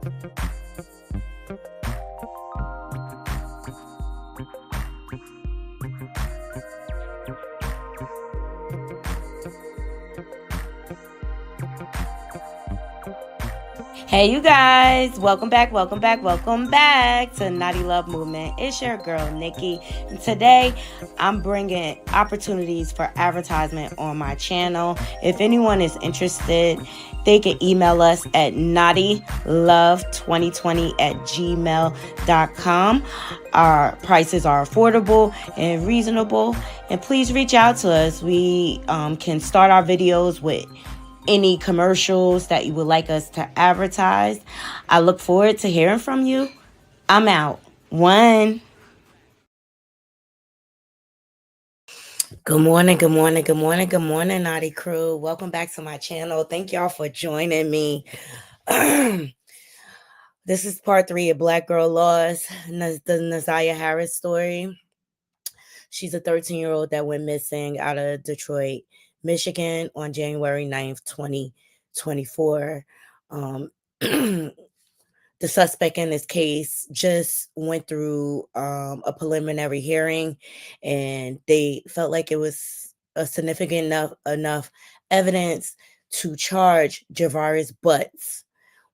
Hey, you guys, welcome back to Naughty Love Movement. It's your girl, Nikki, and today I'm bringing opportunities for advertisement on my channel. If anyone is interested, they can email us at naughtylove2020@gmail.com. Our prices are affordable and reasonable, and please reach out to us. We can start our videos with any commercials that you would like us to advertise. I look forward to hearing from you. I'm out. One. Good morning, Naughty Crew. Welcome back to my channel. Thank y'all for joining me. This is part 3 of Black Girl Lost, the Naziah Harris story. She's a 13-year-old that went missing out of Detroit, Michigan on January 9th, 2024. The suspect in this case just went through a preliminary hearing, and they felt like it was a significant enough evidence to charge Javaris Butts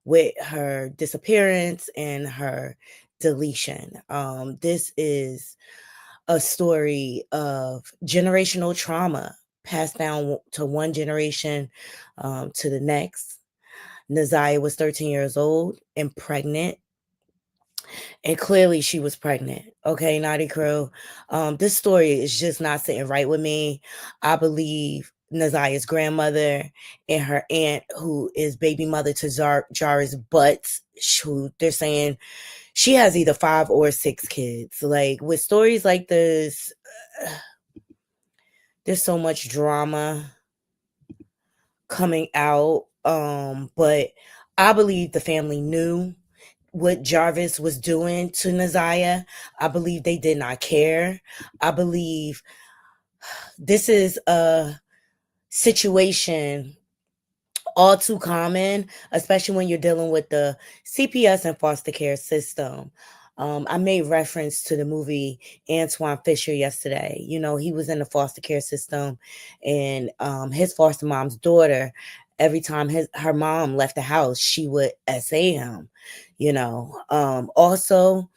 with her disappearance and her deletion. This is a story of generational trauma passed down to one generation to the next. Naziah was 13 years old and pregnant. And clearly she was pregnant. Okay, Naughty Crew. This story is just not sitting right with me. I believe Naziah's grandmother and her aunt, who is baby mother to Jaris Butts, who they're saying she has either 5 or 6 kids. Like, with stories like this, there's so much drama coming out. But I believe the family knew what Jarvis was doing to Naziah. I believe they did not care. I believe this is a situation all too common, especially when you're dealing with the CPS and foster care system. I made reference to the movie Antoine Fisher yesterday. You know, he was in the foster care system, and his foster mom's daughter, every time her mom left the house, she would SA him. You know, also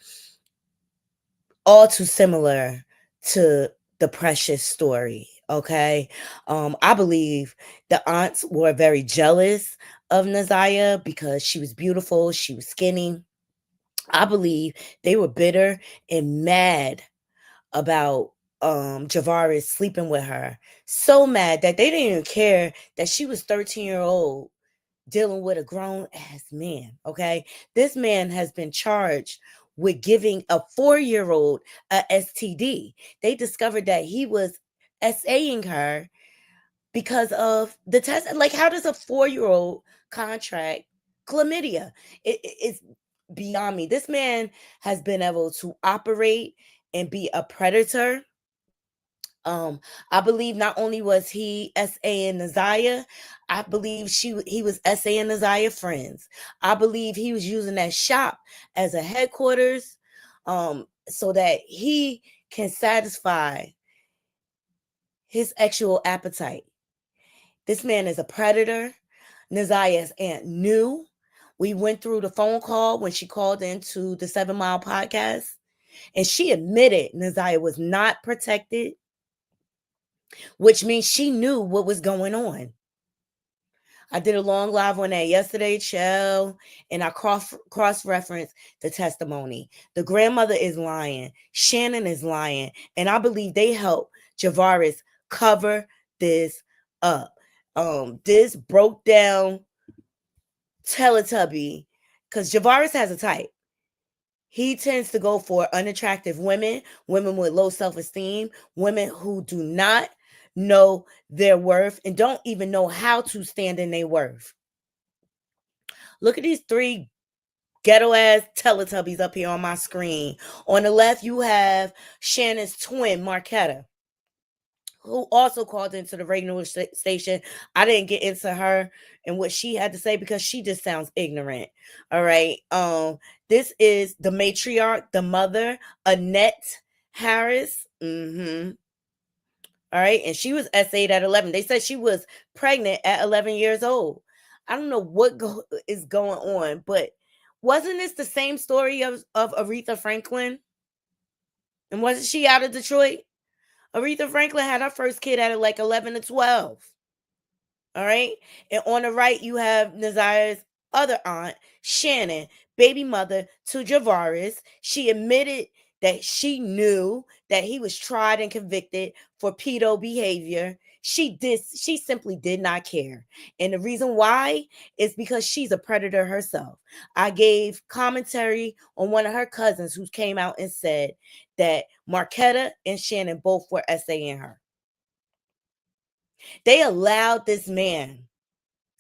all too similar to the Precious story. Okay. I believe the aunts were very jealous of Naziah because she was beautiful, she was skinny. I believe they were bitter and mad about Javaris sleeping with her. So mad that they didn't even care that she was 13-year-old dealing with a grown ass man. Okay. This man has been charged with giving a 4-year-old a STD. They discovered that he was SAing her because of the test. Like, how does a 4-year-old contract chlamydia? It's beyond me. This man has been able to operate and be a predator. I believe not only was he SAing Naziah, I believe he was SAing Naziah friends. I believe he was using that shop as a headquarters, so that he can satisfy his sexual appetite. This man is a predator. Naziah's aunt knew. We went through the phone call when she called into the 7 Mile podcast, and she admitted Naziah was not protected, which means she knew what was going on. I did a long live on that yesterday, chill, and I cross-referenced the testimony. The grandmother is lying. Shannon is lying. And I believe they helped Javaris cover this up. This broke down Teletubby, because Javaris has a type. He tends to go for unattractive women, women with low self-esteem, women who do not know their worth and don't even know how to stand in their worth. Look at these 3 ghetto ass Teletubbies up here on my screen. On the left, you have Shannon's twin, Marquetta, who also called into the radio station. I didn't get into her and what she had to say because she just sounds ignorant. All right. This is the matriarch, the mother, Annette Harris. All right. And she was SA'd at 11. They said she was pregnant at 11 years old. I don't know what is going on, but wasn't this the same story of Aretha Franklin? And wasn't she out of Detroit? Aretha Franklin had her first kid at like 11 to 12. All right. And on the right, you have Nazia's other aunt, Shannon, baby mother to Javaris. She admitted that she knew that he was tried and convicted for pedo behavior. She simply did not care. And the reason why is because she's a predator herself. I gave commentary on one of her cousins who came out and said that Marquetta and Shannon both were SAing her. They allowed this man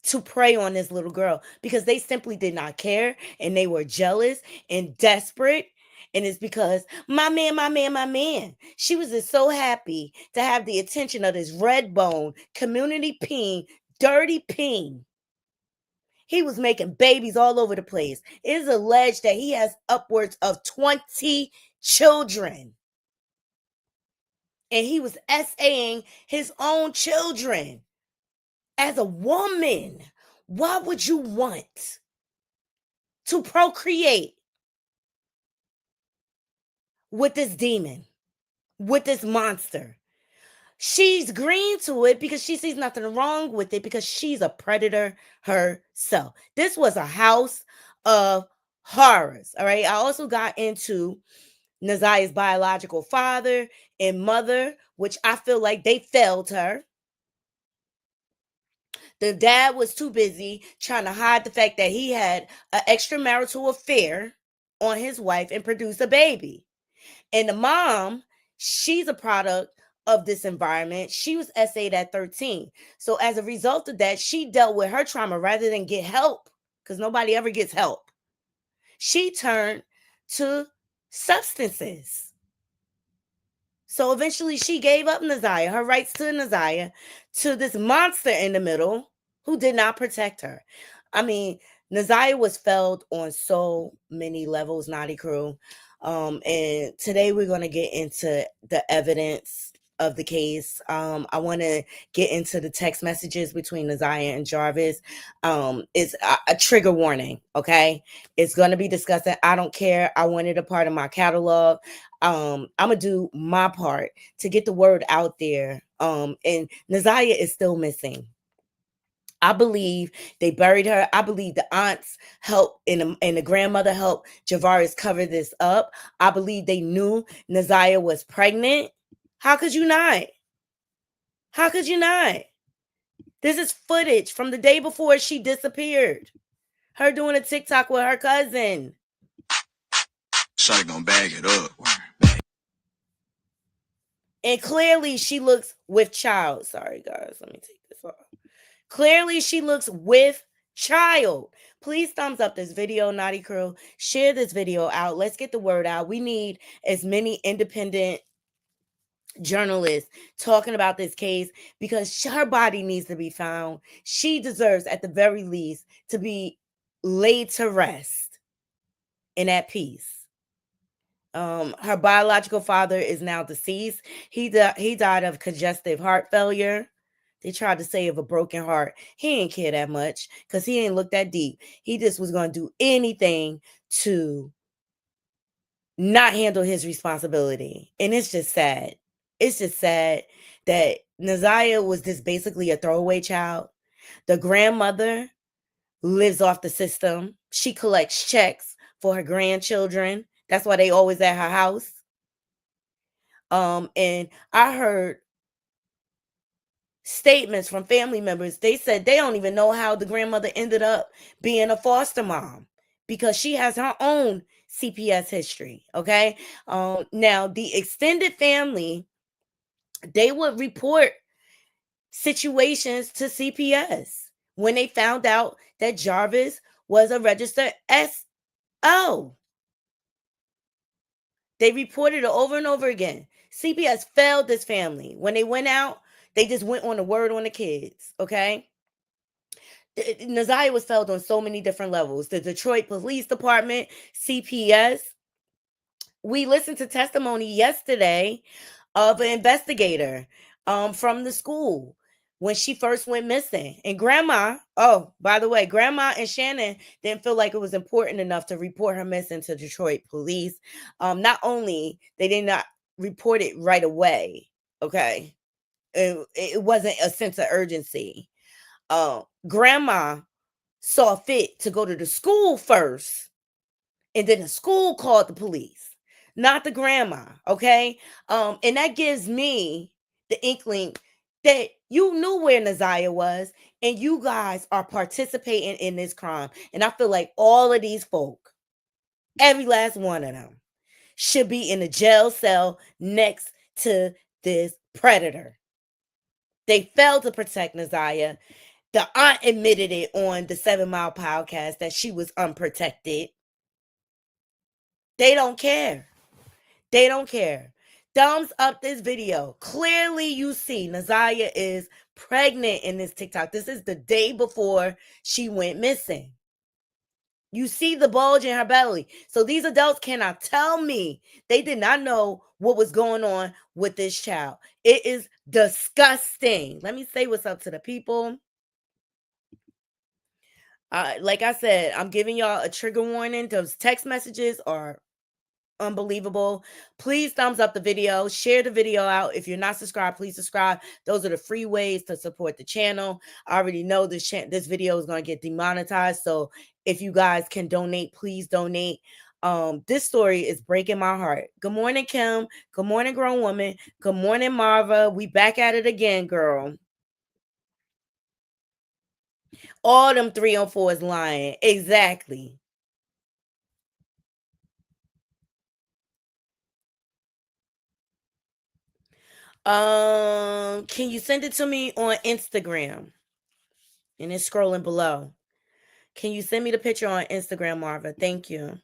to prey on this little girl because they simply did not care and they were jealous and desperate. And it's because my man, my man, my man. She was just so happy to have the attention of this red bone, community peen, dirty peen. He was making babies all over the place. It is alleged that he has upwards of 20 children. And he was SAing his own children. As a woman, why would you want to procreate with this demon, with this monster? She's green to it because she sees nothing wrong with it because she's a predator herself. This was a house of horrors. All right. I also got into Nazia's biological father and mother, which I feel like they failed her. The dad was too busy trying to hide the fact that he had an extramarital affair on his wife and produced a baby. And the mom, she's a product of this environment. She was SA'd at 13. So as a result of that, she dealt with her trauma rather than get help, because nobody ever gets help. She turned to substances. So eventually she gave up Nazia, her rights to Nazia, to this monster in the middle who did not protect her. I mean, Nazia was failed on so many levels, Naughty Crew. And today we're going to get into the evidence of the case. I want to get into the text messages between Nazia and Jarvis. It's a trigger warning, okay? It's going to be discussing. I don't care. I want it a part of my catalog. I'm gonna do my part to get the word out there. And Nazia is still missing. I believe they buried her. I believe the aunts helped and the grandmother helped Javaris cover this up. I believe they knew Nazia was pregnant. How could you not? How could you not? This is footage from the day before she disappeared. Her doing a TikTok with her cousin. Shawty gonna bag it up. And clearly she looks with child. Sorry, guys. Let me take this off. Clearly she looks with child. Please thumbs up this video, Naughty Crew. Share this video out. Let's get the word out. We need as many independent journalists talking about this case because her body needs to be found. She deserves, at the very least, to be laid to rest and at peace. Her biological father is now deceased. He died of congestive heart failure. They tried to say of a broken heart. He didn't care that much because he didn't look that deep. He just was going to do anything to not handle his responsibility. And it's just sad. It's just sad that Nazia was just basically a throwaway child. The grandmother lives off the system. She collects checks for her grandchildren. That's why they always at her house. And I heard statements from family members. They said they don't even know how the grandmother ended up being a foster mom because she has her own CPS history. Okay. Now the extended family, they would report situations to CPS when they found out that Jarvis was a registered SO. They reported it over and over again. CPS failed this family. When they went out, they just went on the word on the kids, okay? Naziah was failed on so many different levels. The Detroit Police Department, CPS. We listened to testimony yesterday of an investigator from the school when she first went missing. And grandma, oh, by the way, grandma and Shannon didn't feel like it was important enough to report her missing to Detroit police. Not only they did not report it right away, okay, it wasn't a sense of urgency. Grandma saw fit to go to the school first, and then the school called the police, not the grandma. Okay. And that gives me the inkling that you knew where Naziah was, and you guys are participating in this crime. And I feel like all of these folk, every last one of them, should be in a jail cell next to this predator. They failed to protect Naziah. The aunt admitted it on the 7 Mile podcast that she was unprotected. They don't care. They don't care. Thumbs up this video. Clearly, you see Naziah is pregnant in this TikTok. This is the day before she went missing. You see the bulge in her belly. So these adults cannot tell me they did not know what was going on with this child. It is disgusting. Let me say what's up to the people. Like I said, I'm giving y'all a trigger warning. Those text messages are unbelievable. Please thumbs up the video, share the video out. If you're not subscribed, please subscribe. Those are the free ways to support the channel. I already know this video is going to get demonetized, so if you guys can donate, please donate. This story is breaking my heart. Good morning, Kim. Good morning, grown woman. Good morning, Marva. We back at it again, girl. All them 304s lying. Exactly. Can you send it to me on Instagram? And it's scrolling below. Can you send me the picture on Instagram, Marva? Thank you.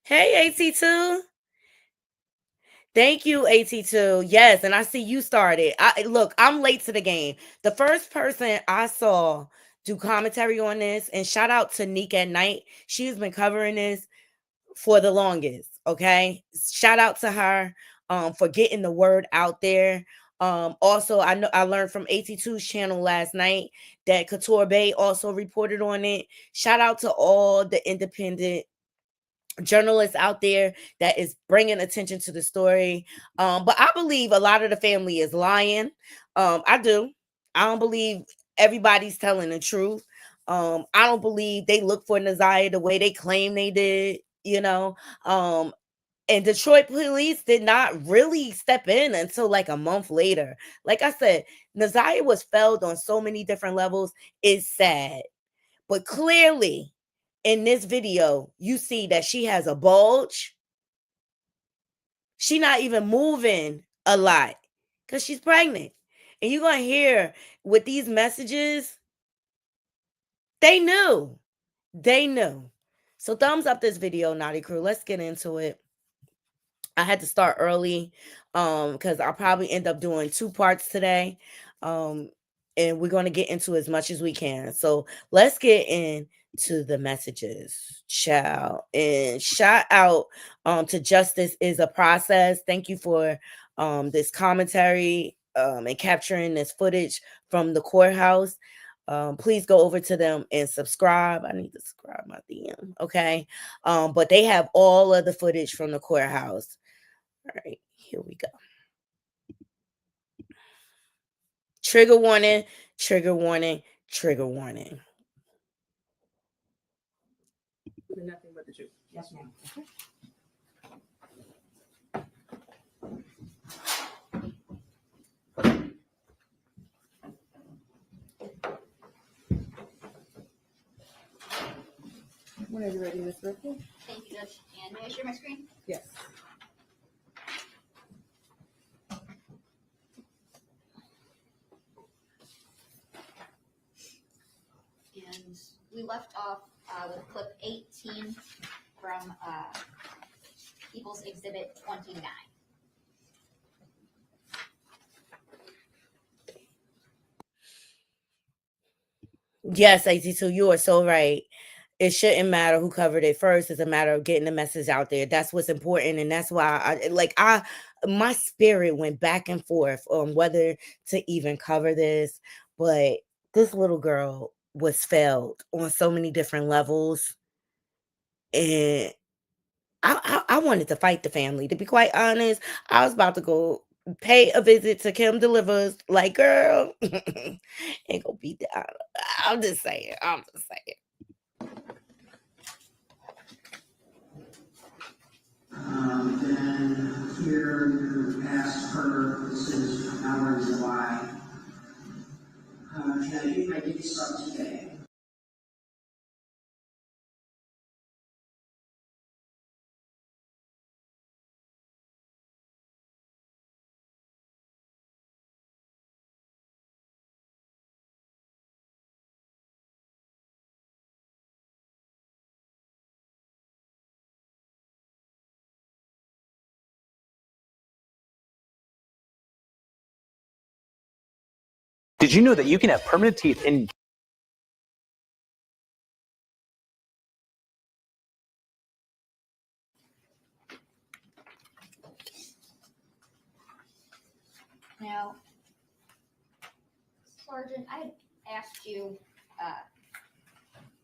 Hey, AT2. Thank you, AT2. Yes, and I see you started. Look, I'm late to the game. The first person I saw do commentary on this, and shout out to Neek at Night. She's been covering this for the longest. Okay. Shout out to her for getting the word out there. Also, I know I learned from AT2's channel last night that Couture Bay also reported on it. Shout out to all the independent journalists out there that is bringing attention to the story. But I believe a lot of the family is lying. I do. I don't believe everybody's telling the truth. I don't believe they look for Naziah the way they claim they did, you know. And Detroit police did not really step in until like a month later. Like I said, Naziah was failed on so many different levels. It's sad. But clearly, in this video, you see that she has a bulge. She's not even moving a lot because she's pregnant. And you're going to hear with these messages, they knew. They knew. So thumbs up this video, Naughty Crew. Let's get into it. I had to start early because I'll probably end up doing 2 parts today. And we're going to get into as much as we can. So let's get into the messages, child. And shout out to Justice is a Process. Thank you for this commentary and capturing this footage from the courthouse. Please go over to them and subscribe. I need to subscribe my DM. Okay. But they have all of the footage from the courthouse. All right, here we go. Trigger warning, trigger warning, trigger warning. Nothing but the truth. Yes, ma'am. Okay. Whenever you're ready, Miss Berkeley. Thank you, Judge. And may I share my screen? Yes. And we left off with clip 18 from People's Exhibit 29. Yes, 82, you are so right. It shouldn't matter who covered it first. It's a matter of getting the message out there. That's what's important. And that's why my spirit went back and forth on whether to even cover this. But this little girl was failed on so many different levels. And I wanted to fight the family. To be quite honest, I was about to go pay a visit to Kim Delivers. Like, girl, ain't gonna beat down. I'm just saying. I'm just saying. Then here you ask her, this is hours why. Can I do my duty start today? Did you know that you can have permanent teeth in Now, Sergeant, I had asked you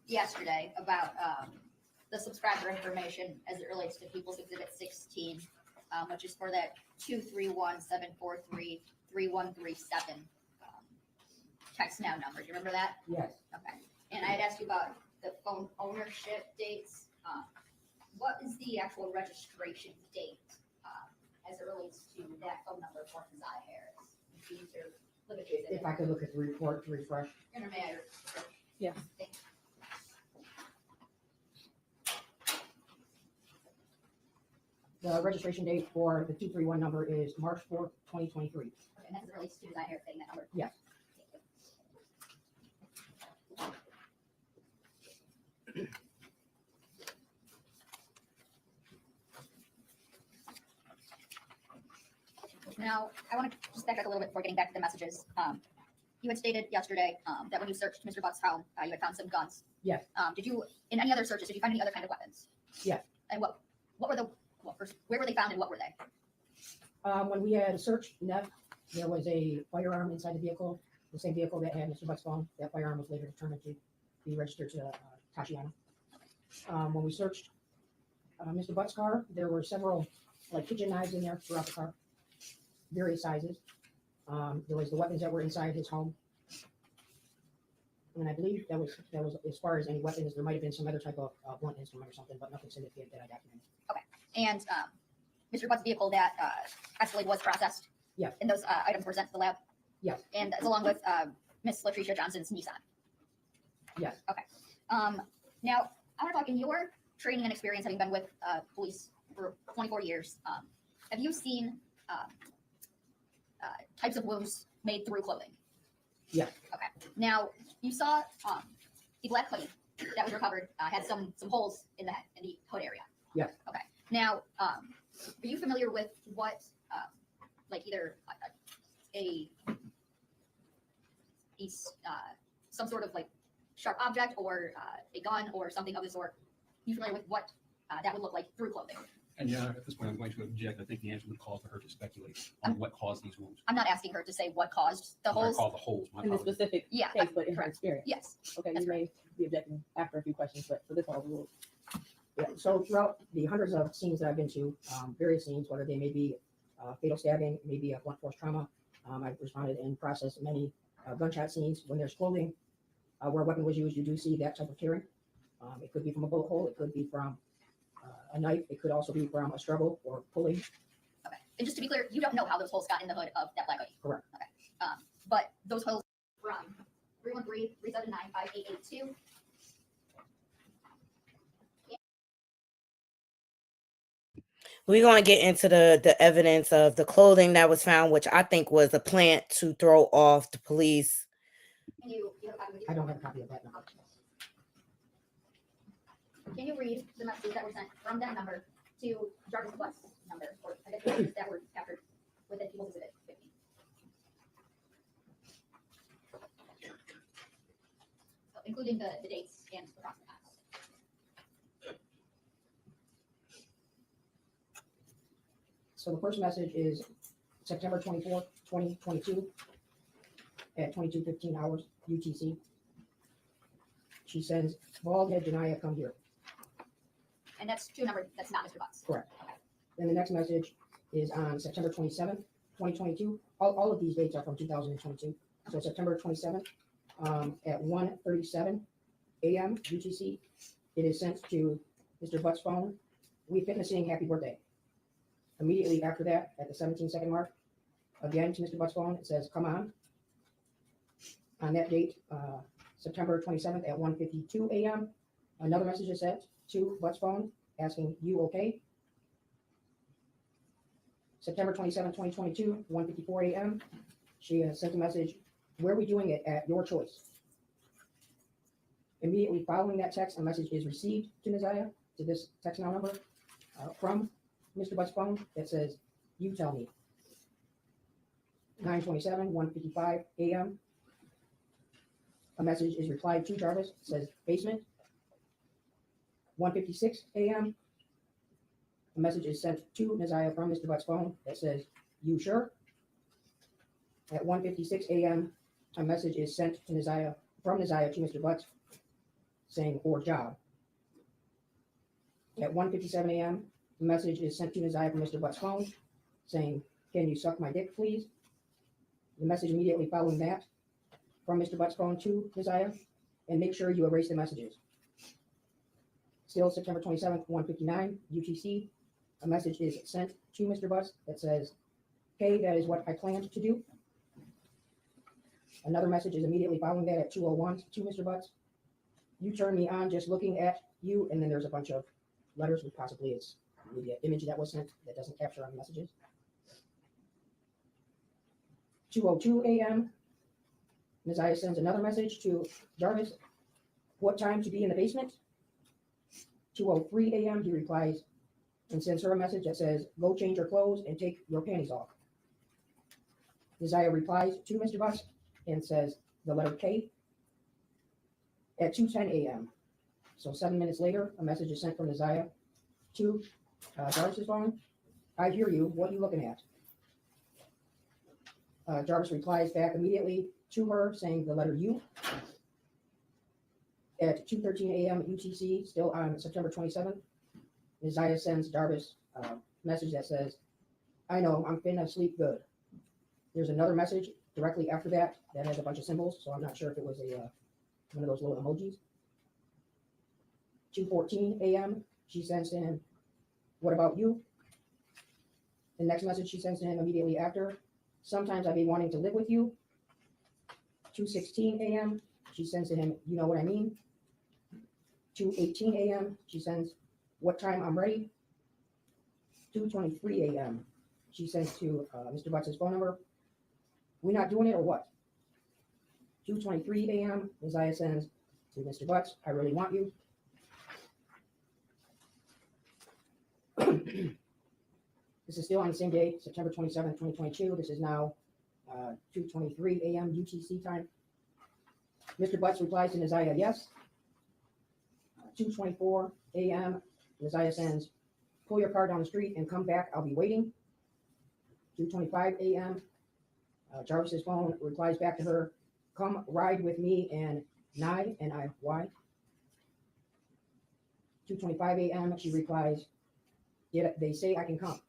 yesterday about the subscriber information as it relates to People's Exhibit 16, which is for that 231-743-3137 text now number. Do you remember that? Yes. Okay. And I had asked you about the phone ownership dates. What is the actual registration date as it relates to that phone number for Keziah Harris? If I could look at the report to refresh. Intermatter. Yeah. Thank you. The registration date for the 231 number is March 4th, 2023. Okay, and that's as it relates to Keziah Harris getting that number. Yes. Now, I want to just back up a little bit before getting back to the messages. You had stated yesterday that when you searched Mr. Buck's home, you had found some guns. Yes. Did you, in any other searches, did you find any other kind of weapons? Yes. And what were the, well, first, where were they found and what were they? When we had searched Neff, there was a firearm inside the vehicle, the same vehicle that had Mr. Buck's phone. That firearm was later determined to be registered to Tashiana. When we searched Mr. Buck's car, there were several like kitchen knives in there throughout the car, various sizes. There was the weapons that were inside his home. And I believe that was as far as any weapons. There might have been some other type of blunt instrument or something, but nothing significant that I documented. And Mr. Buck's vehicle that Escalade was processed? Yes. And those items were sent to the lab? Yes. And that's along with Miss Latricia Johnson's Nissan? Yes. Okay. Now, I want to talk in your training and experience, having been with police for 24 years. Have you seen types of wounds made through clothing? Yes. Okay. Now, you saw the black hoodie that was recovered had some holes in the hood area. Yes. Okay. Now, are you familiar with what, like either some sort of like sharp object or a gun or something of the sort? Are you familiar with what that would look like through clothing? And yeah, at this point, I'm going to object. I think the answer would call for her to speculate on what caused these wounds. I'm not asking her to say what caused the What I holes. call the holes. My In this apologies. specific Yeah, case, but in her correct. experience. Yes. Okay, That's you may be objecting after a few questions, but for this one, we will. Yeah. So throughout the hundreds of scenes that I've been to, various scenes, whether they may be fatal stabbing, maybe a blunt force trauma, I've responded and processed many gunshot scenes. When there's clothing where a weapon was used, you do see that type of tearing. It could be from a bullet hole. It could be from a knife. It could also be from a struggle or pulling. Okay. And just to be clear, you don't know how those holes got in the hood of that black hoodie. Correct. Okay. But those holes from 313-379-5882. We're going to get into the evidence of the clothing that was found, which I think was a plant to throw off the police. Can you have a copy with you? I don't have a copy of that number. Can you read the messages that were sent from that number to Jarvis Butts number, or I guess the messages that were captured within People's Exhibit 50. So including the dates and approximate times. So the first message is September 24th, 2022 at 22:15 hours UTC. She sends, bald head Janaya, come here. And that's to a number that's not Mr. Butts. Correct. Then the next message is on September 27th, 2022. All of these dates are from 2022. So September 27th at 1:37 a.m. UTC. It is sent to Mr. Butt's phone. We fitnessing, happy birthday. Immediately after that, at the 17-second mark, again to Mr. Butt's phone, it says, come on. On that date, September 27th at 1:52 a.m., another message is sent to Butt's phone asking, you okay? September 27th, 2022, 1:54 a.m., she has sent a message, where are we doing it at your choice? Immediately following that text, a message is received to Nazaya, to this text now number, from Mr. Butt's phone that says, you tell me. 9:27, 1:55 a.m., a message is replied to Jarvis, says basement. 1:56 a.m., a message is sent to Nazaya from Mr. Butt's phone that says, you sure? At 1:56 a.m., a message is sent to Nazaya, from Nazaya to Mr. Butt saying, or job. At 1:57 a.m., a message is sent to Nazaya from Mr. Butt's phone saying, can you suck my dick, please? The message immediately following that from Mr. Butt's phone to Nazaya, and make sure you erase the messages. Still September 27th, 1:59 UTC, a message is sent to Mr. Butt that says, hey, that is what I planned to do. Another message is immediately following that at 2:01 to Mr. Butt. You turn me on just looking at you, and then there's a bunch of letters, with possibly it's maybe an image that was sent that doesn't capture on the messages. 2:02 a.m., Nazaya sends another message to Jarvis, what time to be in the basement? 2:03 a.m., he replies and sends her a message that says, go change your clothes and take your panties off. Nazaya replies to Mr. Butt and says the letter K. At 2:10 a.m., so 7 minutes later, a message is sent from Nazaya to Jarvis's phone. I hear you, what are you looking at? Jarvis replies back immediately to her saying the letter U. At 2:13 a.m. UTC, still on September 27th, Nazaya sends Jarvis a message that says, I know, I'm finna sleep good. There's another message directly after that that has a bunch of symbols, so I'm not sure if it was a one of those little emojis. 2:14 a.m., she sends to him, what about you? The next message she sends to him immediately after, sometimes I've been wanting to live with you. 2:16 a.m., she sends to him, you know what I mean? 2:18 a.m., she sends, what time I'm ready? 2:23 a.m., she sends to Mr. Butt's phone number, we not doing it or what? 2:23 a.m., Nazaya sends to Mr. Butt, I really want you. This is still on the same day, September 27th, 2022. This is now 2:23 a.m. UTC time. Mr. Butts replies to Nazaya, yes. 2:24 a.m., Nazaya sends, pull your car down the street and come back, I'll be waiting. 2:25 a.m., Jarvis's phone replies back to her, come ride with me and Nye, N-I-Y. 2:25 a.m., she replies, did they say I can come?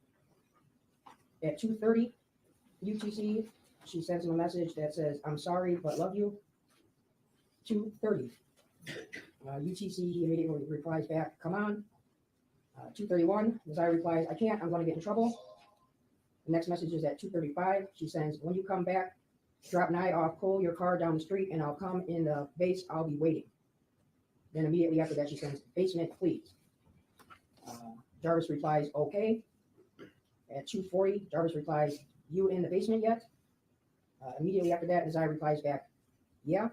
At 2:30 UTC, she sends him a message that says, I'm sorry, but love you. 2:30 UTC, he immediately replies back, come on. 2:31, Nazaya replies, I can't, I'm going to get in trouble. The next message is at 2:35. She sends, when you come back, drop Nye off, pull your car down the street, and I'll come in the base, I'll be waiting. Then immediately after that, she sends, basement, please. Jarvis replies, okay. At 2:40, Jarvis replies, you in the basement yet? Immediately after that, Nazaya replies back, yeah.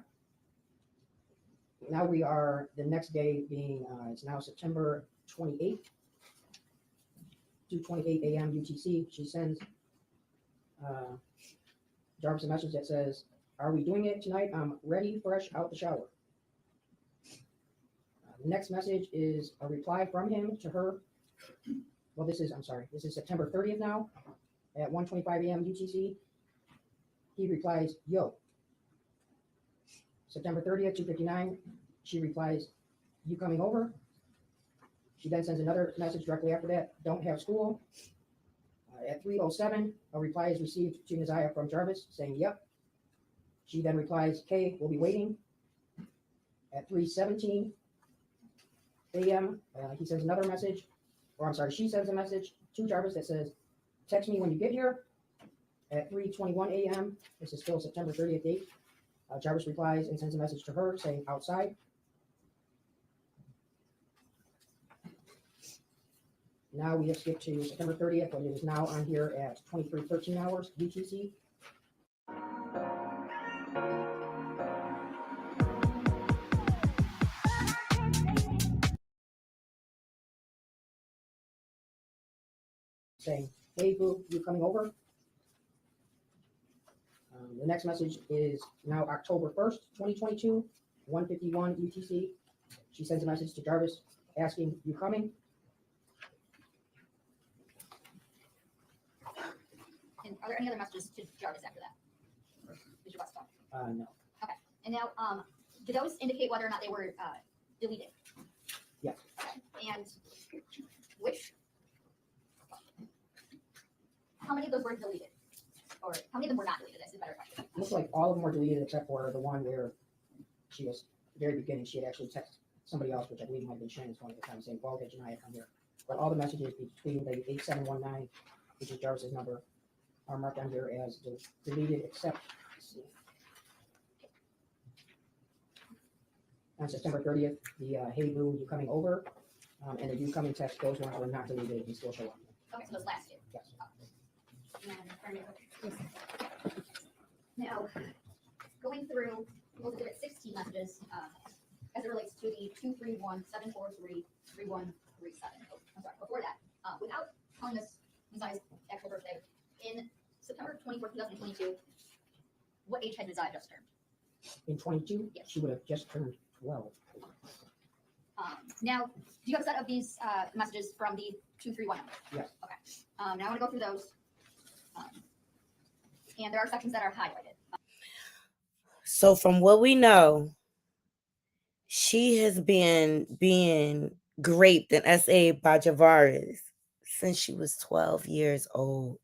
Now we are the next day being, it's now September 28th. 2:28 a.m. UTC, she sends Jarvis a message that says, "Are we doing it tonight? I'm ready, fresh out the shower." The next message is a reply from him to her. Well, this is September 30th now at 1:25 a.m. UTC. He replies, "Yo." September 30th, 2:59, she replies, "You coming over?" She then sends another message directly after that, "Don't have school." At 3:07, a reply is received to Naziah from Jarvis saying, "Yep." She then replies, "Okay, we'll be waiting." At 3:17 a.m., he sends another message, she sends a message to Jarvis that says, "Text me when you get here." At 3:21 a.m., this is still September 30th date, Jarvis replies and sends a message to her saying, "Outside." Now we have skipped to September 30th, but it is now on here at 23:13 hours UTC. Saying, "Hey boo, you coming over?" The next message is now October 1st, 2022, 1:51 UTC. She sends a message to Jarvis asking, "You coming?" And are there any other messages to Jarvis after that? Did your bus phone? No. And now, do those indicate whether or not they were deleted? Yeah. Okay. And how many of those were deleted? Or how many of them were not deleted? That's a better question. Looks like all of them were deleted except for the one where she was, very beginning, she had actually texted somebody else, which I believe might have been Shannon's phone at the time, saying, "Well, did Janiyah come here?" But all the messages between the 8719, which is Jarvis's number, are marked on here as deleted except, let's see. On September 30th, the "Hey boo, you coming over?" And the "You coming" text, those ones were not deleted and still show up. Okay, so those last two. Yes. Now, going through, we'll look at 16 messages as it relates to the 231-743-3137. Oh, I'm sorry, before that, without telling us Naziah's actual birthday, in September 24th, 2022, what age had Naziah just turned? In 22, Yes. she would have just turned 12. Now, do you have a set of these messages from the 231 number? Yes. Okay. Now I want to go through those. And there are sections that are highlighted. So from what we know, she has been being raped and SA by Javaris since she was 12 years old.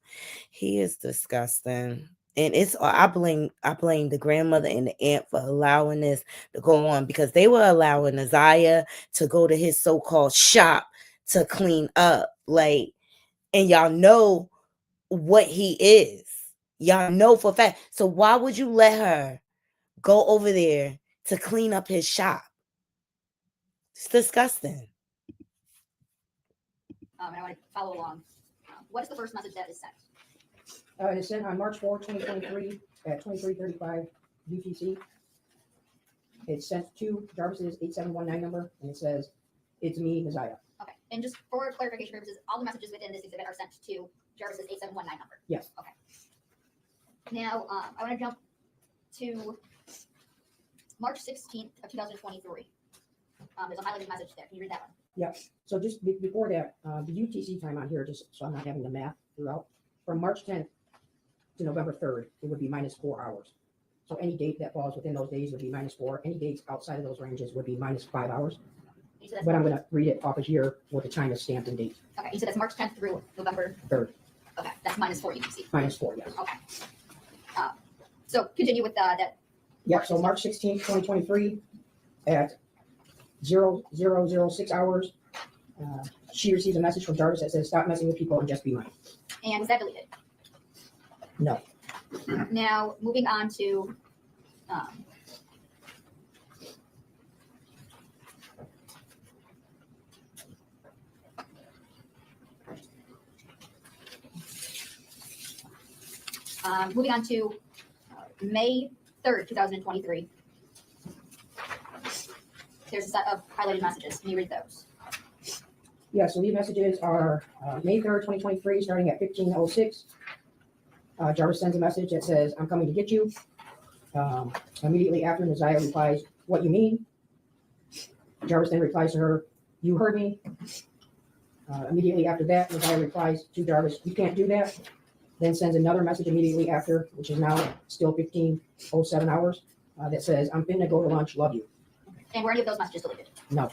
He is disgusting. And I blame the grandmother and the aunt for allowing this to go on, because they were allowing Naziah to go to his so-called shop to clean up. Like, and y'all know what he is. Y'all know for a fact. So why would you let her go over there to clean up his shop? It's disgusting. And I want to follow along. What is the first message that is sent? It is sent on March 4, 2023 at 23:35 UTC. It's sent to Jarvis's 8719 number, and it says, "It's me, Naziah." Okay. And just for clarification purposes, all the messages within this exhibit are sent to Jarvis's 8719 number. Yes. Okay. Now, I want to jump to March 16th of 2023. There's a highlighted message there. Can you read that one? Yeah. So just before that, the UTC time on here, just so I'm not having the math throughout, from March 10th to November 3rd, it would be -4 hours. So any date that falls within those days would be -4. Any dates outside of those ranges would be -5 hours. You said that's But I'm March- going to read it off of here with the time is stamped and date. Okay. You said that's March 10th through November 3rd, Okay. That's -4 UTC. -4, yes. Okay. So continue with that. Yeah, so March 16th, 2023 at 0006 hours, she receives a message from Jarvis that says, "Stop messing with people and just be mine." And was that deleted? No. Now, moving on to May 3rd, 2023. There's a set of highlighted messages. Can you read those? Yeah, so these messages are May 3rd, 2023, starting at 15:06. Jarvis sends a message that says, I'm coming to get you. Immediately after, Naziah replies, what you mean? Jarvis then replies to her, you heard me. Immediately after that, Naziah replies to Jarvis, you can't do that. Then sends another message immediately after, which is now still 15:07 hours, that says, I'm finna go to lunch, love you. And were any of those messages deleted? No.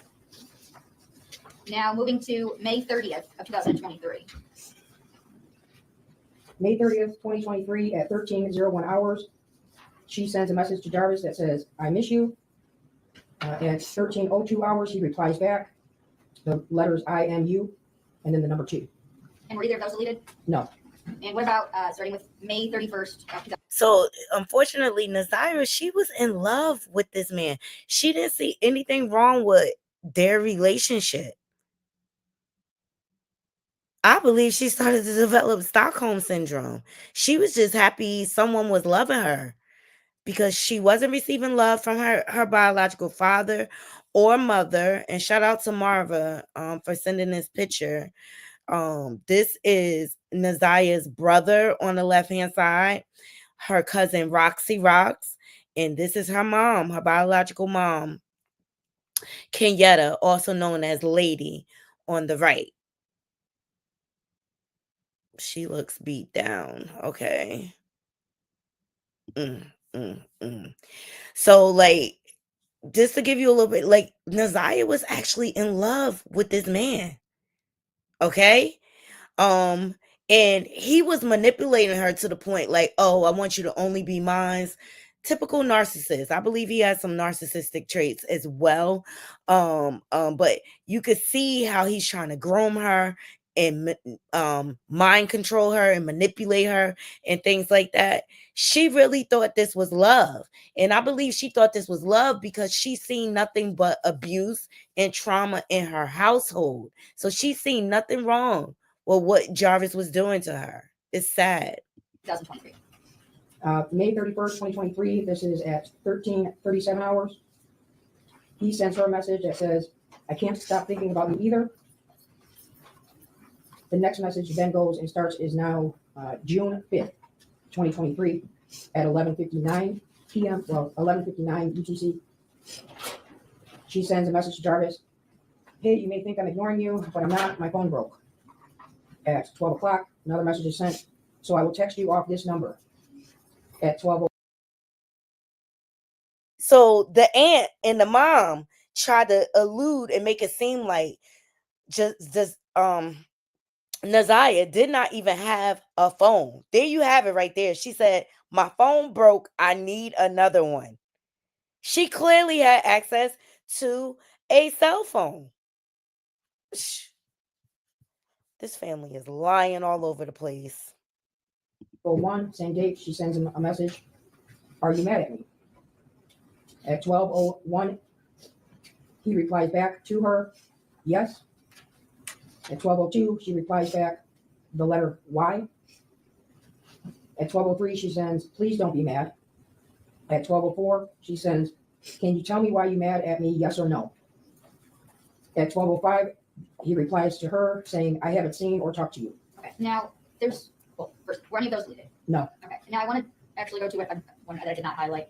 Now moving to May 30th of 2023. May 30th, 2023 at 13:01 hours, she sends a message to Jarvis that says, I miss you. At 13:02 hours, he replies back, the letters I am you, and then the number 2. And were either of those deleted? No. And what about starting with May 31st of 2023? So unfortunately, Nazira, she was in love with this man. She didn't see anything wrong with their relationship. I believe she started to develop Stockholm syndrome. She was just happy someone was loving her because she wasn't receiving love from her biological father or mother. And shout out to Marva for sending this picture. This is Naziah's brother on the left-hand side, her cousin Roxy Rocks, and this is her mom, her biological mom, Kenyetta, also known as Lady, on the right. She looks beat down. Okay. So, like, just to give you a little bit, like, Naziah was actually in love with this man. Okay. Um, and he was manipulating her to the point like, oh, I want you to only be mine. Typical narcissist. I believe he has some narcissistic traits as well. But you could see how he's trying to groom her and mind control her and manipulate her and things like that. She really thought this was love. And I believe she thought this was love because she's seen nothing but abuse and trauma in her household. So she's seen nothing wrong with what Jarvis was doing to her. It's sad. 2023. May 31st, 2023, this is at 13:37 hours. He sends her a message that says, I can't stop thinking about you either. The next message then goes and starts is now June 5th, 2023 at 11:59 p.m. Well, 11:59 UTC. She sends a message to Jarvis. Hey, you may think I'm ignoring you, but I'm not. My phone broke. At 12 o'clock, another message is sent. So I will text you off this number at 12. So the aunt and the mom tried to allude and make it seem like just Naziah did not even have a phone. There you have it right there. She said, my phone broke. I need another one. She clearly had access to a cell phone. This family is lying all over the place. 12:01, same date, she sends him a message. Are you mad at me? At 12:01, he replies back to her, yes. At 12:02, she replies back the letter Y. At 12:03, she sends, please don't be mad. At 12:04, she sends, can you tell me why you mad at me, yes or no? At 12:05, he replies to her saying, I haven't seen or talked to you. Okay. Now there's first, were any of those deleted? No. Okay. Now I want to actually go to one that I did not highlight.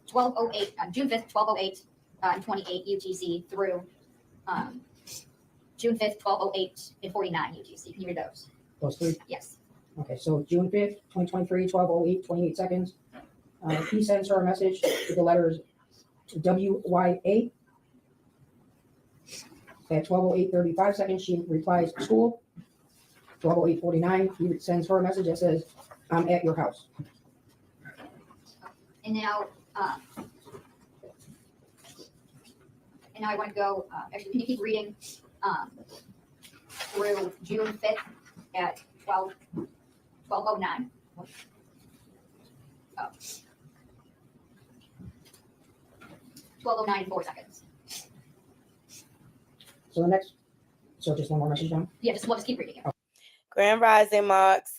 12:08 June 5th, 12:08 and 28 UTC through June 5th, 12:08 and 49 UTC. Can you read those? Those 3? Yes. Okay, so June 5th, 2023, 12:08, 28 seconds. He sends her a message with the letters WYA. At 12:08:35 seconds, she replies, school. 12:08:49, he sends her a message that says, I'm at your house. And now I want to go. Actually, can you keep reading through June 5th at 12:09? Oh. 12:09 4 seconds. So the next, so just one more message down. Yeah, we'll just keep reading it. Grand Rising Marks.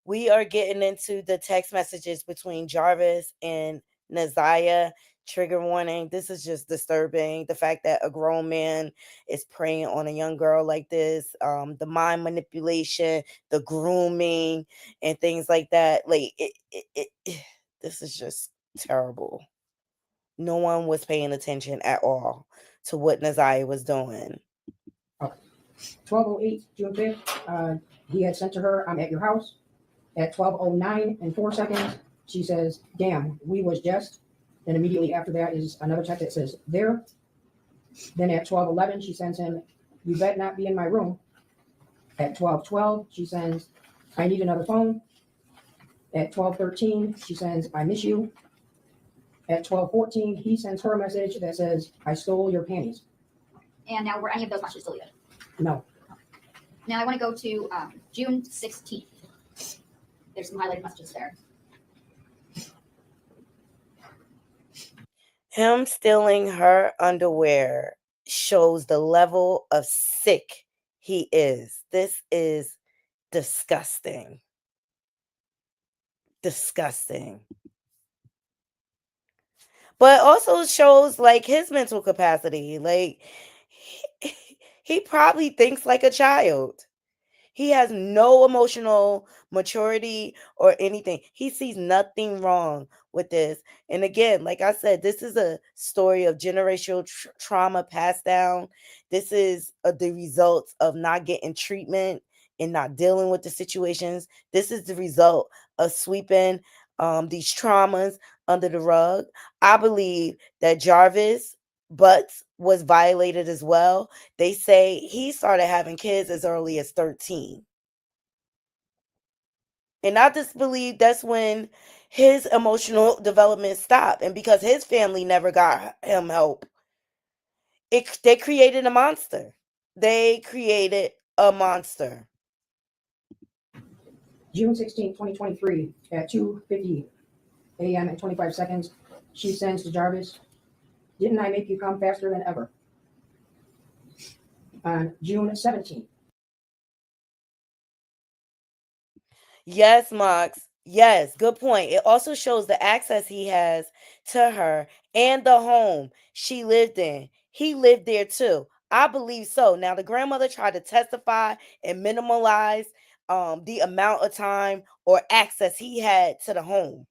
We are getting into the text messages between Jarvis and Naziah. Trigger warning. This is just disturbing. The fact that a grown man is preying on a young girl like this, the mind manipulation, the grooming, and things like that. Like this is just terrible. No one was paying attention at all to what Naziah was doing. 12:08, June 5th, he had sent to her, "I'm at your house." At 12:09 and 4 seconds, she says, "Damn, we was just." Then immediately after that is another text that says, "There." Then at 12:11, she sends him, "You bet not be in my room." At 12:12, she sends, "I need another phone." At 12:13, she sends, "I miss you." At 12:14, he sends her a message that says, "I stole your panties." And now, were any of those messages deleted? No. Now I want to go to June 16th. There's some highlighted messages there. Him stealing her underwear shows the level of sick he is. This is disgusting. Disgusting. But also shows like his mental capacity. Like he probably thinks like a child. He has no emotional maturity or anything. He sees nothing wrong with this. And again, like I said, this is a story of generational trauma passed down. This is the results of not getting treatment and not dealing with the situations. This is the result of sweeping these traumas under the rug. I believe that Jarvis Butts was violated as well. They say he started having kids as early as 13. And I just believe that's when his emotional development stopped. And because his family never got him help, they created a monster. They created a monster. June 16, 2023, at 2:50 a.m. and 25 seconds, she sends to Jarvis, "Didn't I make you come faster than ever?" On June 17th, Yes, Mox. Yes, good point. It also shows the access he has to her and the home she lived in. He lived there too. I believe so. Now, the grandmother tried to testify and minimalize the amount of time or access he had to the home.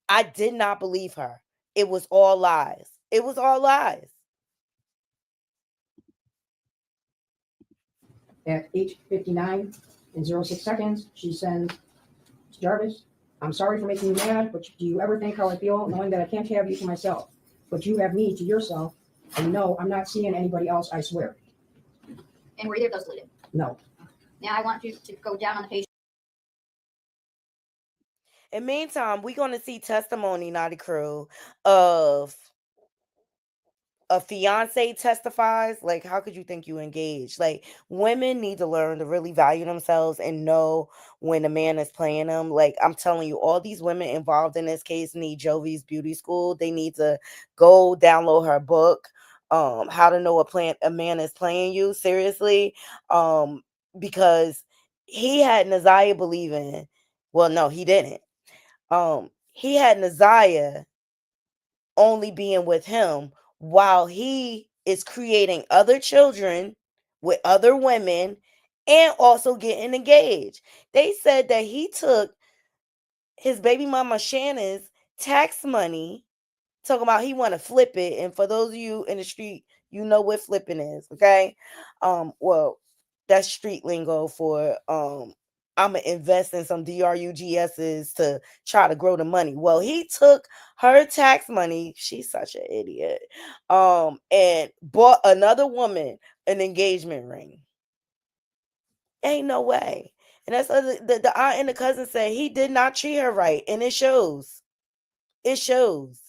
I did not believe her. It was all lies. It was all lies. at 8:59 and 06 seconds, she sends to Jarvis, "I'm sorry for making you mad, but do you ever think how I feel knowing that I can't have you to myself, but you have me to yourself, and no, I'm not seeing anybody else, I swear." And were either of those deleted? No. Now I want you to go down on the page. In the meantime, we're going to see testimony, Naughty Crew, of a fiance testifies. Like, how could you think you engaged? Like, women need to learn to really value themselves and know when a man is playing them. Like, I'm telling you, all these women involved in this case need Jovi's Beauty School. They need to go download her book, How to Know a Man is Playing You. Seriously. Because he had Naziah believing, well, no, he didn't. He had Naziah only being with him while he is creating other children with other women and also getting engaged. They said that he took his baby mama Shannon's tax money, talking about he want to flip it. And for those of you in the street, you know what flipping is, okay? Well, that's street lingo for I'm gonna invest in some DRUGSs to try to grow the money. Well, he took her tax money, she's such an idiot, and bought another woman an engagement ring. Ain't no way. And that's the aunt and the cousin say he did not treat her right, and it shows. It shows.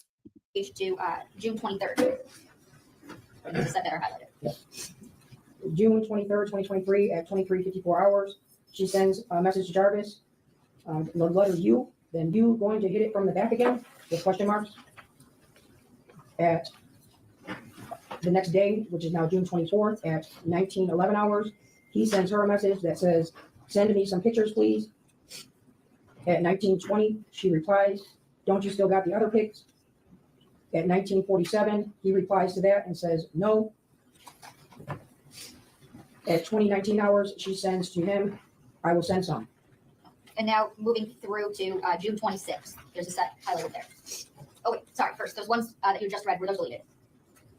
Page to June 23rd. Just said that are highlighted. June 23rd, 2023, at 23:54 hours, she sends a message to Jarvis, the letter U, then you going to hit it from the back again, with question marks. At the next day, which is now June 24th, at 19:11 hours, he sends her a message that says, "Send me some pictures, please." At 19:20, she replies, "Don't you still got the other pics?" At 1947, he replies to that and says, no. At 2019 hours, she sends to him, I will send some. And now moving through to June 26th. There's a set highlighted there. Oh, wait, sorry. First, those ones that you just read, were those deleted?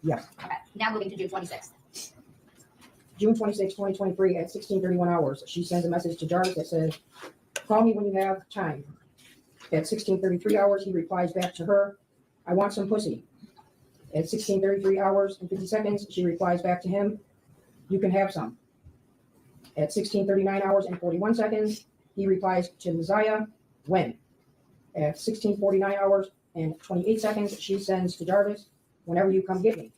Yes. Okay. Now moving to June 26th. June 26, 2023 at 16:31 hours, she sends a message to Jarvis that says, call me when you have time. At 16:33 hours, he replies back to her, I want some pussy. At 16:33 hours and 50 seconds, she replies back to him, you can have some. At 16:39 hours and 41 seconds, he replies to Messiah, when? At 16:49 hours and 28 seconds, she sends to Jarvis, whenever you come get me.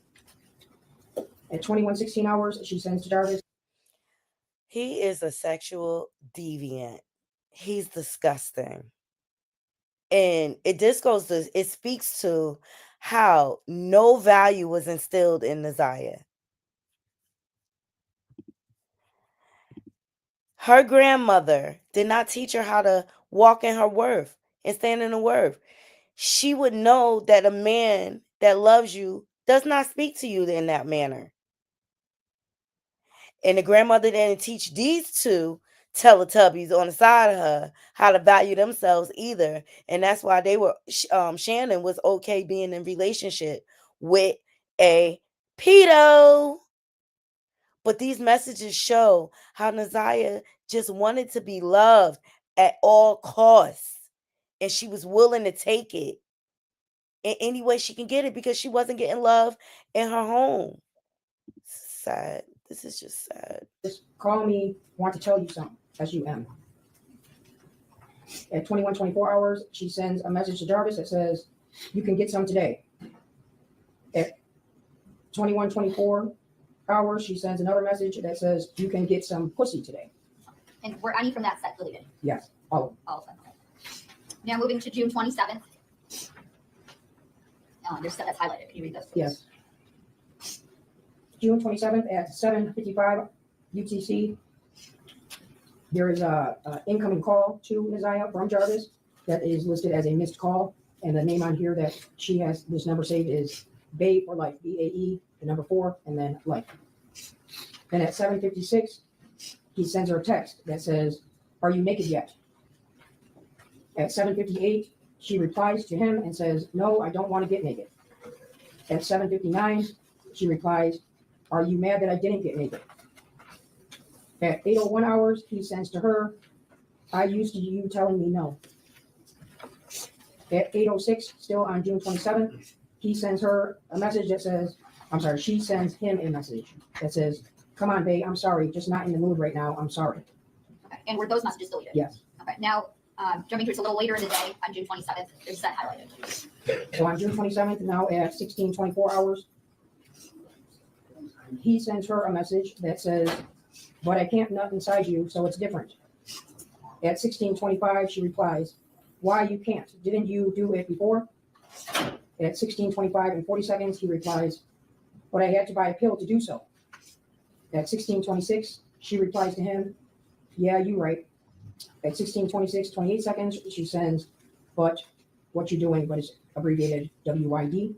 At 21:16 hours, she sends to Jarvis, He is a sexual deviant. He's disgusting. And it speaks to how no value was instilled in Naziah. Her grandmother did not teach her how to walk in her worth and stand in her worth. She would know that a man that loves you does not speak to you in that manner. And the grandmother didn't teach these two Teletubbies on the side of her how to value themselves either. And that's why Shannon was okay being in relationship with a pedo. But these messages show how Naziah just wanted to be loved at all costs. And she was willing to take it in any way she can get it because she wasn't getting love in her home. Sad. This is just sad. call me, want to tell you something, SUM. At 21:24 hours, she sends a message to Jarvis that says, you can get some today. At 21:24 hours, she sends another message that says, you can get some pussy today. And were any from that set deleted? Yes, all of them. All of them. Okay. Now moving to June 27th. There's set that's highlighted. Can you read those, please? Yes. June 27th at 7:55 UTC, there is a incoming call to Naziah from Jarvis that is listed as a missed call. And the name on here that she has this number saved is Bae for life, BAE, the number 4, and then life. Then at 7:56, he sends her a text that says, are you naked yet? At 7:58, she replies to him and says, no, I don't want to get naked. At 7:59, she replies, are you mad that I didn't get naked? At 8:01 hours, he sends to her, I used to you telling me no. At 8:06, still on June 27th, he sends her a message that says, she sends him a message that says, come on, babe, I'm sorry, just not in the mood right now, I'm sorry. Okay. And were those messages deleted? Yes. Okay. Now, jumping through, it's a little later in the day on June 27th. There's a set highlighted. So on June 27th, now at 16:24 hours, he sends her a message that says, but I can't nut inside you, so it's different. At 16:25, she replies, why you can't? Didn't you do it before? At 16:25 and 40 seconds, he replies, but I had to buy a pill to do so. At 16:26, she replies to him, yeah, you right. At 16:26, 28 seconds, she sends, but what you doing, but it's abbreviated WYD.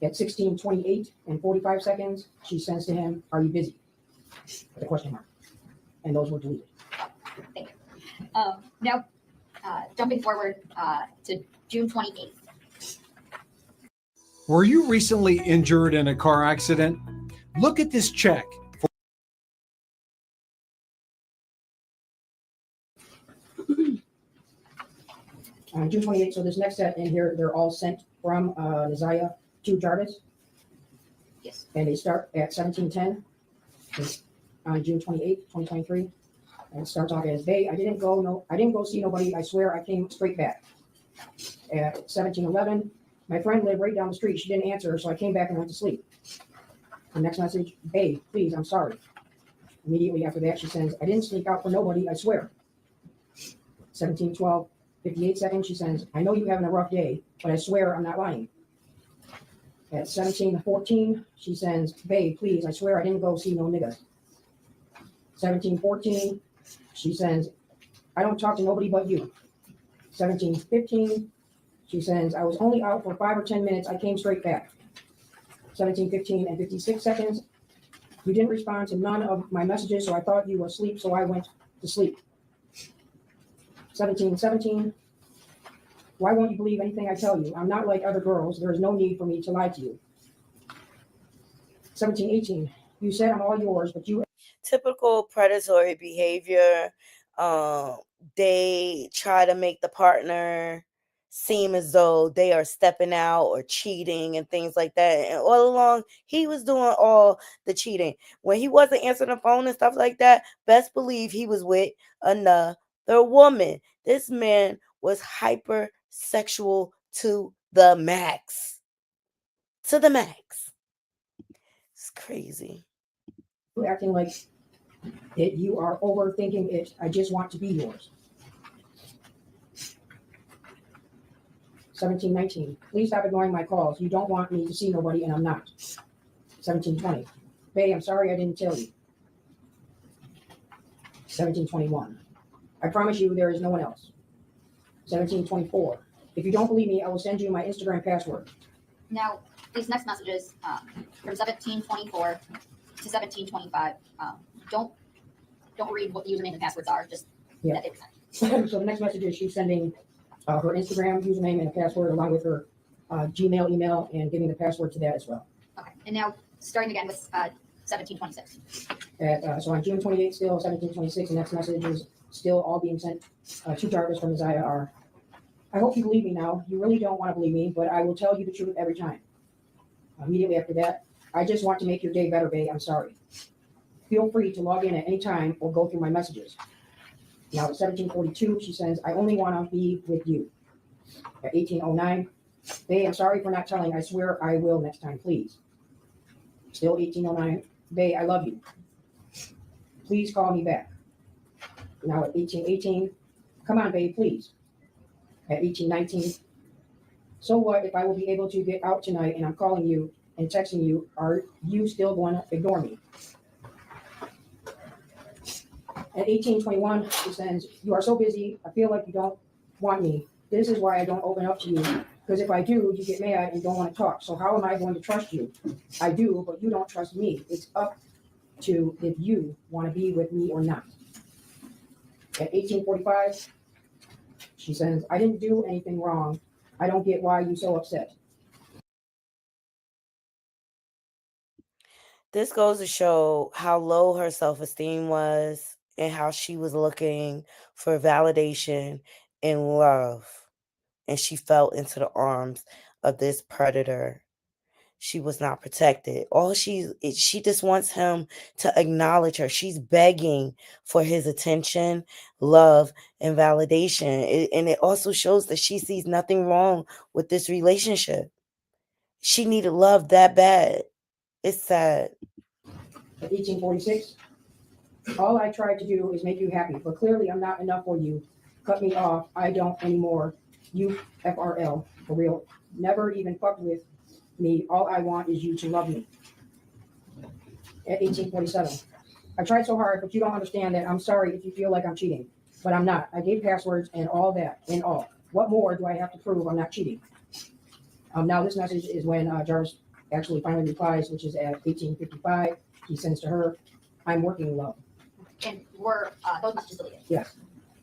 At 16:28 and 45 seconds, she sends to him, are you busy? With a question mark. And those were deleted. Thank you. Now, jumping forward to June 28th. Were you recently injured in a car accident? Look at this check. On June 28th, so this next set in here, they're all sent from Naziah to Jarvis. Yes. And they start at 17:10 on June 28th, 2023. And it starts off as, I didn't go see nobody. I swear I came straight back. At 17:11, my friend lived right down the street. She didn't answer, so I came back and went to sleep. The next message, please, I'm sorry. Immediately after that, she sends, I didn't sneak out for nobody, I swear. 17:12, 58 seconds, she sends, I know you're having a rough day, but I swear I'm not lying. At 17:14, she sends, please, I swear I didn't go see no nigga. 17:14, she sends, I don't talk to nobody but you. 17:15, She says, I was only out for 5 or 10 minutes. I came straight back. 17:15 and 56 seconds. You didn't respond to none of my messages, so I thought you were asleep, so I went to sleep. 17:17. Why won't you believe anything I tell you? I'm not like other girls. There is no need for me to lie to you. 17:18. You said I'm all yours, but you Typical predatory behavior. They try to make the partner seem as though they are stepping out or cheating and things like that. And all along, he was doing all the cheating. When he wasn't answering the phone and stuff like that, best believe he was with another woman. This man was hypersexual to the max. To the max. It's crazy. acting like it. You are overthinking it. I just want to be yours. 17:19. Please stop ignoring my calls. You don't want me to see nobody, and I'm not. 17:20. Babe, I'm sorry I didn't tell you. 17:21. I promise you there is no one else. 17:24. If you don't believe me, I will send you my Instagram password. Now, these next messages from 1724 to 1725, don't read what the username and passwords are, just Yeah. that they were sent. So the next message is she's sending her Instagram username and a password along with her Gmail email and giving the password to that as well. Okay, and now starting again with 1726. So on June 28th, still 1726, the next message is still all being sent to Jarvis from Isaiah R. I hope you believe me now. You really don't want to believe me, but I will tell you the truth every time. Immediately after that, I just want to make your day better, babe. I'm sorry. Feel free to log in at any time or go through my messages. Now at 1742, she says, I only want to be with you. At 1809, babe, I'm sorry for not telling. I swear I will next time, please. Still 1809, babe, I love you. Please call me back. Now at 1818, come on, babe, please. At 1819, so what if I will be able to get out tonight and I'm calling you and texting you, are you still going to ignore me? At 1821, she says, you are so busy, I feel like you don't want me. This is why I don't open up to you, because if I do, you get mad and don't want to talk. So how am I going to trust you? I do, but you don't trust me. It's up to if you want to be with me or not. At 1845, she says, I didn't do anything wrong. I don't get why you're so upset. This goes to show how low her self-esteem was and how she was looking for validation and love. And she fell into the arms of this predator. She was not protected. She just wants him to acknowledge her. She's begging for his attention, love, and validation. And it also shows that she sees nothing wrong with this relationship. She needed love that bad. It's sad. At 1846, all I tried to do is make you happy, but clearly I'm not enough for you. Cut me off. I don't anymore. You FRL, for real. Never even fucked with me. All I want is you to love me. At 1847, I tried so hard, but you don't understand that. I'm sorry if you feel like I'm cheating, but I'm not. I gave passwords and all that, and all. What more do I have to prove I'm not cheating? Now this message is when Jarvis actually finally replies, which is at 1855. He sends to her, I'm working, love. And were those messages deleted? Yes.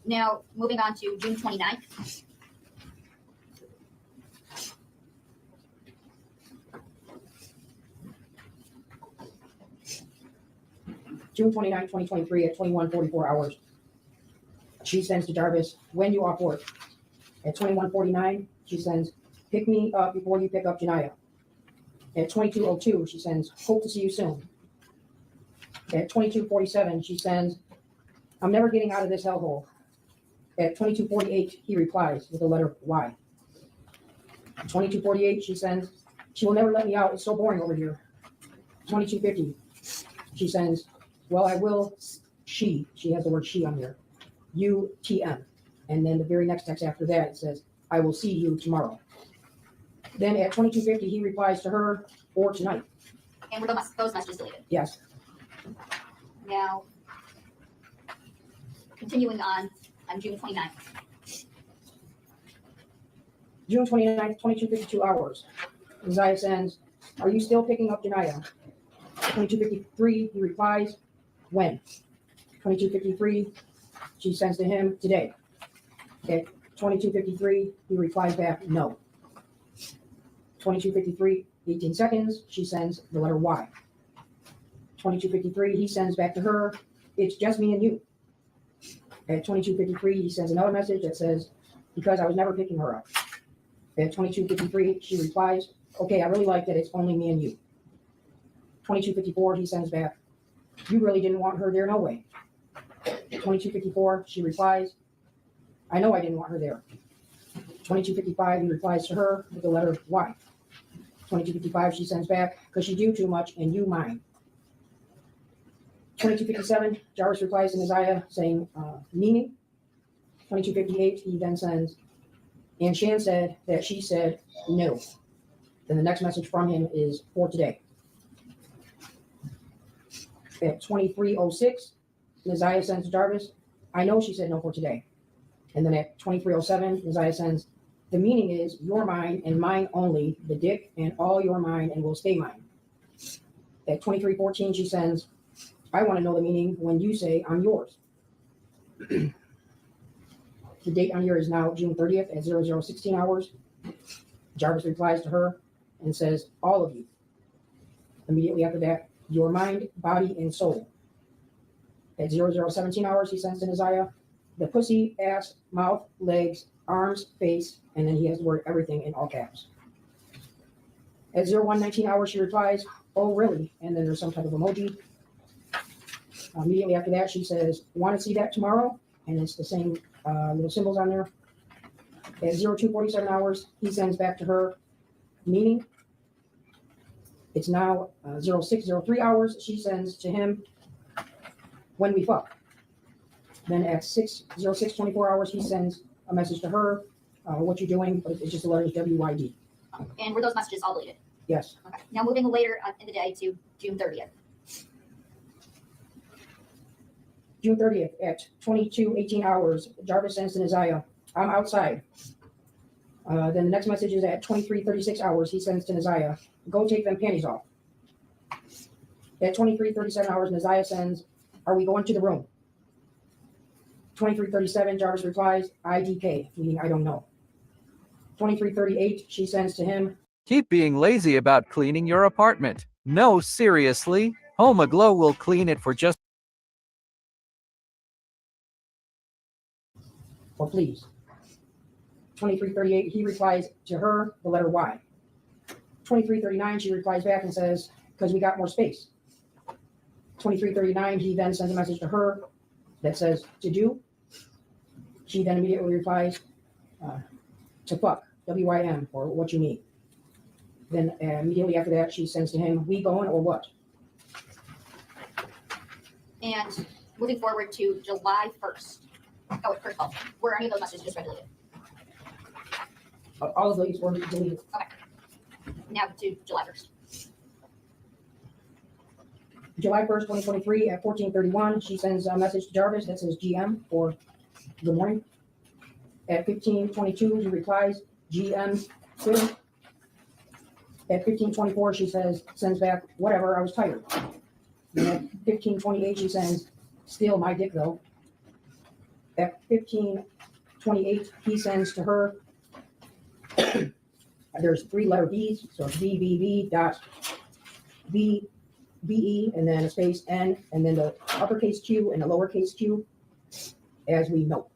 Now, moving on to June 29th. June 29, 2023 at 21:44 hours. She sends to Jarvis, when you off work? At 21:49, she sends, pick me up before you pick up Janiyah. At 22:02, she sends, hope to see you soon. At 22:47, she sends, I'm never getting out of this hellhole. At 22:48, he replies with the letter Y. At 22:48, she sends, she will never let me out. It's so boring over here. 22:50, she sends, well, I will, she has the word she on here, UTM. And then the very next text after that, it says, I will see you tomorrow. Then at 22:50, he replies to her, or tonight. And were those messages deleted? Yes. Now, continuing on June 29th. June 29th, 22:52 hours. Uzziah sends, "Are you still picking up Janiah?" 22:53, he replies, "When?" 22:53, she sends to him, "Today." At 22:53, he replies back, "No." 22:53, 18 seconds, she sends the letter Y. 22:53, he sends back to her, "It's just me and you." At 22:53, he sends another message that says, "Because I was never picking her up." At 22:53, she replies, "Okay, I really like that it's only me and you." 22:54, he sends back, "You really didn't want her there, no way." 22:54, she replies, "I know I didn't want her there." 22:55, he replies to her with the letter Y. 22:55, she sends back, "Because you do too much and you mine." 22:57, Jarvis replies to Uzziah saying, "Meaning?" 22:58, he then sends, "And Shan said that she said no." Then the next message from him is, "For today." At 23:06, Uzziah sends to Jarvis, "I know she said no for today." And then at 23:07, Uzziah sends, "The meaning is you're mine and mine only, the dick, and all you're mine and will stay mine." At 23:14, she sends, "I want to know the meaning when you say I'm yours." The date on here is now June 30th at 00:16 hours. Jarvis replies to her and says, "All of you." Immediately after that, "Your mind, body, and soul." At 00:17 hours, he sends to Uzziah, "The pussy, ass, mouth, legs, arms, face," and then he has the word everything in all caps. At 01:19 hours, she replies, "Oh, really?" And then there's some type of emoji. Immediately after that, she says, "Want to see that tomorrow?" And it's the same little symbols on there. At 02:47 hours, he sends back to her, "Meaning?" It's now 06:03 hours. She sends to him, "When we fuck." Then at 06:24 hours, he sends a message to her, "What you doing?" But it's just the letters WYD. And were those messages all deleted? Yes. Okay. Now moving later in the day to June 30th. June 30th at 22:18 hours, Jarvis sends to Uzziah, "I'm outside." Then the next message is at 23:36 hours. He sends to Uzziah, "Go take them panties off." At 23:37 hours, Uzziah sends, "Are we going to the room?" 23:37, Jarvis replies, "IDK," meaning I don't know. 23:38, she sends to him, Keep being lazy about cleaning your apartment. No, seriously. Home Aglow will clean it for just "Or please." 23:38, he replies to her the letter Y. 23:39, she replies back and says, "Because we got more space." 23:39, he then sends a message to her that says, "To do." She then immediately replies, "To fuck, WYM, or what you mean." Then immediately after that, she sends to him, "We going or what?" And moving forward to July 1st. Oh, wait, first of all, were any of those messages deleted? All of these were deleted. Now to July 1st. July 1st, 2023 at 14:31, she sends a message to Jarvis that says GM or good morning. At 15:22, he replies GM Twitter. At 15:24, she sends back, "Whatever, I was tired." And at 15:28, she sends, "Still my dick though." At 15:28, he sends to her, there's 3-letter B's, so it's BBB dot BE and then a space N and then the uppercase Q and the lowercase q, as we know.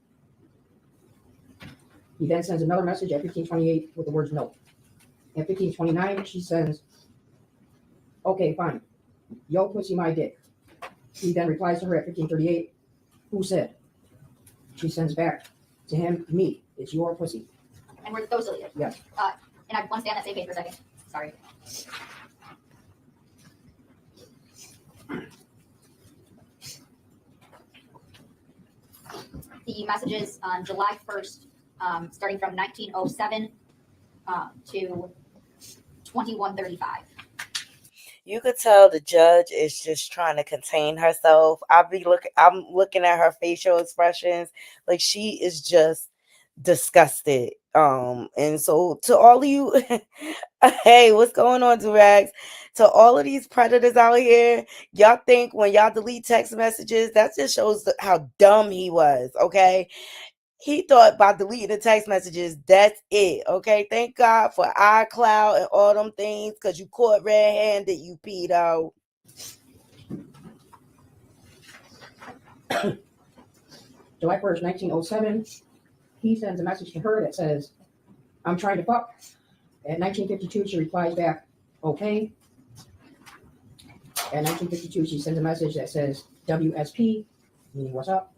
He then sends another message at 15:28 with the words "no." At 15:29, she sends, "Okay, fine. Yo, pussy, my dick." He then replies to her at 15:38, "Who said?" She sends back to him, "Me. It's your pussy." And were those deleted? Yes. And I want to stay on that same page for a second. Sorry. The messages on July 1st, starting from 1907 to 2135. You could tell the judge is just trying to contain herself. I'm looking at her facial expressions. Like she is just disgusted. And so to all of you, hey, what's going on, Durags? To all of these predators out here, y'all think when y'all delete text messages, that just shows how dumb he was, okay? He thought by deleting the text messages, that's it, okay? Thank God for iCloud and all them things, because you caught red-handed, you pedo. July 1st, 1907, he sends a message to her that says, I'm trying to fuck. At 1952, she replies back, okay. At 1952, she sends a message that says WSP, meaning what's up.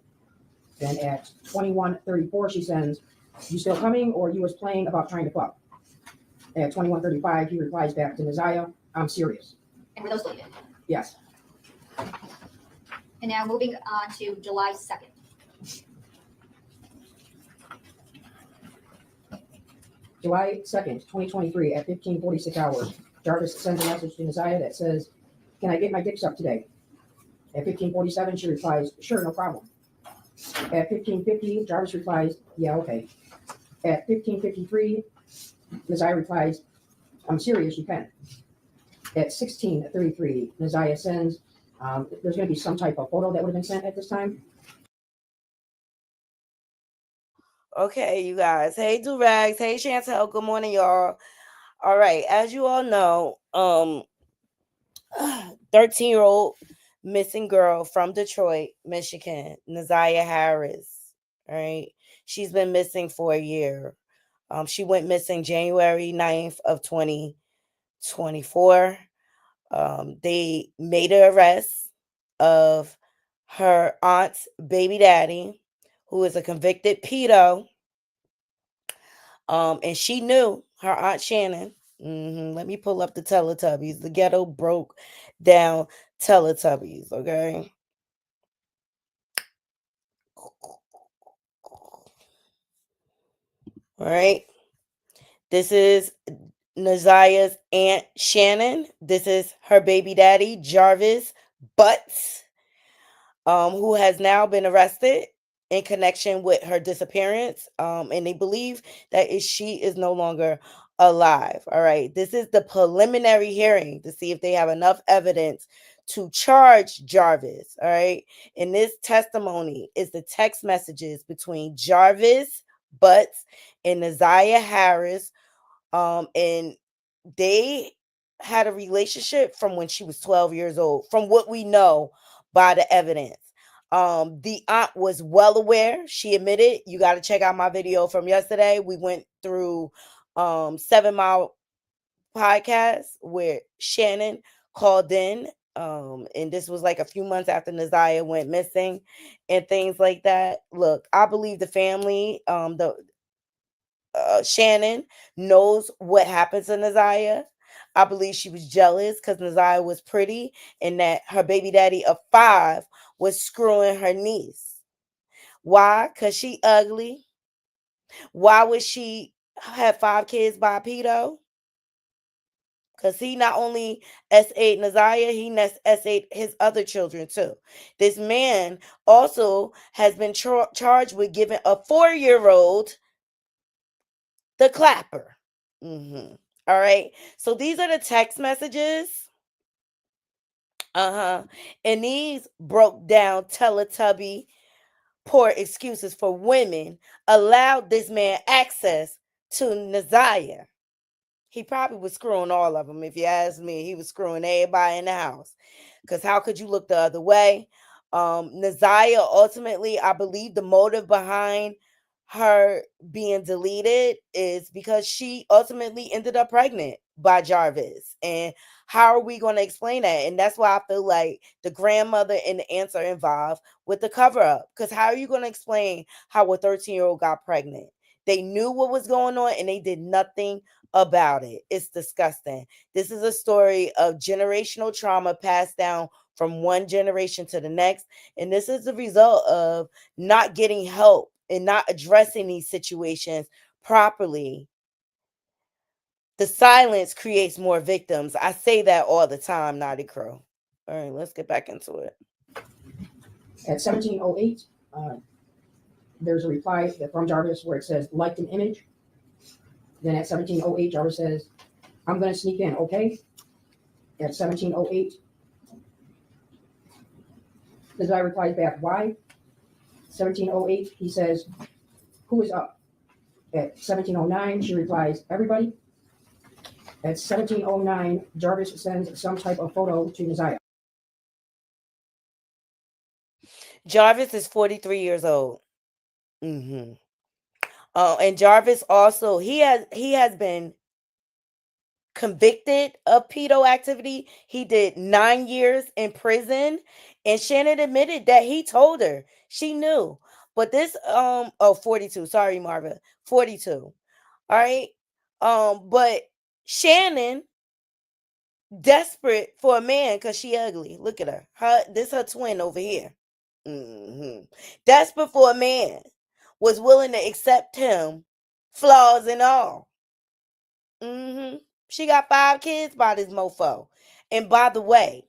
Then at 21:34, she sends, you still coming, or you was playing about trying to fuck. At 21:35, he replies back to Naziah, I'm serious. And were those deleted? Yes. And now moving on to July 2nd. July 2nd, 2023, at 15:46 hours, Jarvis sends a message to Naziah that says, can I get my dick sucked today? At 15:47, she replies, sure, no problem. At 15:50, Jarvis replies, yeah, okay. At 15:53, Naziah replies, I'm serious, you can. At 16:33, Naziah sends, there's going to be some type of photo that would have been sent at this time. Okay, you guys. Hey, Durags. Hey, Chantel. Good morning, y'all. All right. As you all know, 13-year-old missing girl from Detroit, Michigan, Naziah Harris. All right. She's been missing for a year. She went missing January 9th of 2024. They made an arrest of her aunt's baby daddy, who is a convicted pedo. And she knew her aunt Shannon. Let me pull up the Teletubbies, the ghetto broke down Teletubbies, okay? All right. This is Naziah's aunt Shannon. This is her baby daddy, Jarvis Butts, who has now been arrested in connection with her disappearance. And they believe that she is no longer alive. All right. This is the preliminary hearing to see if they have enough evidence to charge Jarvis. All right. And this testimony is the text messages between Jarvis Butts and Naziah Harris. And they had a relationship from when she was 12 years old, from what we know by the evidence. The aunt was well aware. She admitted. You got to check out my video from yesterday. We went through 7 Mile podcast where Shannon called in. And this was like a few months after Naziah went missing and things like that. Look, I believe the family, Shannon knows what happened to Naziah. I believe she was jealous because Naziah was pretty and that her baby daddy of 5 was screwing her niece. Why? Because she ugly. Why would she have 5 kids by a pedo? Because he not only S8 Naziah, he S8 his other children too. This man also has been charged with giving a 4-year-old the clapper. All right. So these are the text messages. And these broke down Teletubby poor excuses for women allowed this man access to Naziah. He probably was screwing all of them. If you ask me, he was screwing everybody in the house. Because how could you look the other way? Naziah, ultimately, I believe the motive behind her being deleted is because she ultimately ended up pregnant by Jarvis. And how are we going to explain that? And that's why I feel like the grandmother and the aunts are involved with the cover up. Because how are you going to explain how a 13-year-old got pregnant? They knew what was going on and they did nothing about it. It's disgusting. This is a story of generational trauma passed down from one generation to the next. And this is the result of not getting help and not addressing these situations properly. The silence creates more victims. I say that all the time, Naughty Crow. All right, let's get back into it. At 17:08, there's a reply from Jarvis where it says liked an image. Then at 17:08, Jarvis says, I'm going to sneak in, okay? At 17:08, the guy replies back, why? 17:08, he says, who is up? At 17:09, she replies, everybody. At 17:09, Jarvis sends some type of photo to Naziah. Jarvis is 43 years old. Mm-hmm. And Jarvis also he has been convicted of pedo activity. He did 9 years in prison, and Shannon admitted that he told her. She knew. But this 42. Sorry, Marva. 42. All right. But Shannon desperate for a man because she ugly. Look at her. This her twin over here. Desperate for a man, was willing to accept him, flaws and all. She got 5 kids by this mofo. And by the way,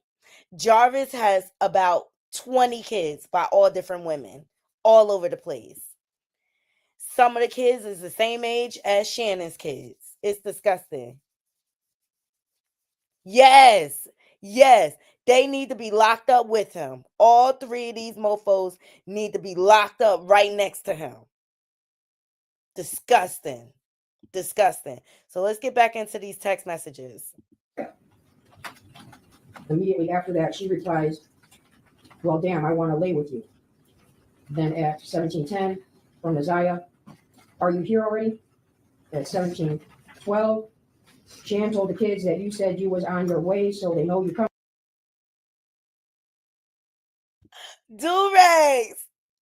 Jarvis has about 20 kids by all different women, all over the place. Some of the kids is the same age as Shannon's kids. It's disgusting. Yes. They need to be locked up with him. All 3 of these mofos need to be locked up right next to him. Disgusting. So let's get back into these text messages. Immediately after that, she replies, well, damn, I want to lay with you. Then at 17:10, from Naziah, are you here already? At 17:12, Shan told the kids that you said you was on your way, so they know you come. Durex,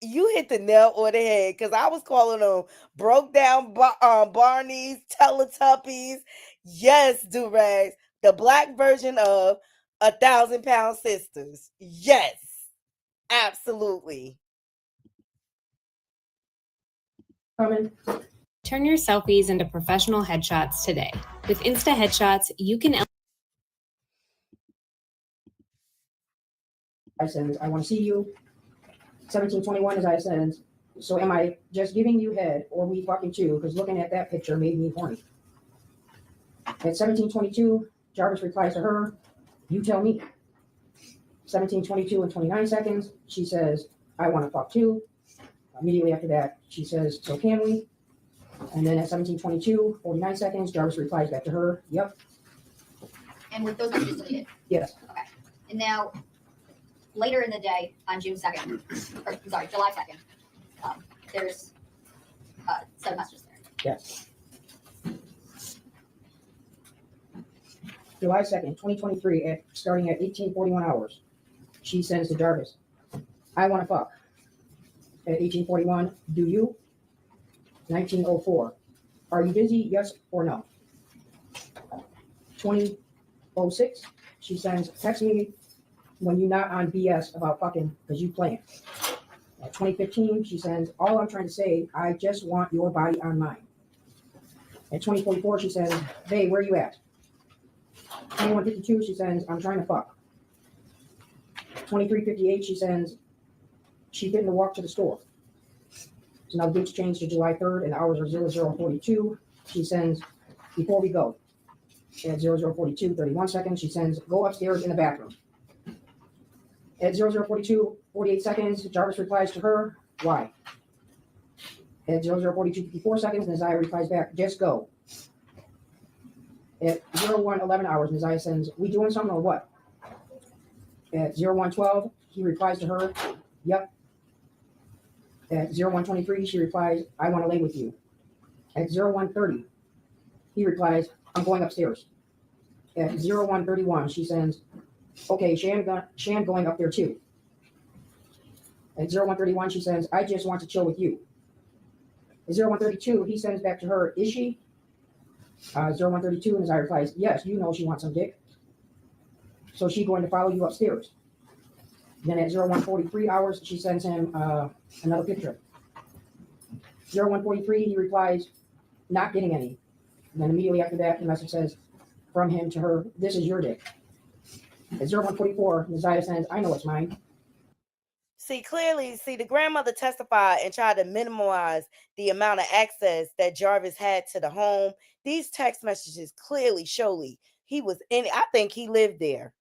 you hit the nail on the head because I was calling them broke down Barneys, Teletubbies. Yes, Durex, the black version of 1,000-pound sisters. Yes, absolutely. Coming. Turn your selfies into professional headshots today. With Insta Headshots, you can I said, I want to see you. 17:21, as I said, so am I just giving you head or we fucking too? Because looking at that picture made me horny. At 17:22, Jarvis replies to her, you tell me. 17:22 and 29 seconds, she says, I want to fuck too. Immediately after that, she says, so can we? And then at 17:22, 49 seconds, Jarvis replies back to her, yep. And with those messages deleted. Yes. Okay. And now, later in the day, on June 2nd, or sorry, July 2nd, there's 7 messages there. Yes. July 2nd, 2023, starting at 18:41 hours, she sends to Jarvis, I want to fuck. At 18:41, do you? 19:04, are you busy, yes or no? 20:06, she sends, text me when you're not on BS about fucking because you playing. At 20:15, she sends, all I'm trying to say, I just want your body on mine. At 20:44, she says, hey, where you at? 21:52, she sends, I'm trying to fuck. 23:58, she sends, she fitting to walk to the store. So now the date's changed to July 3rd and the hours are 00:42. She sends, before we go. At 00:42, 31 seconds, she sends, go upstairs in the bathroom. At 00:42, 48 seconds, Jarvis replies to her, why? At 00:42, 54 seconds, Naziah replies back, just go. At 01:11 hours, Naziah sends, we doing something or what? At 01:12, he replies to her, yep. At 01:23, she replies, I want to lay with you. At 01:30, he replies, I'm going upstairs. At 01:31, she sends, okay, Shan going up there too. At 01:31, she says, I just want to chill with you. At 01:32, he sends back to her, is she? 01:32, and Naziah replies, yes, you know she wants some dick. So she's going to follow you upstairs. Then at 01:43 hours, she sends him another picture. 01:43, he replies, not getting any. And then immediately after that, the message says, from him to her, this is your dick. At 01:44, Naziah sends, I know it's mine. Clearly, the grandmother testified and tried to minimize the amount of access that Jarvis had to the home. These text messages clearly show he was in it. I think he lived there.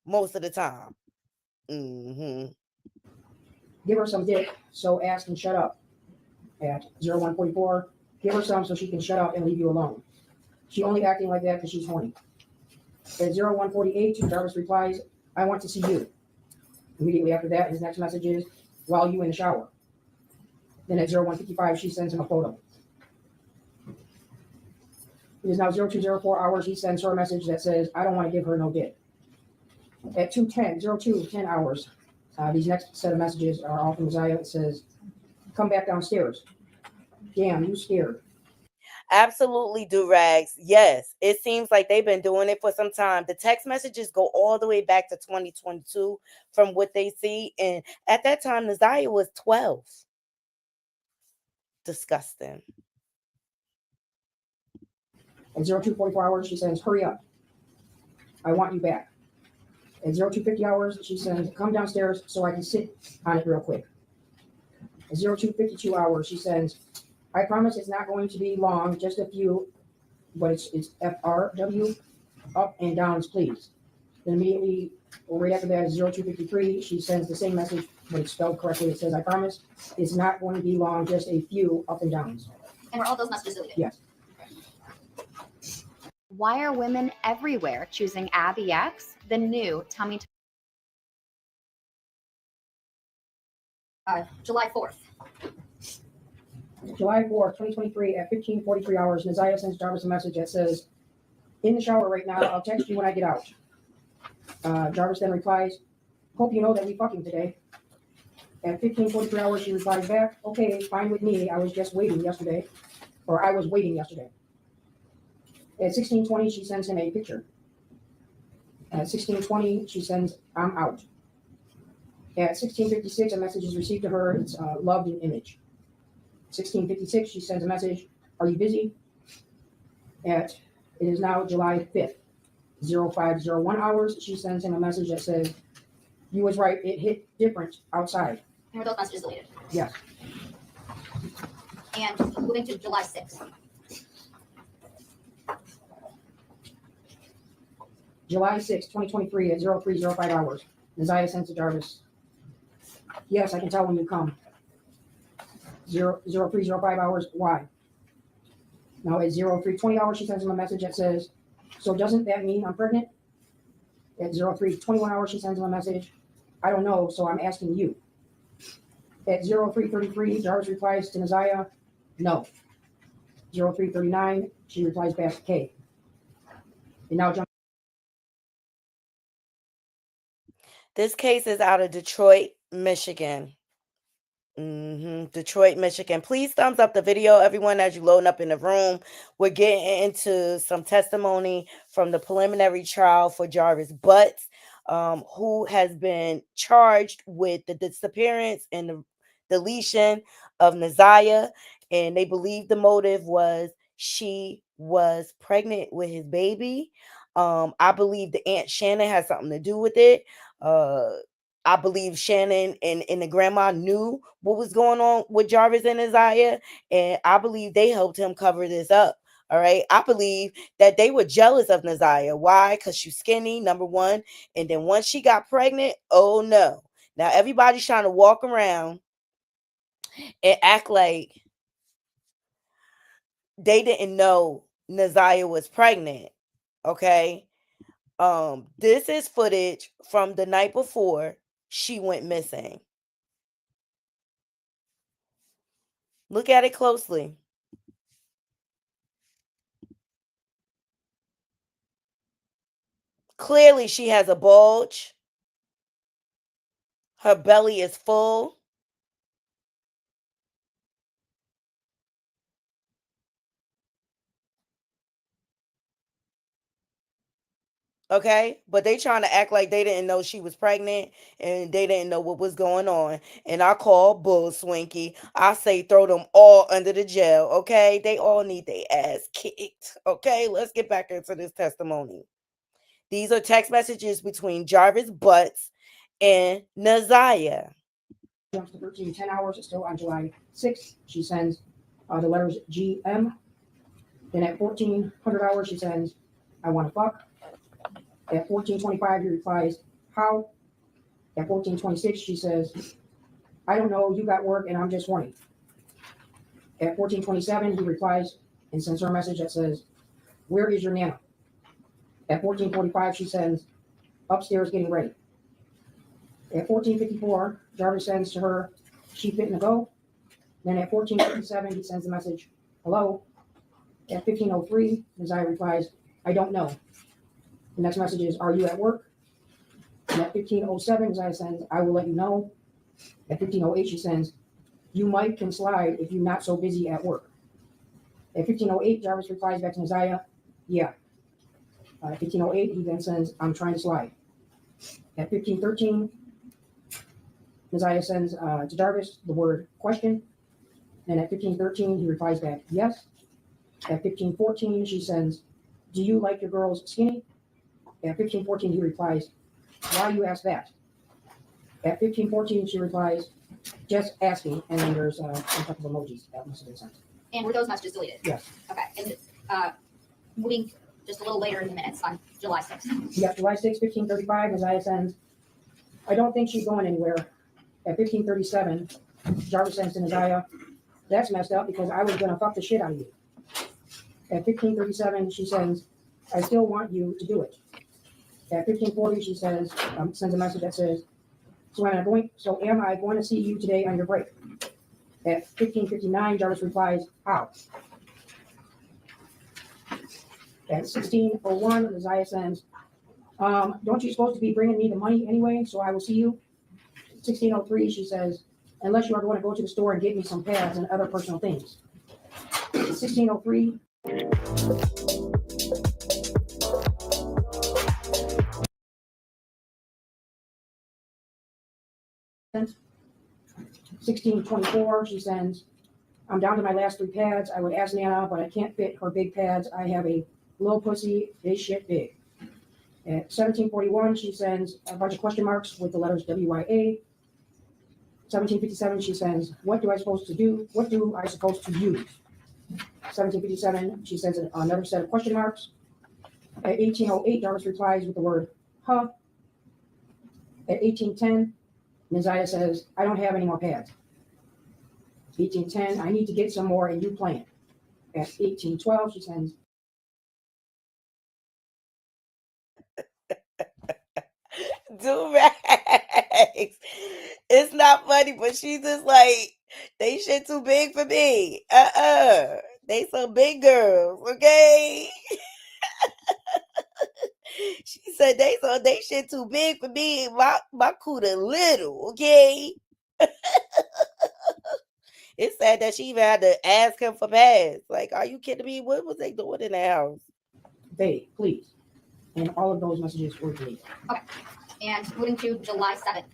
Most of the time. Mm-hmm. Give her some dick, so ask and shut up. At 0144, give her some so she can shut up and leave you alone. She only acting like that because she's horny. At 0148, Jarvis replies, I want to see you. Immediately after that, his next message is, while you in the shower. Then at 0155, she sends him a photo. It is now 0204 hours. He sends her a message that says, I don't want to give her no dick. At 0210 hours, these next set of messages are all from Zaya. It says, come back downstairs. Damn, you scared. Absolutely, do-rags. Yes, it seems like they've been doing it for some time. The text messages go all the way back to 2022 from what they see. And at that time, Naziah was 12. Disgusting. At 0244 hours, she sends, hurry up. I want you back. At 0250 hours, she sends, come downstairs so I can sit on it real quick. At 0252 hours, she sends, I promise it's not going to be long, just a few, but it's FRW, up and downs, please. Then immediately, right after that, at 0253, she sends the same message, but it's spelled correctly. It says, I promise it's not going to be long, just a few up and downs. And were all those messages deleted? Yes. Why are women everywhere choosing Abby X, the new tummy? July 4th. July 4th, 2023, at 15:43 hours, Naziah sends Jarvis a message that says, in the shower right now, I'll text you when I get out. Jarvis then replies, hope you know that we fucking today. At 15:43 hours, she replies back, okay, fine with me. I was waiting yesterday. At 16:20, she sends him a picture. At 16:20, she sends, I'm out. At 16:56, a message is received to her. It's loved in image. 16:56, she sends a message, are you busy? It is now July 5th, 0501 hours. She sends him a message that says, you was right, it hit different outside. And were those messages deleted? Yes. And moving to July 6th. July 6th, 2023 at 0305 hours. Naziah sends to Jarvis, yes, I can tell when you come. 0305 hours, why? Now at 0320 hours, she sends him a message that says, so doesn't that mean I'm pregnant? At 0321 hours, she sends him a message, I don't know, so I'm asking you. At 0333, Jarvis replies to Naziah, no. 0339, she replies back, okay. And now jump. This case is out of Detroit, Michigan. Detroit, Michigan. Please thumbs up the video, everyone, as you loading up in the room. We're getting into some testimony from the preliminary trial for Jarvis Butts, who has been charged with the disappearance and the deletion of Naziah. And they believe the motive was she was pregnant with his baby. I believe the Aunt Shannon has something to do with it. I believe Shannon and the grandma knew what was going on with Jarvis and Naziah, and I believe they helped him cover this up. All right. I believe that they were jealous of Naziah. Why? Because she's skinny, number one. And then once she got pregnant, oh no. Now everybody's trying to walk around and act like they didn't know Naziah was pregnant. Okay. This is footage from the night before she went missing. Look at it closely. Clearly, she has a bulge. Her belly is full. Okay, but they trying to act like they didn't know she was pregnant and they didn't know what was going on. And I call bull, Swinky. I say throw them all under the jail. Okay, they all need their ass kicked. Okay, let's get back into this testimony. These are text messages between Jarvis Butts and Naziah. Jumps to 13:10 hours. It's still on July 6th. She sends the letters GM. Then at 1400 hours, she sends, I want to fuck. At 1425, he replies, how? At 1426, she says, I don't know, you got work and I'm just horny. At 1427, he replies and sends her a message that says, where is your nana? At 1445, she sends, upstairs getting ready. At 1454, Jarvis sends to her, she fitting to go. Then at 1457, he sends a message, hello. At 1503, Naziah replies, I don't know. The next message is, are you at work? And at 1507, Naziah sends, I will let you know. At 1508, she sends, you might can slide if you're not so busy at work. At 1508, Jarvis replies back to Naziah, yeah. At 1508, he then sends, I'm trying to slide. At 1513, Naziah sends to Jarvis the word question. And at 1513, he replies back, yes. At 1514, she sends, do you like your girls skinny? At 1514, he replies, why you ask that? At 1514, she replies, just asking. And then there's a couple of emojis that must have been sent. And were those messages deleted? Yes. Okay, and moving just a little later in the minutes on July 6th. Yep, July 6, 1535, Naziah sends, I don't think she's going anywhere. At 1537, Jarvis sends to Naziah, that's messed up because I was going to fuck the shit out of you. At 1537, she sends, I still want you to do it. At 1540, she says, sends a message that says, so am I going to see you today on your break? At 1559, Jarvis replies, how? At 1601, Naziah sends, don't you supposed to be bringing me the money anyway, so I will see you? 1603, she says, unless you are going to go to the store and get me some pads and other personal things. 1603, cents. 1624, she sends, I'm down to my last 3 pads. I would ask Nana, but I can't fit her big pads. I have a little pussy, this shit big. At 1741, she sends a bunch of question marks with the letters WYA. 1757, she sends, what do I supposed to do? What do I supposed to use? 1757, she sends another set of question marks. At 1808, Jarvis replies with the word, huh. At 1810, Naziah says, I don't have any more pads. 1810, I need to get some more and you plan. At 1812, she sends, Do-rags. It's not funny, but she's just like, they shit too big for me. They some big girls, okay? She said they shit too big for me. My cooter little, okay? It's sad that she even had to ask him for pads. Like, are you kidding me? What was they doing in the house? babe, please. And all of those messages were deleted. Okay, and moving to July 7th.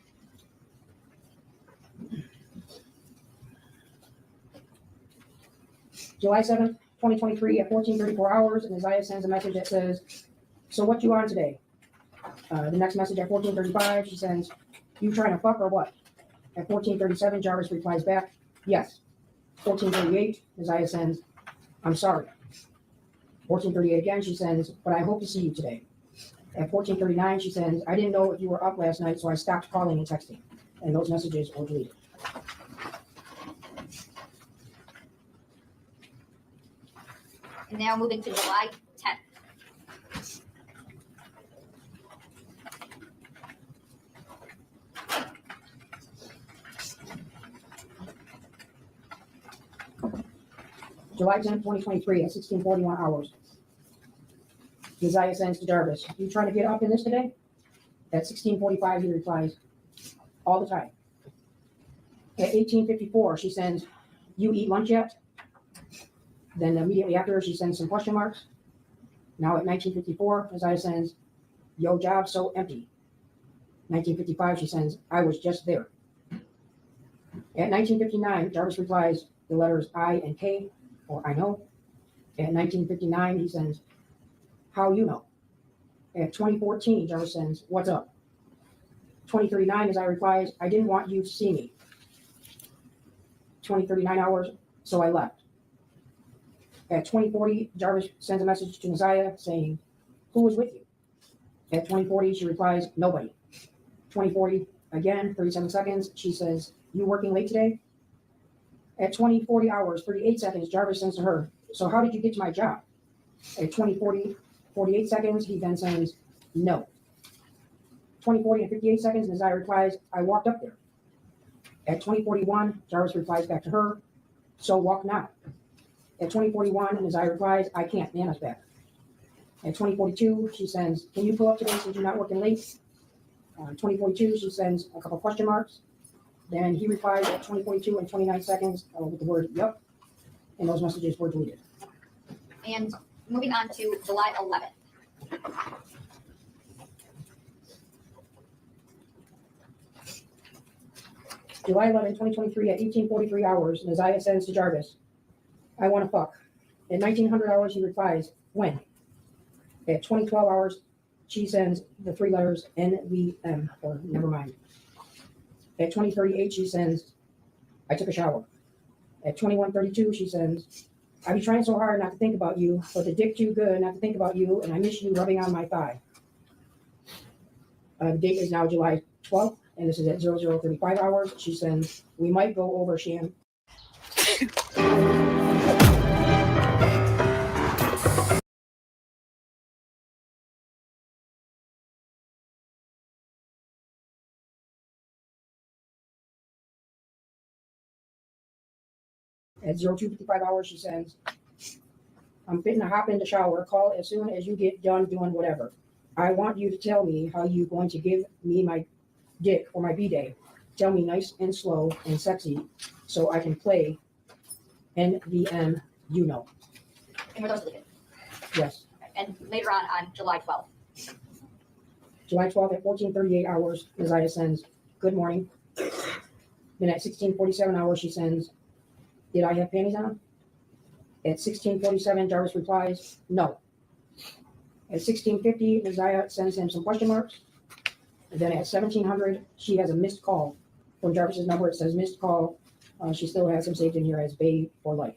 July 7th, 2023 at 14:34 hours, and Naziah sends a message that says, so what you on today? The next message at 14:35, she sends, you trying to fuck or what? At 14:37, Jarvis replies back, yes. 14:38, Naziah sends, I'm sorry. 14:38 again, she sends, but I hope to see you today. At 14:39, she sends, I didn't know if you were up last night, so I stopped calling and texting. And those messages were deleted. And now moving to July 10th. July 10th, 2023 at 16:41 hours. Naziah sends to Jarvis, you trying to get up in this today? At 16:45, he replies, all the time. At 18:54, she sends, you eat lunch yet? Then immediately after, she sends some question marks. Now at 19:54, Naziah sends, yo, job so empty. 19:55, she sends, I was just there. At 19:59, Jarvis replies the letters I and K, or I know. At 19:59, he sends, how you know? At 20:14, Jarvis sends, what's up? 20:39, Nazaya replies, I didn't want you to see me. 20:39 hours, so I left. At 20:40, Jarvis sends a message to Nazaya saying, who was with you? At 20:40, she replies, nobody. 20:40, again, 37 seconds, she says, you working late today? At 20:40 hours, 38 seconds, Jarvis sends to her, so how did you get to my job? At 20:40, 48 seconds, he then sends, no. 20:40 and 58 seconds, Nazaya replies, I walked up there. At 20:41, Jarvis replies back to her, so walk now. At 20:41, Nazaya replies, I can't, Nana's back. At 20:42, she sends, can you pull up today since you're not working late? 20:42, she sends a couple question marks. Then he replies at 20:42 and 29 seconds with the word yup, and those messages were deleted. And moving on to July 11th. July 11, 2023 at 18:43 hours, Nazaya sends to Jarvis, I want to fuck. At 1900 hours, he replies, when? At 2012 hours, she sends the three letters NVM, or never mind. At 20:38, she sends, I took a shower. At 21:32, she sends, I be trying so hard not to think about you, but the dick too good not to think about you, and I miss you rubbing on my thigh. The date is now July 12th, and this is at 00:35 hours. She sends, we might go over Shan. At 02:55 hours, she sends, I'm fitting to hop in the shower. Call as soon as you get done doing whatever. I want you to tell me how you going to give me my dick for my B-day. Tell me nice and slow and sexy so I can play NVM, you know. And were those deleted? Yes. And later on July 12th. July 12th at 14:38 hours, Nazaya sends, good morning. Then at 16:47 hours, she sends, did I have panties on? At 16:47, Jarvis replies, no. At 16:50, Nazaya sends him some question marks. And then at 1700, she has a missed call from Jarvis's number. It says missed call. She still has him saved in here as Babe for life.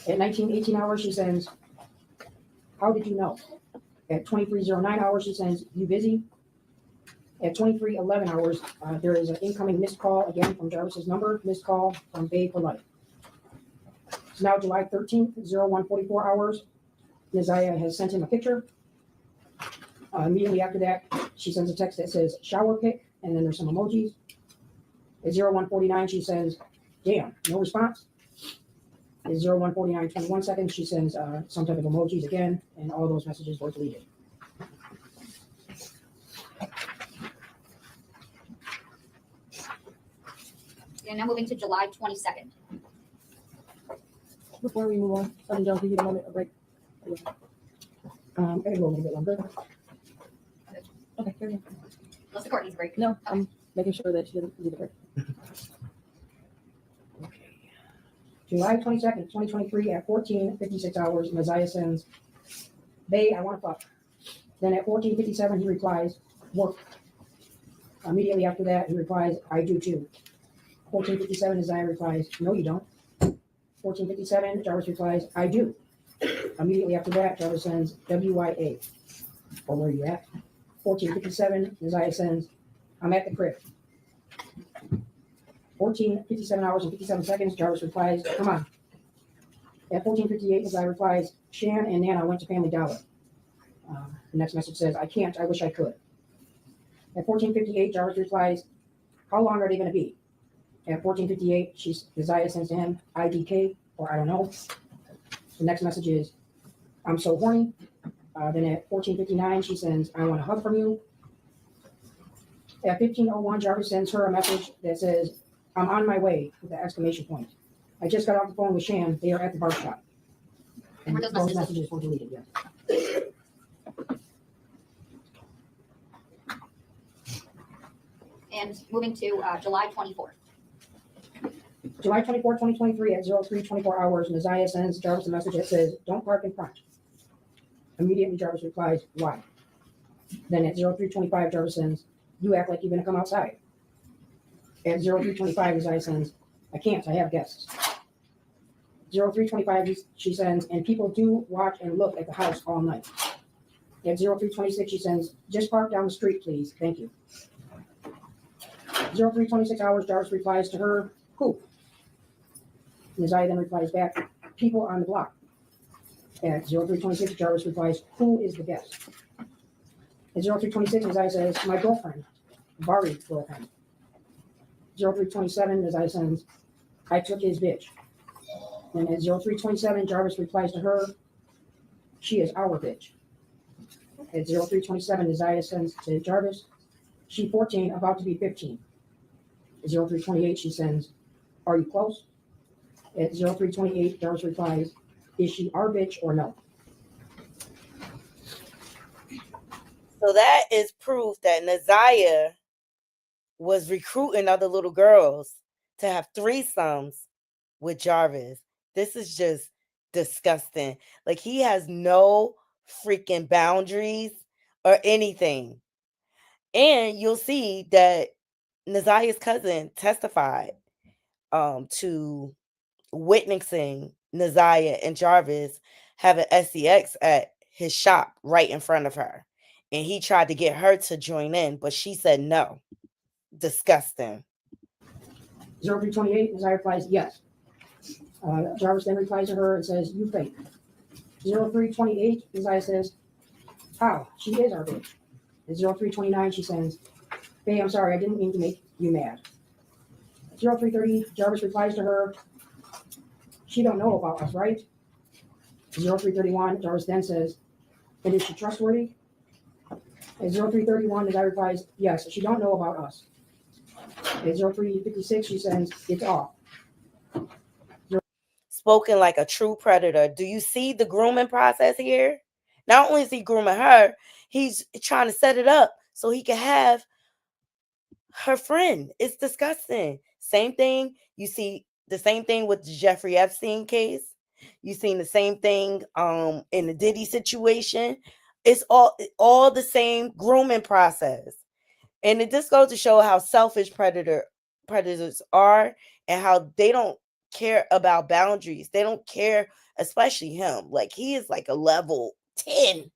At 19:18 hours, she sends, how did you know? At 23:09 hours, she sends, you busy? At 23:11 hours, there is an incoming missed call again from Jarvis's number, missed call from Babe for life. It's now July 13th, 01:44 hours. Nazaya has sent him a picture. Immediately after that, she sends a text that says shower pic, and then there's some emojis. At 01:49, she sends, damn, no response. At 01:49, 21 seconds, she sends some type of emojis again, and all those messages were deleted. And now moving to July 22nd. Before we move on, Sergeant Jones, can you get a moment, a break? I can go a little bit longer. Okay, carry on. Unless the court needs a break. No, I'm making sure that she doesn't need a break. July 22nd, 2023 at 14:56 hours, Nazaya sends, babe, I want to fuck. Then at 14:57, he replies, work. Immediately after that, he replies, I do too. 14:57, Nazaya replies, no, you don't. 14:57, Jarvis replies, I do. Immediately after that, Jarvis sends, WYA. Or where are you at? 14:57, Nazaya sends, I'm at the crib. 14:57 hours and 57 seconds, Jarvis replies, come on. At 14:58, Nazaya replies, Shan and Nana went to Family Dollar. The next message says, I can't, I wish I could. At 14:58, Jarvis replies, how long are they going to be? At 14:58, Nazaya sends to him, IDK, or I don't know. The next message is, I'm so horny. Then at 14:59, she sends, I want a hug from you. At 15:01, Jarvis sends her a message that says, I'm on my way, with the exclamation point. I just got off the phone with Shan. They are at the bar shop. And Were those those messages- messages were deleted, yes. And moving to July 24th. July 24, 2023 at 03:24 hours, Nazaya sends Jarvis a message that says, don't park in front. Immediately, Jarvis replies, why? Then at 03:25, Jarvis sends, you act like you're gonna come outside. At 03:25, Isaiah sends, I can't, I have guests. 03:25, she sends, and people do watch and look at the house all night. At 03:26, she sends, just park down the street, please, thank you. 03:26 hours, Jarvis replies to her, who? And Isaiah then replies back, people on the block. At 03:26, Jarvis replies, who is the guest? At 03:26, Isaiah says, my girlfriend, Bari's girlfriend. 03:27, Isaiah sends, I took his bitch. And at 03:27, Jarvis replies to her, she is our bitch. At 03:27, Isaiah sends to Jarvis, she 14, about to be 15. At 03:28, she sends, are you close? At 03:28, Jarvis replies, is she our bitch or no? So that is proof that Naziah was recruiting other little girls to have threesomes with Jarvis. This is just disgusting. Like, he has no freaking boundaries or anything. And you'll see that Naziah's cousin testified to witnessing Naziah and Jarvis having SEX at his shop right in front of her. And he tried to get her to join in, but she said no. Disgusting. 03:28, Isaiah replies, yes. Jarvis then replies to her and says, you fake. 03:28, Isaiah says, how? She is our bitch. At 03:29, she says, hey, I'm sorry, I didn't mean to make you mad. 03:30, Jarvis replies to her, she don't know about us, right? 03:31, Jarvis then says, and is she trustworthy? At 03:31, Isaiah replies, yes, she don't know about us. At 03:56, she says, it's off. Spoken like a true predator. Do you see the grooming process here? Not only is he grooming her, he's trying to set it up so he can have her friend. It's disgusting. Same thing. You see the same thing with the Jeffrey Epstein case. You've seen the same thing in the Diddy situation. It's all the same grooming process. And it just goes to show how selfish predators are and how they don't care about boundaries. They don't care, especially him. Like, he is like a level 10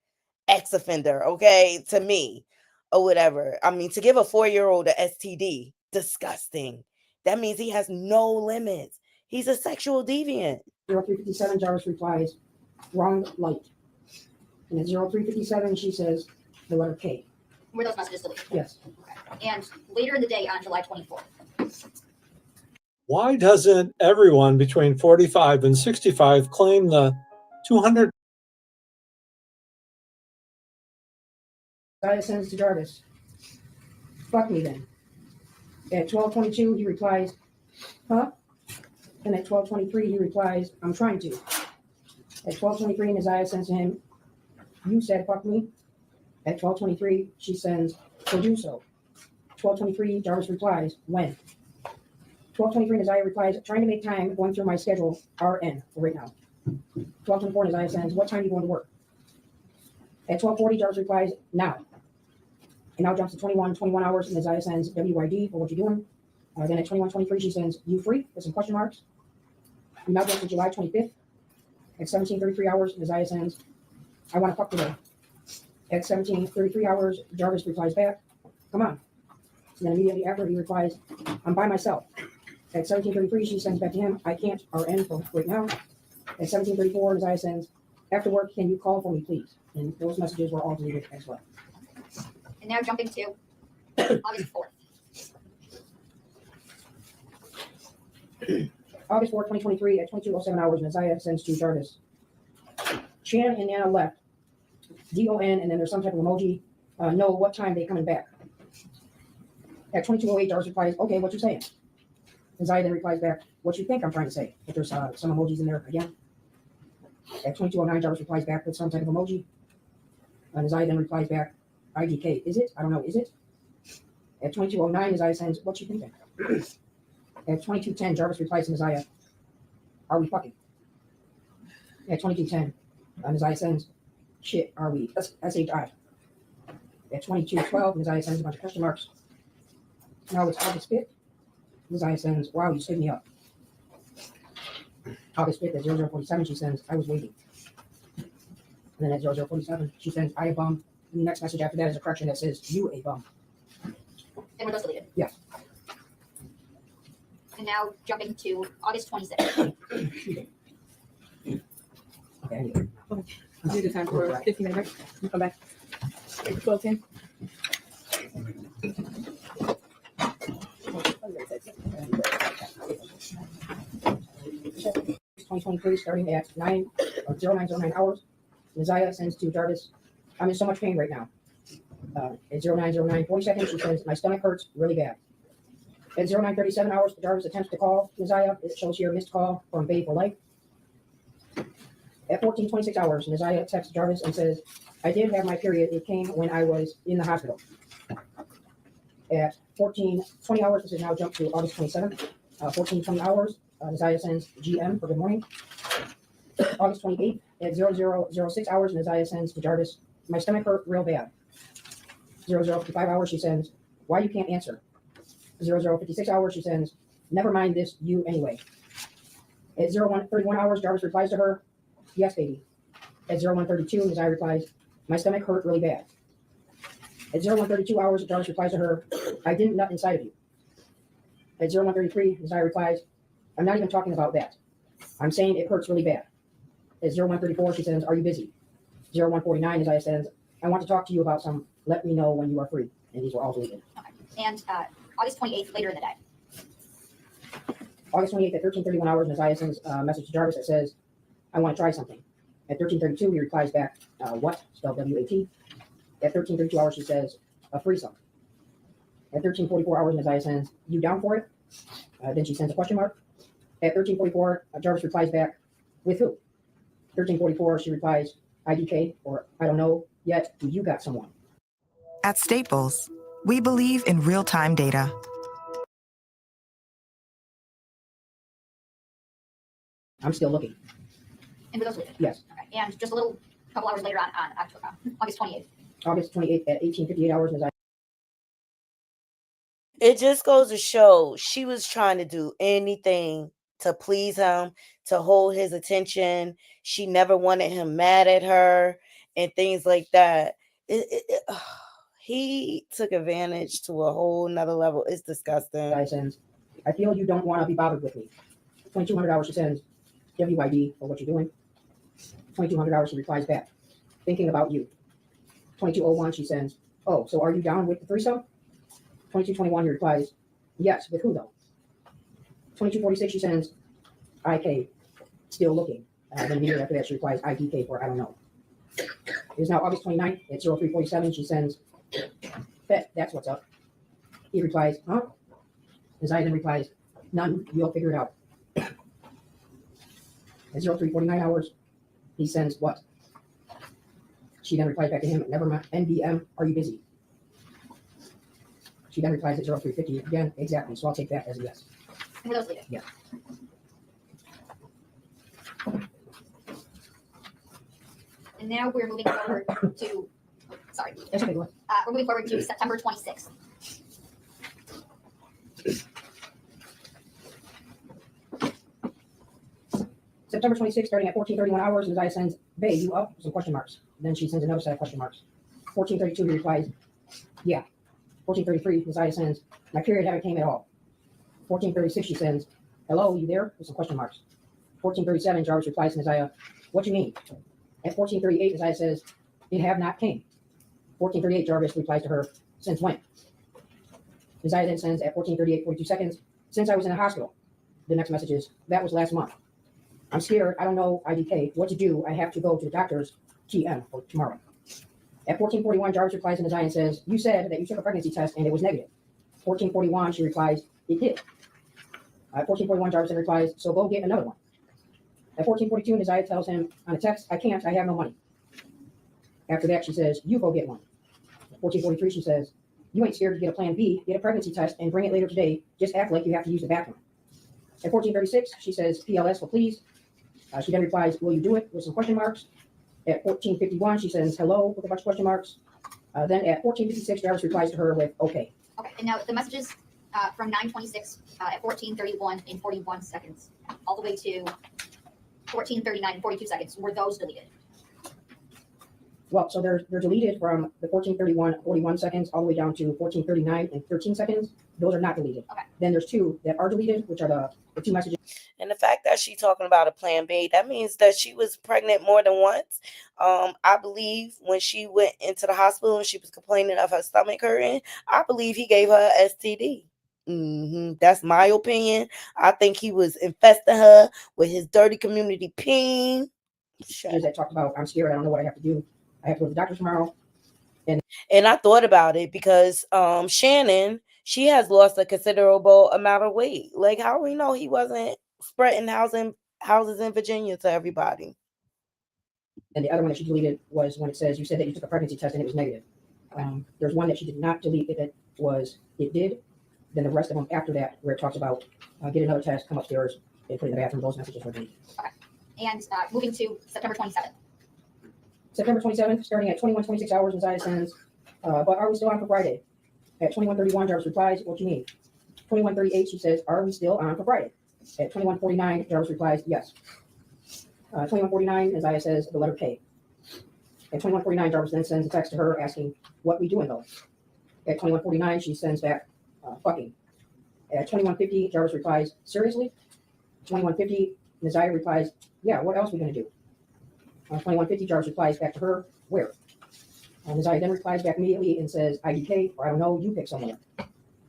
ex-offender, okay, to me, or whatever. I mean, to give a 4-year-old a STD, disgusting. That means he has no limits. He's a sexual deviant. 03:57, Jarvis replies, wrong light. And at 03:57, she says, the letter K. Were those messages deleted? Yes. Okay. And later in the day on July 24th. Why doesn't everyone between 45 and 65 claim the 200? Isaiah sends to Jarvis, fuck me then. At 12:22, he replies, huh? And at 12:23, he replies, I'm trying to. At 12:23, Isaiah sends to him, you said fuck me. At 12:23, she sends, so do so. 12:23, Jarvis replies, when? 12:23, Isaiah replies, trying to make time, going through my schedule, RN, for right now. 12:24, Isaiah sends, what time are you going to work? At 12:40, Jarvis replies, now. And now jumps to 21 hours, and Isaiah sends, WYD, for what you're doing. Then at 21:23, she sends, you free, with some question marks. We now jump to July 25th. At 17:33 hours, Isaiah sends, I want to fuck today. At 17:33 hours, Jarvis replies back, come on. And then immediately after, he replies, I'm by myself. At 17:33, she sends back to him, I can't RN for right now. At 17:34, Isaiah sends, after work, can you call for me, please? And those messages were all deleted as well. And now jumping to August 4th. August 4th, 2023, at 22:07 hours, Isaiah sends to Jarvis, Chan and Nana left. DON, and then there's some type of emoji. Know what time they coming back. At 22:08, Jarvis replies, okay, what you saying? Isaiah then replies back, what you think I'm trying to say? If there's some emojis in there again. At 22:09, Jarvis replies back with some type of emoji. And Isaiah then replies back, IDK, is it? I don't know, is it? At 22:09, Isaiah sends, what you thinking? At 22:10, Jarvis replies to Isaiah, are we fucking? At 22:10, Isaiah sends, shit, are we? SHI. At 22:12, Nasiah sends a bunch of question marks. Now it's August 5th. Nasiah sends, wow, you stood me up. August 5th at 00:47, she sends, I was waiting. And then at 00:47, she sends, I a bum. And the next message after that is a correction that says, you a bum. And were those deleted? Yeah. And now jumping to August 26th. Okay, I need it. I'll do the time for a 15-minute break. You come back. 12:10. Okay. 2023, starting at 09:09 hours. Nasiah sends to Jarvis, I'm in so much pain right now. At 09:09, 40 seconds, she says, my stomach hurts really bad. At 09:37 hours, Jarvis attempts to call Nasiah. It shows here missed call from Babe for Life. At 14:26 hours, Nasiah texts Jarvis and says, I did have my period. It came when I was in the hospital. At 14:20 hours, this is now jumped to August 27th. 14:20 hours, Nasiah sends GM for good morning. August 28th at 00:06 hours, Nasiah sends to Jarvis, my stomach hurt real bad. 00:55 hours, she sends, why you can't answer? 00:56 hours, she sends, never mind this, you anyway. At 01:31 hours, Jarvis replies to her, yes, baby. At 01:32, Nasiah replies, my stomach hurt really bad. At 01:32 hours, Jarvis replies to her, I didn't nut inside of you. At 01:33, Nasiah replies, I'm not even talking about that. I'm saying it hurts really bad. At 01:34, she says, are you busy? 01:49, Nasiah says, I want to talk to you about some, let me know when you are free. And these were all deleted. Okay. And August 28th, later in the day. August 28th at 13:31 hours, Nasiah sends a message to Jarvis that says, I want to try something. At 13:32, he replies back, what? Spelled W-A-T. At 13:32 hours, she says, a threesome. At 13:44 hours, Nasiah sends, you down for it? Then she sends a question mark. At 13:44, Jarvis replies back, with who? 13:44, she replies, IDK, or I don't know yet, you got someone. At Staples, we believe in real-time data. I'm still looking. And were those deleted? Yes. Okay. And just a couple hours later on October, August 28th. August 28th at 18:58 hours, Nasiah. It just goes to show she was trying to do anything to please him, to hold his attention. She never wanted him mad at her and things like that. He took advantage to a whole nother level. It's disgusting. Nasiah sends, I feel you don't want to be bothered with me. 2200 hours, she sends, WID for what you're doing. 2200 hours, she replies back, thinking about you. 2201, she sends, oh, so are you down with the threesome? 2221, he replies, yes, with who though? 2246, she sends, IK, still looking. Then immediately after that, she replies, IDK for I don't know. It is now August 29th at 03:47, she sends, bet, that's what's up. He replies, huh? Nasiah then replies, none, you'll figure it out. At 03:49 hours, he sends what? She then replies back to him, never mind, NBM, are you busy? She then replies at 03:50 again, exactly, so I'll take that as a yes. And were those deleted? Yeah. And now we're moving forward to, sorry. That's okay, go ahead. We're moving forward to September 26th. September 26th, starting at 14:31 hours, Nasiah sends, babe, you up? Some question marks. Then she sends another set of question marks. 14:32, he replies, yeah. 14:33, Nasiah sends, my period haven't came at all. 14:36, she sends, hello, you there? With some question marks. 14:37, Jarvis replies to Nasiah, what you mean? At 14:38, Nasiah says, it have not came. 14:38, Jarvis replies to her, since when? Nasiah then sends at 14:38, 42 seconds, since I was in the hospital. The next message is, that was last month. I'm scared, I don't know, IDK, what to do, I have to go to the doctor's, TM, for tomorrow. At 14:41, Jarvis replies to Nasiah and says, you said that you took a pregnancy test and it was negative. 14:41, she replies, it did. At 14:41, Jarvis then replies, so go get another one. At 14:42, Nasiah tells him on a text, I can't, I have no money. After that, she says, you go get one. At 14:43, she says, you ain't scared to get a plan B, get a pregnancy test and bring it later today, just act like you have to use the bathroom. At 14:36, she says, PLS, well, please. She then replies, will you do it, with some question marks. At 14:51, she says, hello, with a bunch of question marks. Then at 14:56, Jarvis replies to her with okay. Okay, and now the messages from 9:26 at 14:31 and 41 seconds, all the way to 14:39 and 42 seconds, were those deleted? Well, so they're deleted from the 14:31, 41 seconds, all the way down to 14:39 and 13 seconds. Those are not deleted. Okay. Then there's two that are deleted, which are the two messages. And the fact that she's talking about a plan B, that means that she was pregnant more than once. I believe when she went into the hospital and she was complaining of her stomach hurting, I believe he gave her a STD. That's my opinion. I think he was infesting her with his dirty community peen. That talked about, I'm scared, I don't know what I have to do. I have to go to the doctor tomorrow. And I thought about it because Shannon, she has lost a considerable amount of weight. Like, how do we know he wasn't spreading houses in Virginia to everybody? And the other one that she deleted was when it says, you said that you took a pregnancy test and it was negative. There's one that she did not delete. It did. Then the rest of them after that, where it talks about get another test, come upstairs, and put it in the bathroom, those messages were deleted. Okay. And moving to September 27th. September 27th, starting at 21:26 hours, Messiah sends, but are we still on for Friday? At 21:31, Jarvis replies, what do you mean? 21:38, she says, are we still on for Friday? At 21:49, Jarvis replies, yes. 21:49, Messiah says, the letter K. At 21:49, Jarvis then sends a text to her asking, what we doing though? At 21:49, she sends back, fucking. At 21:50, Jarvis replies, seriously? 21:50, Messiah replies, yeah, what else are we going to do? 21:50, Jarvis replies back to her, where? Messiah then replies back immediately and says, IDK, or I don't know, you pick somewhere.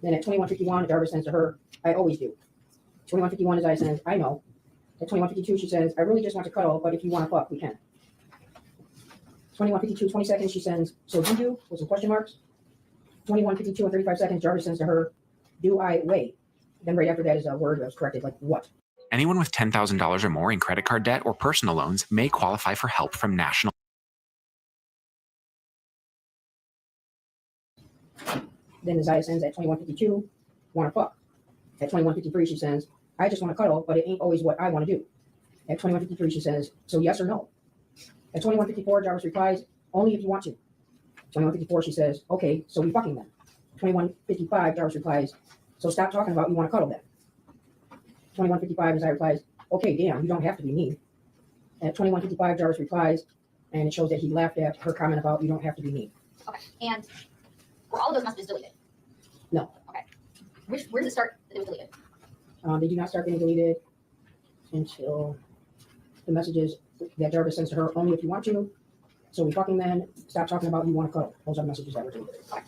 Then at 21:51, Jarvis sends to her, I always do. 21:51, Messiah sends, I know. At 21:52, she says, I really just want to cuddle, but if you want to fuck, we can. 21:52, 20 seconds, she sends, so do you, with some question marks. 21:52 and 35 seconds, Jarvis sends to her, do I wait? Then right after that is a word that was corrected, like what? Anyone with $10,000 or more in credit card debt or personal loans may qualify for help from National. Then Isaiah sends at 21:52, want to fuck. At 21:53, she says, I just want to cuddle, but it ain't always what I want to do. At 21:53, she says, so yes or no? At 21:54, Jarvis replies, only if you want to. 21:54, she says, okay, so we fucking then. 21:55, Jarvis replies, so stop talking about you want to cuddle then. 21:55, Isaiah replies, okay, damn, you don't have to be mean. At 21:55, Jarvis replies, and it shows that he laughed at her comment about you don't have to be mean. Okay. And were all of those messages deleted? No. Okay. Where does it start that it was deleted? They do not start getting deleted until the messages that Jarvis sends to her, only if you want to. So we fucking then stop talking about you want to cuddle. Those are the messages that were deleted. Okay.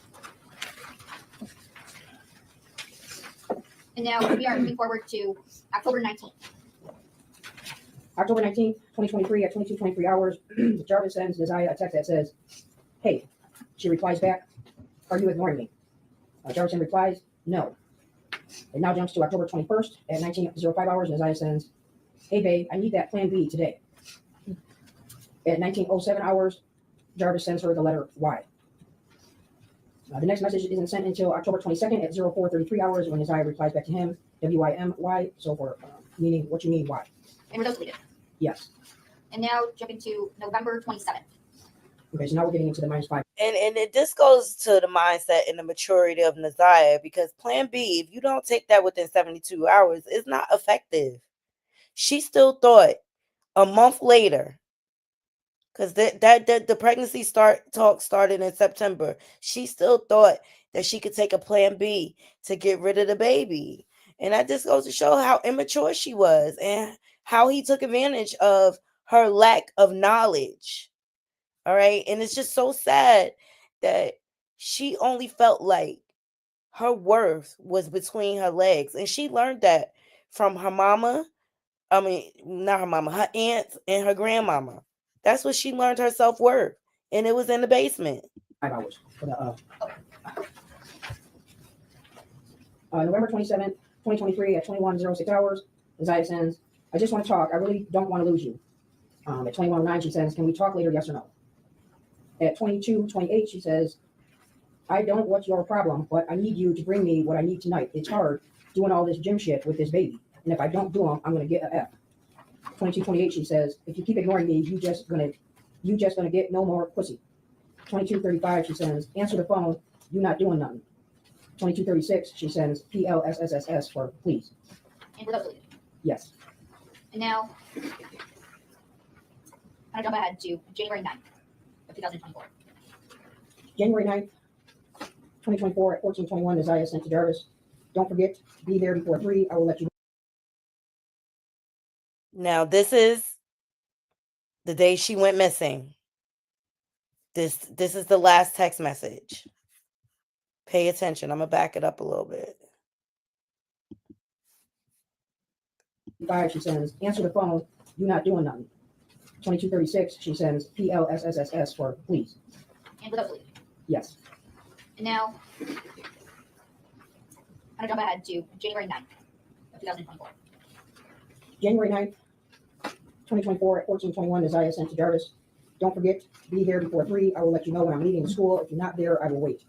And now we are moving forward to October 19th. October 19th, 2023 at 22:23 hours, Jarvis sends Isaiah a text that says, hey. She replies back, are you ignoring me? Jarvis then replies, no. It now jumps to October 21st at 19:05 hours, and Isaiah sends, hey babe, I need that plan B today. At 19:07 hours, Jarvis sends her the letter Y. The next message isn't sent until October 22nd at 04:33 hours when Isaiah replies back to him, WIMY, so for meaning, what you mean, why? And were those deleted? Yes. And now jumping to November 27th. Okay, so now we're getting into the -5. And this goes to the mindset and the maturity of Naziah, because Plan B, if you don't take that within 72 hours, it's not effective. She still thought a month later, because the pregnancy talk started in September. She still thought that she could take a Plan B to get rid of the baby. And that just goes to show how immature she was and how he took advantage of her lack of knowledge. All right. And it's just so sad that she only felt like her worth was between her legs. And she learned that from her mama. I mean, not her mama, her aunts and her grandmama. That's what she learned her self-worth. And it was in the basement. 5 hours for the November 27th, 2023 at 21:06 hours, Isaiah sends, I just want to talk. I really don't want to lose you. At 21:09, she says, can we talk later, yes or no? At 22:28, she says, I don't what's your problem, but I need you to bring me what I need tonight. It's hard doing all this gym shit with this baby. And if I don't do them, I'm going to get an F. 22:28, she says, if you keep ignoring me, you just gonna get no more pussy. 22:35, she sends, answer the phone, you not doing nothing. 22:36, she sends PLSSSS for please. And were those deleted? Yes. And now, I'm gonna jump ahead to January 9th of 2024. January 9th, 2024 at 14:21, Isaiah sent to Jarvis, don't forget, be there before 3. I will let you know. Now, this is the day she went missing. This is the last text message. Pay attention. I'm going to back it up a little bit. 5, she sends, answer the phone, you not doing nothing. 22:36, she sends PLSSSS for please. And were those deleted? Yes. And now, I'm gonna jump ahead to January 9th of 2024. January 9th, 2024 at 14:21, Isaiah sent to Jarvis, don't forget, be there before 3. I will let you know when I'm leaving school. If you're not there, I will wait.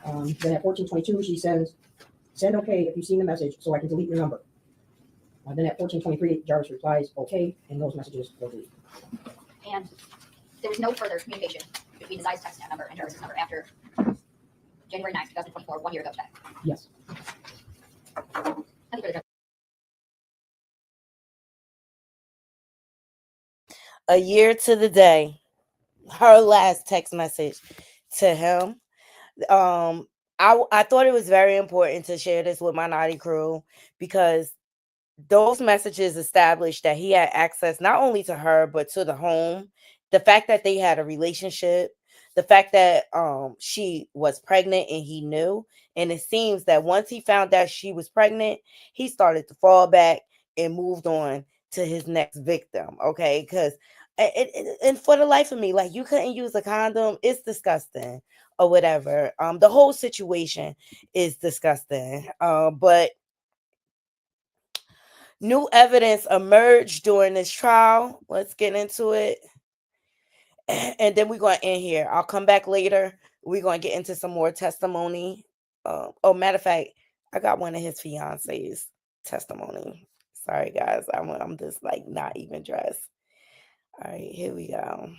Then at 14:22, she sends, send okay if you've seen the message so I can delete your number. Then at 14:23, Jarvis replies, okay, and those messages go delete. And there was no further communication between Isaiah's text number and Jarvis's number after January 9th, 2024, 1 year ago today. Yes. Nothing further. A year to the day, her last text message to him. I thought it was very important to share this with my naughty crew because those messages established that he had access not only to her but to the home. The fact that they had a relationship, the fact that she was pregnant and he knew, and it seems that once he found out she was pregnant, he started to fall back and moved on to his next victim. Okay, because and for the life of me, like, you couldn't use a condom, it's disgusting or whatever. The whole situation is disgusting. But new evidence emerged during this trial. Let's get into it. And then we're going to end here. I'll come back later. We're going to get into some more testimony. Matter of fact, I got one of his fiance's testimony. Sorry, guys. I'm just like not even dressed. All right, here we go.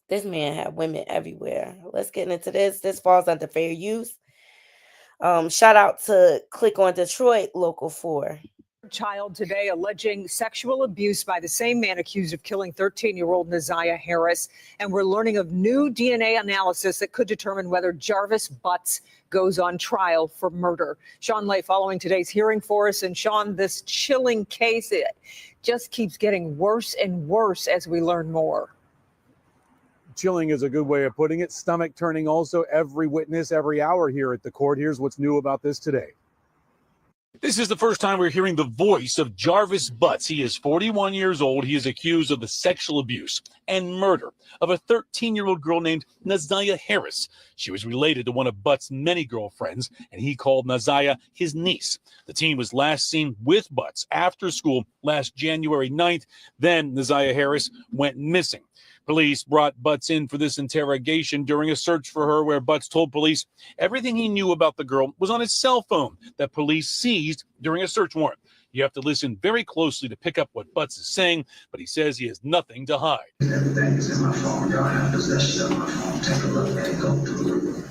This man had women everywhere. Let's get into this. This falls under fair use. Shout out to Click on Detroit, Local 4. Child today alleging sexual abuse by the same man accused of killing 13-year-old Naziah Harris. And we're learning of new DNA analysis that could determine whether Jarvis Butts goes on trial for murder. Sean Lay following today's hearing for us. And Sean, this chilling case, it just keeps getting worse and worse as we learn more. Chilling is a good way of putting it. Stomach turning also. Every witness, every hour here at the court. Here's what's new about this today. This is the first time we're hearing the voice of Jarvis Butts. He is 41 years old. He is accused of the sexual abuse and murder of a 13-year-old girl named Naziah Harris. She was related to one of Butts' many girlfriends, and he called Naziah his niece. The teen was last seen with Butts after school last January 9th. Then Naziah Harris went missing. Police brought Butts in for this interrogation during a search for her, where Butts told police everything he knew about the girl was on his cell phone that police seized during a search warrant. You have to listen very closely to pick up what Butts is saying, but he says he has nothing to hide. Everything is in my phone. Y'all have possession of my phone. Take a look at it. Go through it.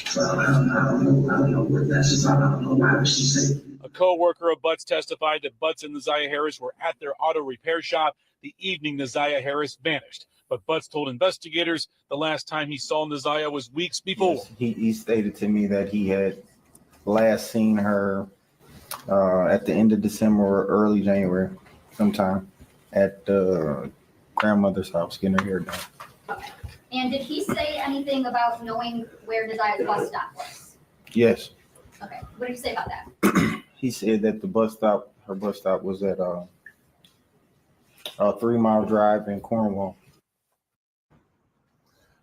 So I don't know what that's about. I don't know why she said. A co-worker of Butts testified that Butts and Naziah Harris were at their auto repair shop the evening Naziah Harris vanished. But Butts told investigators the last time he saw Naziah was weeks before. Yes, he stated to me that he had last seen her at the end of December or early January, sometime at grandmother's house getting her hair done. Okay. And did he say anything about knowing where Naziah's bus stop was? Yes. Okay. What did he say about that? He said that her bus stop was at a 3-mile drive in Cornwall.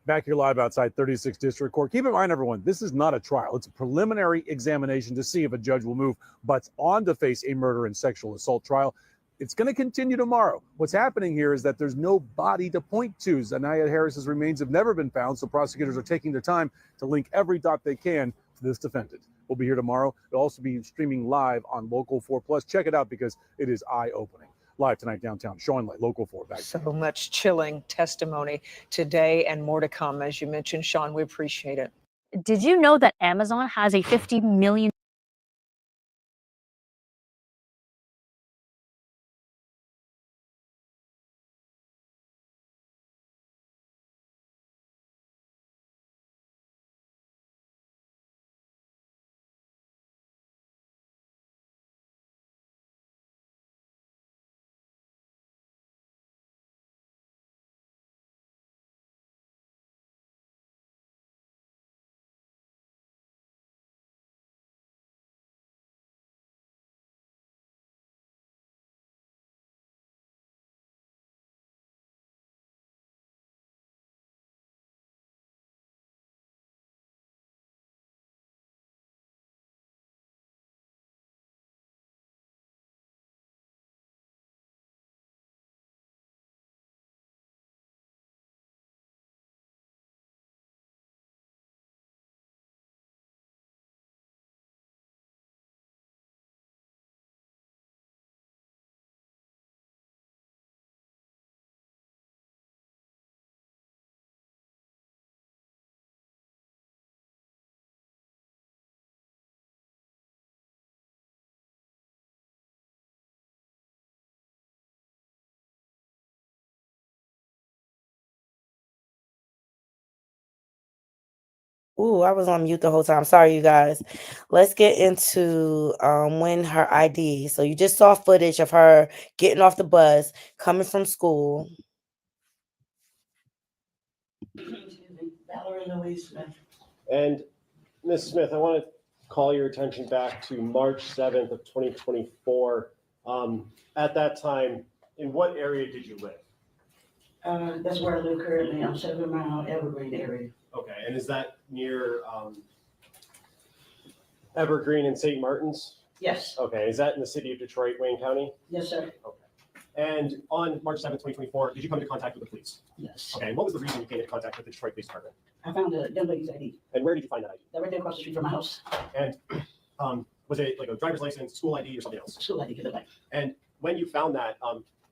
Back here live outside 36th District Court. Keep in mind, everyone, this is not a trial. It's a preliminary examination to see if a judge will move Butts on to face a murder and sexual assault trial. It's going to continue tomorrow. What's happening here is that there's no body to point to. Naziah Harris's remains have never been found, so prosecutors are taking their time to link every dot they can to this defendant. We'll be here tomorrow. It'll also be streaming live on Local 4 Plus. Check it out because it is eye-opening. live tonight downtown. Sean Light, Local 4, back. So much chilling testimony today and more to come. As you mentioned, Sean, we appreciate it. Did you know that Amazon has a $50 million Ooh, I was on mute the whole time. Sorry, you guys. Let's get into when her ID. So you just saw footage of her getting off the bus, coming from school. Valerie Louise Smith. And Ms. Smith, I want to call your attention back to March 7th of 2024. At that time, in what area did you live? That's where I live currently. I'm 7 Mile Evergreen area. Okay, and is that near Evergreen and St. Martin's? Yes. Okay, is that in the city of Detroit, Wayne County? Yes, sir. Okay. And on March 7th, 2024, did you come into contact with the police? Yes. Okay, and what was the reason you came into contact with the Detroit Police Department? I found a young lady's ID. And where did you find that ID? That right there across the street from my house. And was it like a driver's license, school ID, or something else? School ID, good like. And when you found that,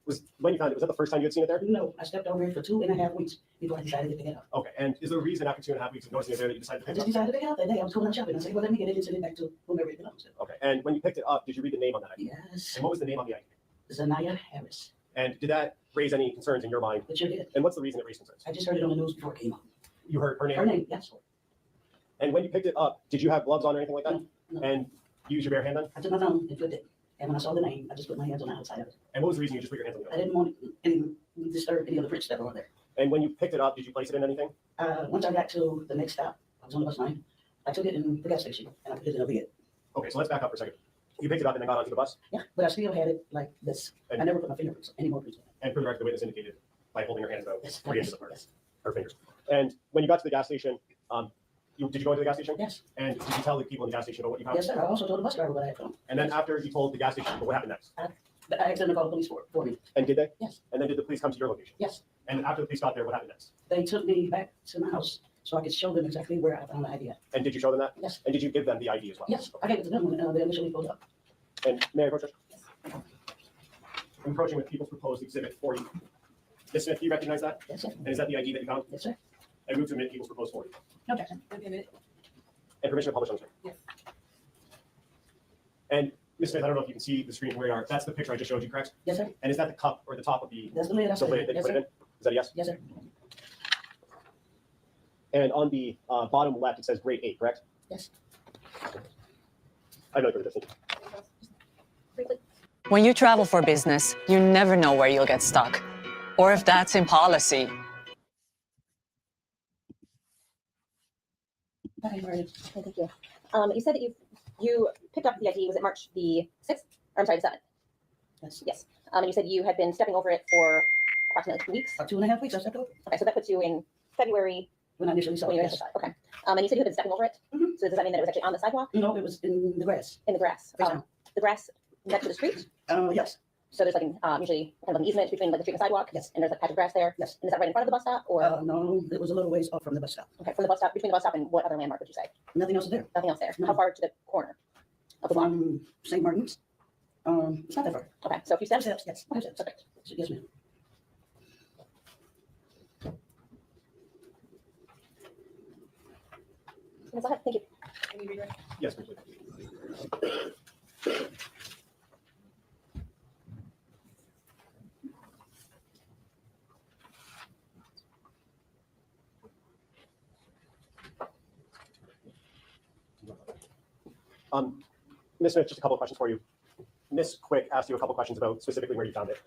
was that the first time you had seen it there? No, I stepped over it for 2.5 weeks before I decided to pick it up. Okay, and is there a reason after 2.5 weeks of noticing it there that you decided to I pick it just up? decided to pick it up that day. I was going out shopping. I said, well, let me get it and send it back to whomever it belongs to. Okay, and when you picked it up, did you read the name on that ID? Yes. And what was the name on the ID? Zanaya Harris. And did that raise any concerns in your mind? It sure did. And what's the reason it raised concerns? I just heard it on the news before it came up. You heard her name? Her name, yes. And when you picked it up, did you have gloves on or anything like that? No, no. And you used your bare hand then? I took my thumb and flipped it. And when I saw the name, I just put my hands on the outside of it. And what was the reason you just put your hands on the I outside? didn't want any disturb any of the prints that were on there. And when you picked it up, did you place it in anything? Once I got to the next stop, I was on the bus line. I took it in the gas station and I put it in a bed. Okay, so let's back up for a second. You picked it up and then got onto the bus? Yeah, but I still had it like this. And- I never put my fingerprints, any more prints on it. And for the record, the witness indicated by holding her hands about Yes, 3 inches apart. yes. Her fingers. And when you got to the gas station, did you go into the gas station? Yes. And did you tell the people in the gas station about what you found? Yes, sir. I also told the bus driver what I had found. And then after you told the gas station people, what happened next? I asked them to call the police for me. And did they? Yes. And then did the police come to your location? Yes. And after the police got there, what happened next? They took me back to my house so I could show them exactly where I found the ID at. And did you show them that? Yes. And did you give them the ID as well? Yes, I gave it to them when they initially pulled up. And may I approach? I'm approaching with People's Proposed Exhibit 40. Ms. Smith, do you recognize that? Yes, sir. And is that the ID that you found? Yes, sir. I move to admit People's Proposed 40. No, Jackson. Okay, minute. And permission to publish on the screen. Yes. And Ms. Smith, I don't know if you can see the screen from where you are. That's the picture I just showed you, correct? Yes, sir. And is that the cup or the top of the, That's the lid. I the said. lid that you Yes, put it sir. in? Is that a yes? Yes, sir. And on the bottom left, it says grade 8, correct? Yes. I know you're this. When you travel for business, you never know where you'll get stuck, or if that's in policy. Hi, Marty. Oh, thank you. You said that you picked up the ID, was it March the 6th? Or I'm sorry, the 7th? Yes. Yes. And you said you had been stepping over it for approximately 2 weeks? 2.5 weeks I stepped over. Okay, so that puts you in February. When I initially saw When it, you yes. initially saw it. Okay. And you said you had been stepping over it? So does that mean that it was actually on the sidewalk? No, it was in the grass. In the grass? Face down. The grass next to the street? Yes. So there's like usually kind of an easement between like the street and the sidewalk? Yes. And there's a patch of grass there? Yes. And is that right in front of the bus stop or? No, it was a little ways off from the bus stop. Okay, from the bus stop, between the bus stop and what other landmark would you say? Nothing else is there. Nothing else there? No. How far to the corner of the block? From St. Martin's. It's not that far. Okay, so a few steps? Yes. Okay, perfect. Yes, ma'am. Go ahead, thank you. Yes, please. Ms. Smith, just a couple of questions for you. Ms. Quick asked you a couple of questions about specifically where you found it.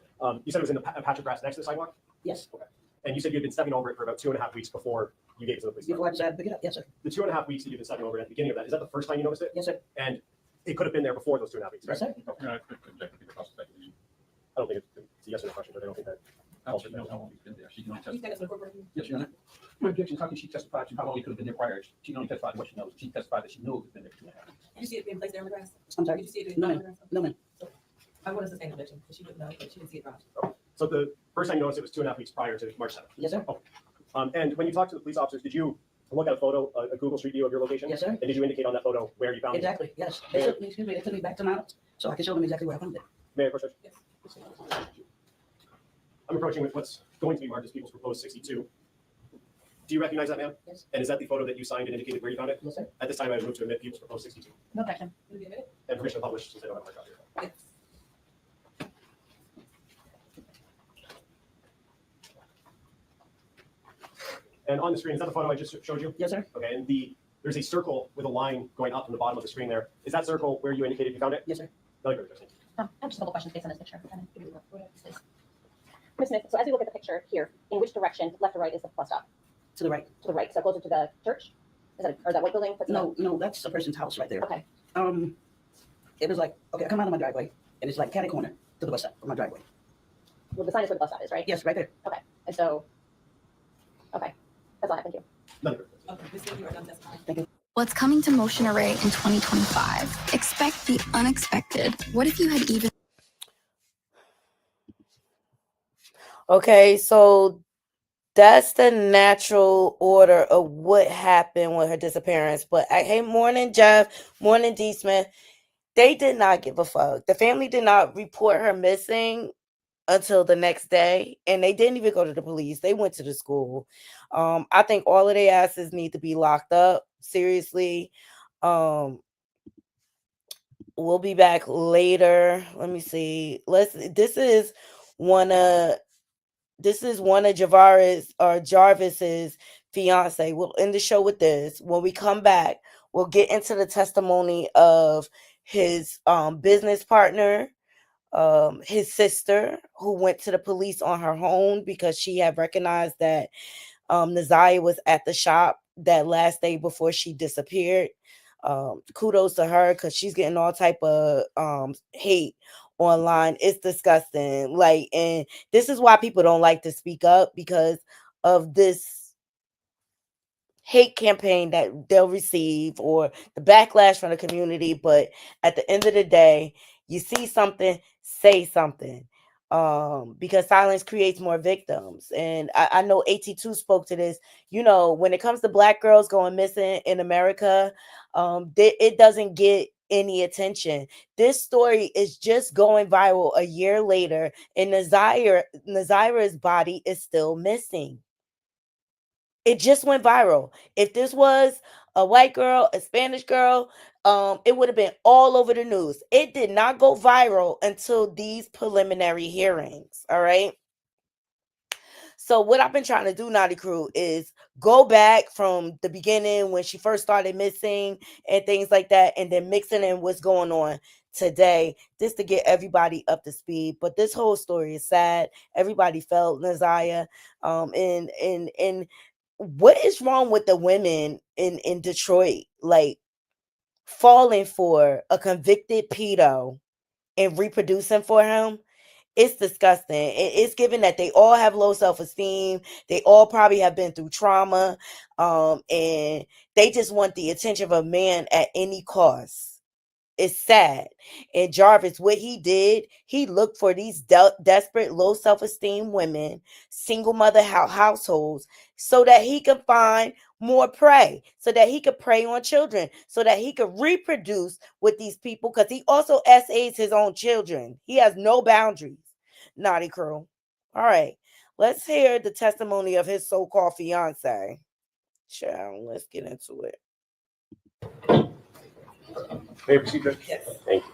You said it was in the patch of grass next to the sidewalk? Yes. Okay. And you said you'd been stepping over it for about 2.5 weeks before you gave it to the police. Before I decided to pick it up, yes, sir. The 2.5 weeks that you've been stepping over it at the beginning of that, is that the first time you noticed it? Yes, sir. And it could have been there before those 2.5 weeks, right? Yes, sir. Okay. I don't think it's a yes or no question, but I don't think that. She knows how long he's been there. She can only testify. Yes, Your Honor. My objection is how can she testify to how long he could have been there prior? She can only testify to what she knows. She testified that she knows it's been there for 2.5 weeks. Did you see it being placed there on the grass? I'm sorry. Did you see it being placed on the grass? No, ma'am. I want to sustain objection because she didn't know, but she didn't see it dropped. So the first time you noticed it was 2.5 weeks prior to March 7th? Yes, sir. Okay. And when you talked to the police officers, did you look at a photo, a Google Street View of your location? Yes, sir. And did you indicate on that photo where you found it? Exactly, yes. They took me, they took me back to my house so I could show them exactly where I found it. May I approach? Yes. I'm approaching with what's going to be marked as People's Proposed 62. Do you recognize that, ma'am? Yes. And is that the photo that you signed and indicated where you found it? Yes, sir. At this time, I would move to admit People's Proposed 62. No objection. Will you admit it? And permission to publish since I don't have my copy. Yes. And on the screen, is that the photo I just showed you? Yes, sir. Okay, and there's a circle with a line going up from the bottom of the screen there. Is that circle where you indicated you found it? Yes, sir. No, you're good. I have just a couple questions based on this picture. Ms. Smith, so as we look at the picture here, in which direction, left or right, is the bus stop? To the right. To the right, so closer to the church? Is that, or that white building? No, no, that's a person's house right there. Okay. It was like, okay, I come out of my driveway and it's like catty corner to the bus stop from my driveway. Well, the sign is where the bus stop is, right? Yes, right there. Okay, and so, okay, that's all I have, thank you. Okay, Ms. Smith, you are done testifying. Thank you. What's coming to Motion Array in 2025? Expect the unexpected. What if you had even... Okay, so that's the natural order of what happened with her disappearance. But hey, morning, Jeff. Morning, D. Smith. They did not give a fuck. The family did not report her missing until the next day, and they didn't even go to the police. They went to the school. I think all of their asses need to be locked up. Seriously. We'll be back later. Let me see. This is one of Jarvis's fiance. We'll end the show with this. When we come back, we'll get into the testimony of his business partner, his sister, who went to the police on her own because she had recognized that Naziah was at the shop that last day before she disappeared. Kudos to her because she's getting all type of hate online. It's disgusting. Like, and this is why people don't like to speak up, because of this hate campaign that they'll receive or the backlash from the community. But at the end of the day, you see something, say something. Because silence creates more victims. And I know AT2 spoke to this. You know, when it comes to Black girls going missing in America, it doesn't get any attention. This story is just going viral a year later, and Naziah's body is still missing. It just went viral. If this was a white girl, a Spanish girl, it would have been all over the news. It did not go viral until these preliminary hearings. All right. So what I've been trying to do, Naughty Crew, is go back from the beginning when she first started missing and things like that, and then mixing in what's going on today, just to get everybody up to speed. But this whole story is sad. Everybody felt Naziah. And what is wrong with the women in Detroit, like falling for a convicted pedo and reproducing for him? It's disgusting. It's given that they all have low self-esteem. They all probably have been through trauma, and they just want the attention of a man at any cost. It's sad. And Jarvis, what he did, he looked for these desperate, low self-esteem women, single mother households, so that he could find more prey so that he could prey on children, so that he could reproduce with these people, because he also SAs his own children. He has no boundaries. Naughty crew. All right, let's hear the testimony of his so-called fiance. Child, let's get into it. May I proceed, Judge? Yes. Thank you.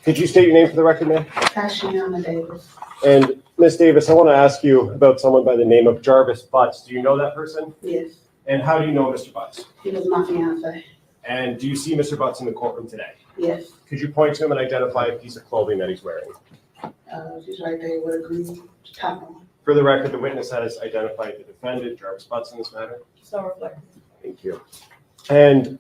Could you state your name for the record, ma'am? Tashiana Davis. And Ms. Davis, I want to ask you about someone by the name of Jarvis Butts. Do you know that person? Yes, And how do you know Mr. Butts? he was my fiance. And do you see Mr. Butts in the courtroom today? Yes, Could you point to him and identify a piece of clothing that he's wearing? she's right there with a green top on. For the record, the witness has identified the defendant, Jarvis Butts, in this matter. So reflective. Thank you. And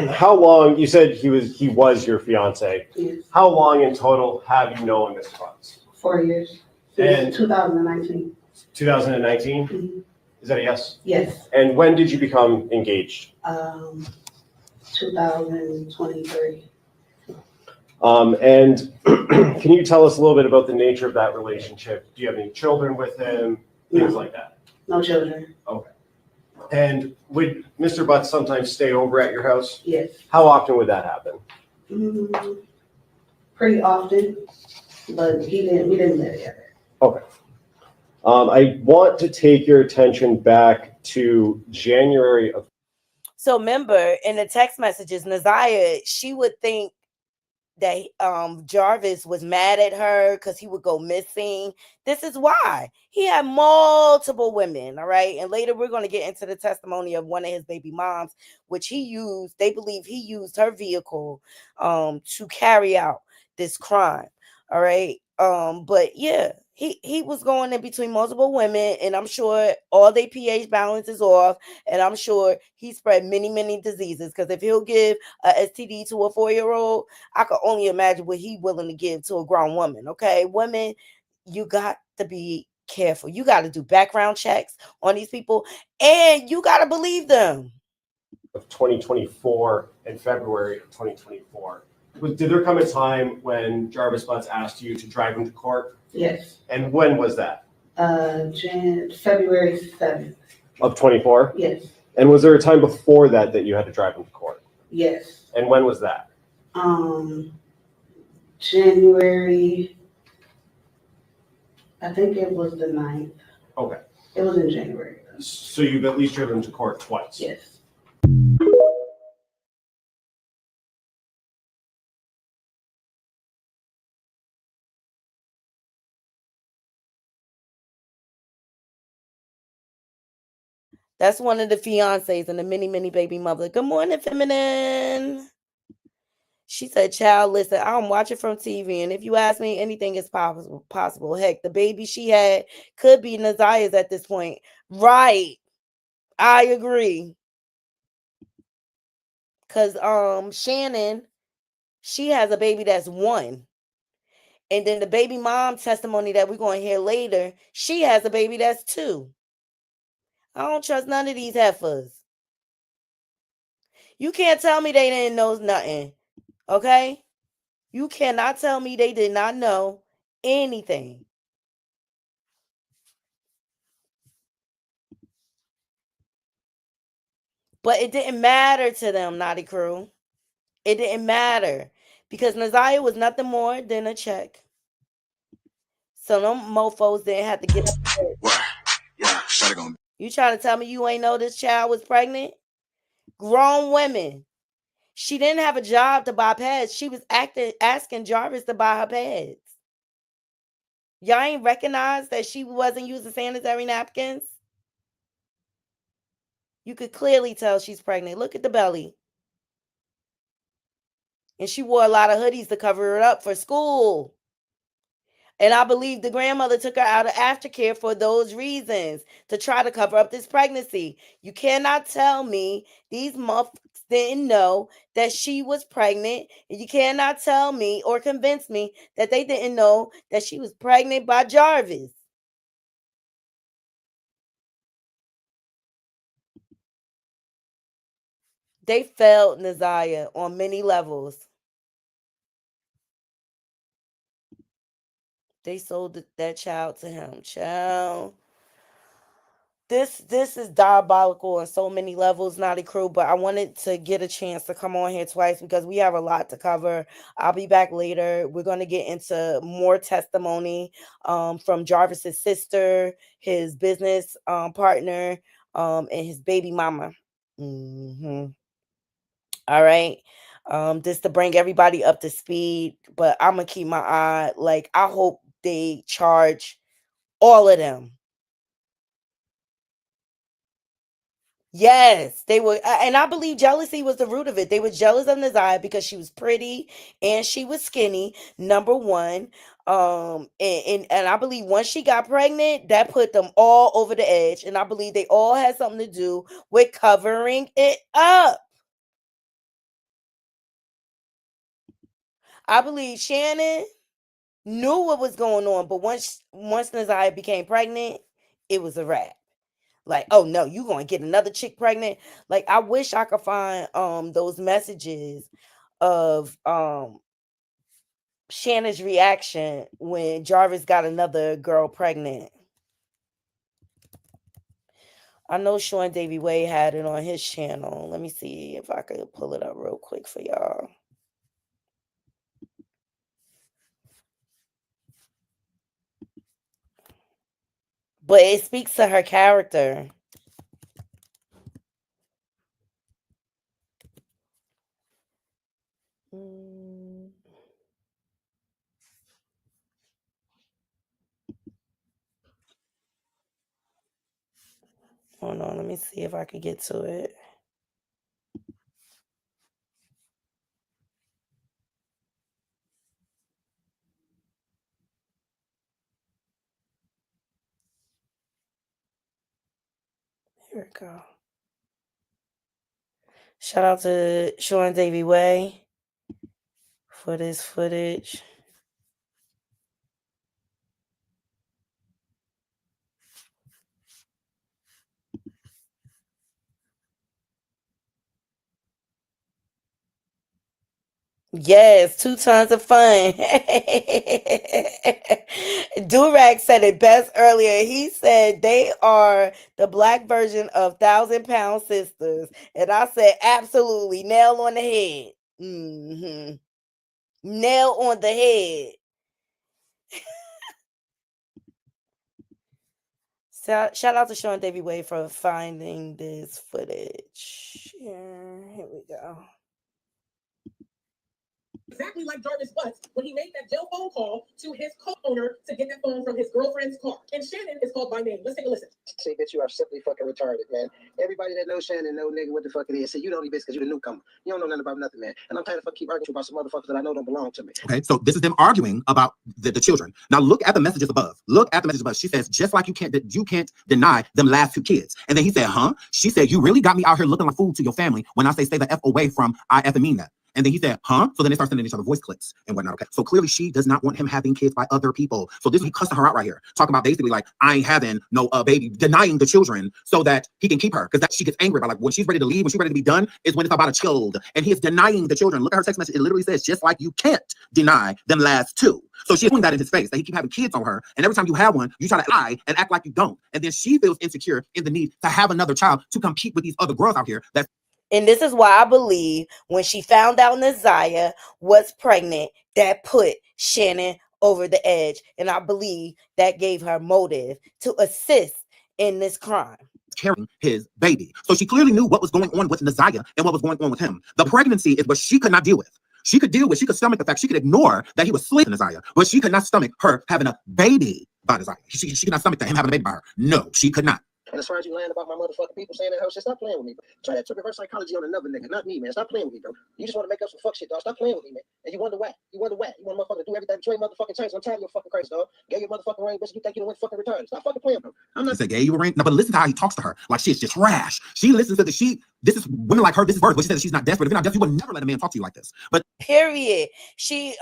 how long, you said he was your fiance. Yes, How long in total have you known Mr. Butts? 4 years. And Since 2019. 2019? Mhm. Is that a yes? Yes, And when did you become engaged? 2023. And can you tell us a little bit about the nature of that relationship? Do you have any children with him? Things like that. No children. Okay. And would Mr. Butts sometimes stay over at your house? Yes. How often would that happen? Pretty often, but we didn't live together. Okay. I want to take your attention back to January of. So remember, in the text messages, Naziah, she would think that Jarvis was mad at her because he would go missing. This is why he had multiple women. All right. And later we're going to get into the testimony of one of his baby moms, which he used. They believe he used her vehicle to carry out this crime. All right. But yeah, he was going in between multiple women, and I'm sure all their pH balance is off, and I'm sure he spread many diseases, because if he'll give a STD to a 4-year-old, I could only imagine what he willing to give to a grown woman. Okay, women, you got to be careful. You got to do background checks on these people, and you got to believe them. Of 2024 and February of 2024. Did there come a time when Jarvis Butts asked you to drive him to court? Yes. And when was that? February 7th. Of 24? Yes. And was there a time before that that you had to drive him to court? Yes. And when was that? January, I think it was the 9th. Okay. It was in January. So you've at least driven him to court twice? Yes. That's one of the fiancés and the many baby mother. Good morning, feminine. She said, child, listen, I don't watch it from TV. And if you ask me, anything is possible. Heck, the baby she had could be Naziah's at this point. Right. I agree. Because Shannon, she has a baby that's 1. And then the baby mom testimony that we're going to hear later, she has a baby that's 2. I don't trust none of these heifers. You can't tell me they didn't know nothing. Okay? You cannot tell me they did not know anything. But it didn't matter to them, Naughty Crew. It didn't matter. Because Naziah was nothing more than a check. So them mofos didn't have to get up. Yeah, shut it on. You trying to tell me you ain't know this child was pregnant? Grown women. She didn't have a job to buy pads. She was asking Jarvis to buy her pads. Y'all ain't recognize that she wasn't using sanitary napkins? You could clearly tell she's pregnant. Look at the belly. And she wore a lot of hoodies to cover it up for school. And I believe the grandmother took her out of aftercare for those reasons, to try to cover up this pregnancy. You cannot tell me these motherfuckers didn't know that she was pregnant. And you cannot tell me or convince me that they didn't know that she was pregnant by Jarvis. They failed Naziah on many levels. They sold that child to him. Child. this is diabolical on so many levels, Naughty Crew, but I wanted to get a chance to come on here twice because we have a lot to cover. I'll be back later. We're going to get into more testimony from Jarvis's sister, his business partner, and his baby mama. All right. Just to bring everybody up to speed, but I'm gonna keep my eye. Like, I hope they charge all of them. Yes, they were, and I believe jealousy was the root of it. They were jealous of Naziah because she was pretty and she was skinny. Number one, and I believe once she got pregnant, that put them all over the edge, and I believe they all had something to do with covering it up. I believe Shannon knew what was going on, but once Naziah became pregnant, it was a wrap. Like, oh no, you gonna get another chick pregnant? Like, I wish I could find those messages of Shannon's reaction when Jarvis got another girl pregnant. I know Sean Davy Way had it on his channel. Let me see if I could pull it up real quick for y'all. But it speaks to her character. Hold on, let me see if I could get to it. Here we go. Shout out to Sean Davy Way for this footage. Yes, 2 tons of fun. Durag said it best earlier. He said they are the black version of 1,000-Pound Sisters. And I said, absolutely, nail on the head. Nail on the head. Shout out to Sean Davy Way for finding this footage. Here we go. Exactly like Jarvis Butts when he made that jail phone call to his co-owner to get that phone from his girlfriend's car. And Shannon is called by name. Let's take a listen. Say, bitch, you are simply fucking retarded, man. Everybody that knows Shannon know, nigga, what the fuck it is. Say, you don't need bitch because you're the newcomer. You don't know nothing about nothing, man. And I'm tired of keep arguing about some motherfuckers that I know don't belong to me. Okay, so this is them arguing about the children. Now look at the messages above. Look at the messages above. She says, just like you can't deny them last 2 kids. And then he said, huh? She said, you really got me out here looking like fool to your family when I say stay the F away from I effing mean that. And then he said, huh? So then they start sending each other voice clips and whatnot. Okay. So clearly she does not want him having kids by other people. So this is he cussing her out right here. Talking about basically like, I ain't having no baby, denying the children so that he can keep her. Because that she gets angry about like when she's ready to leave, when she's ready to be done, is when it's about a child. And he is denying the children. Look at her text message. It literally says, just like you can't deny them last 2. So she's doing that in his face, that he keep having kids on her. And every time you have one, you try to lie and act like you don't. And then she feels insecure in the need to have another child to compete with these other girls out here. And this is why I believe when she found out Naziah was pregnant, that put Shannon over the edge. And I believe that gave her motive to assist in this crime. Carrying his baby. So she clearly knew what was going on with Naziah and what was going on with him. The pregnancy is what she could not deal with. She could stomach the fact, she could ignore that he was sleeping with Naziah, but she could not stomach her having a baby by Naziah. She could not stomach him having a baby by her. No, she could not. And as far as you lying about my motherfucking people saying that, shit, stop playing with me, bro. Try that reverse psychology on another nigga, not me, man. Stop playing with me, bro. You just want to make up some fuck shit, dog. Stop playing with me, man. And you wonder why. You want motherfucker to do everything to trade motherfucking chains. I'm tired of your fucking crazy, dog. Gave your motherfucking ring, bitch. You think you went fucking retarded. Stop fucking playing, bro. I'm not. He said, gave you a ring? No, but listen to how he talks to her. Like she's just trash. She listens to this is women like her, this is worth, but she says she's not desperate. If you're not desperate, you would never let a man talk to you like this. But period. She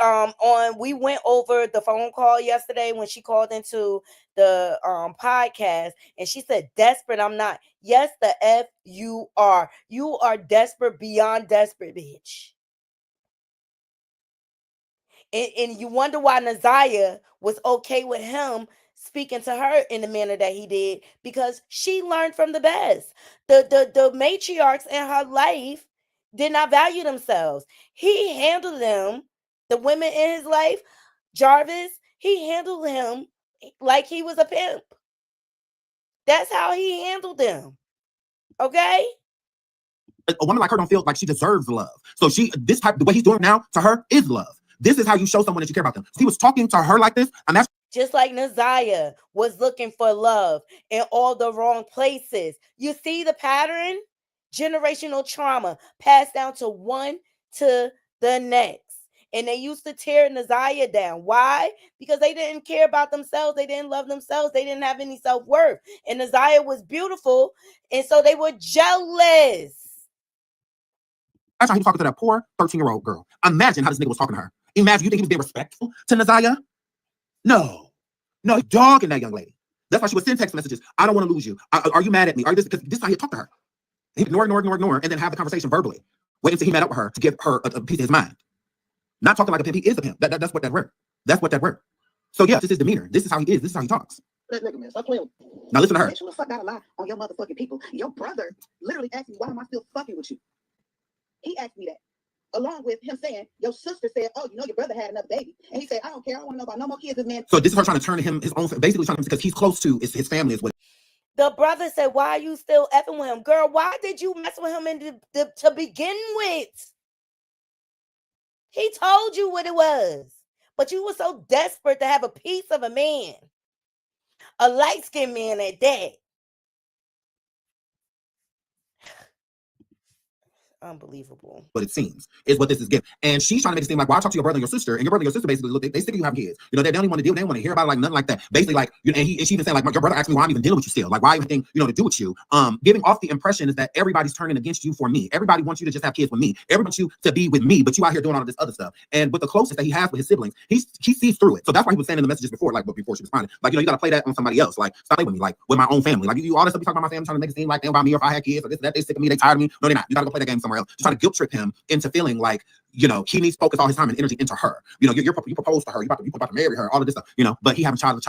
we went over the phone call yesterday when she called into the podcast, and she said, desperate, I'm not. Yes, the F you are. You are desperate beyond desperate, bitch. And you wonder why Naziah was okay with him speaking to her in the manner that he did because she learned from the best. The matriarchs in her life did not value themselves. He handled them, the women in his life, Jarvis, he handled him like he was a pimp. That's how he handled them. Okay? A woman like her don't feel like she deserves love. So the way he's doing now to her is love. This is how you show someone that you care about them. So he was talking to her like this, and that's just like Naziah was looking for love in all the wrong places. You see the pattern? Generational trauma passed down to one to the next. And they used to tear Naziah down. Why? Because they didn't care about themselves. They didn't love themselves. They didn't have any self-worth. And Naziah was beautiful. And so they were jealous. how he was talking to that poor 13-year-old girl. Imagine how this nigga was talking to her. Imagine, you think he was being respectful to Naziah? No, he's dogging that young lady. That's why she would send text messages. I don't want to lose you. Are you mad at me? Are you this? Because this is how he talked to her. He'd ignore, and then have the conversation verbally. Wait until he met up with her to give her a piece of his mind. Not talking like a pimp. He is a pimp. That's what that word. That's what that word. So yeah, this is his demeanor. This is how he is. This is how he talks. That nigga, man, stop playing. Now listen to her. Bitch, who the fuck got a lie on your motherfucking people? Your brother literally asked me, why am I still fucking with you? He asked me that. Along with him saying, your sister said, oh, your brother had another baby. And he said, I don't care. I don't want to know about no more kids. This man. So this is her trying to turn him his own, basically trying to, because he's close to his family is what. The brother said, why are you still effing with him? Girl, why did you mess with him to begin with? He told you what it was. But you were so desperate to have a piece of a man. A light-skinned man at that. Unbelievable. What it seems is what this is giving. And she's trying to make it seem like, well, I talk to your brother and your sister, and your brother and your sister basically look, they sick of you having kids. They don't even want to deal, they don't want to hear about it, like nothing like that. Basically, like, and she even saying, like, your brother asked me why I'm even dealing with you still. Like, why everything, to do with you. Giving off the impression is that everybody's turning against you for me. Everybody wants you to just have kids with me. Everybody wants you to be with me, but you out here doing all of this other stuff. And with the closest that he has with his siblings, he sees through it. So that's why he was saying in the messages before, like, but before she responded, like, you got to play that on somebody else. Like, stop playing with me, like, with my own family. Like, you all this stuff you talking about my family, trying to make it seem like they about me, or if I had kids, or this, that, they sick of me, they tired of me. No, they're not. You got to go play that game somewhere else. Just trying to guilt trip him into feeling like, he needs to focus all his time and energy into her. You propose to her, you about to marry her, all of this stuff, but he having child.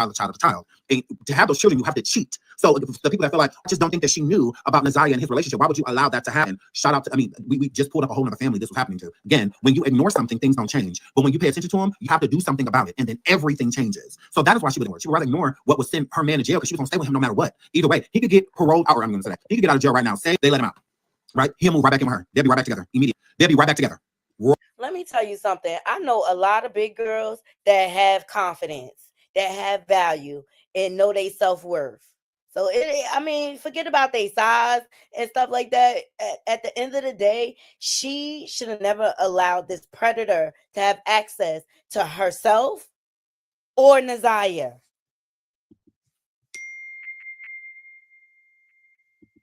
And to have those children, you have to cheat. So the people that feel like, I just don't think that she knew about Naziah and his relationship, why would you allow that to happen? Shout out to, we just pulled up a whole other family this was happening to. Again, when you ignore something, things don't change. But when you pay attention to them, you have to do something about it. And then everything changes. So that is why she would ignore it. She would rather ignore what would send her man to jail because she was going to stay with him no matter what. Either way, he could get paroled out, or I'm going to say that. He could get out of jail right now. Say they let him out. Right? He'll move right back in with her. They'll be right back together immediately. They'll be right back together. Let me tell you something. I know a lot of big girls that have confidence, that have value, and know their self-worth. So, forget about their size and stuff like that. At the end of the day, she should have never allowed this predator to have access to herself or Naziah.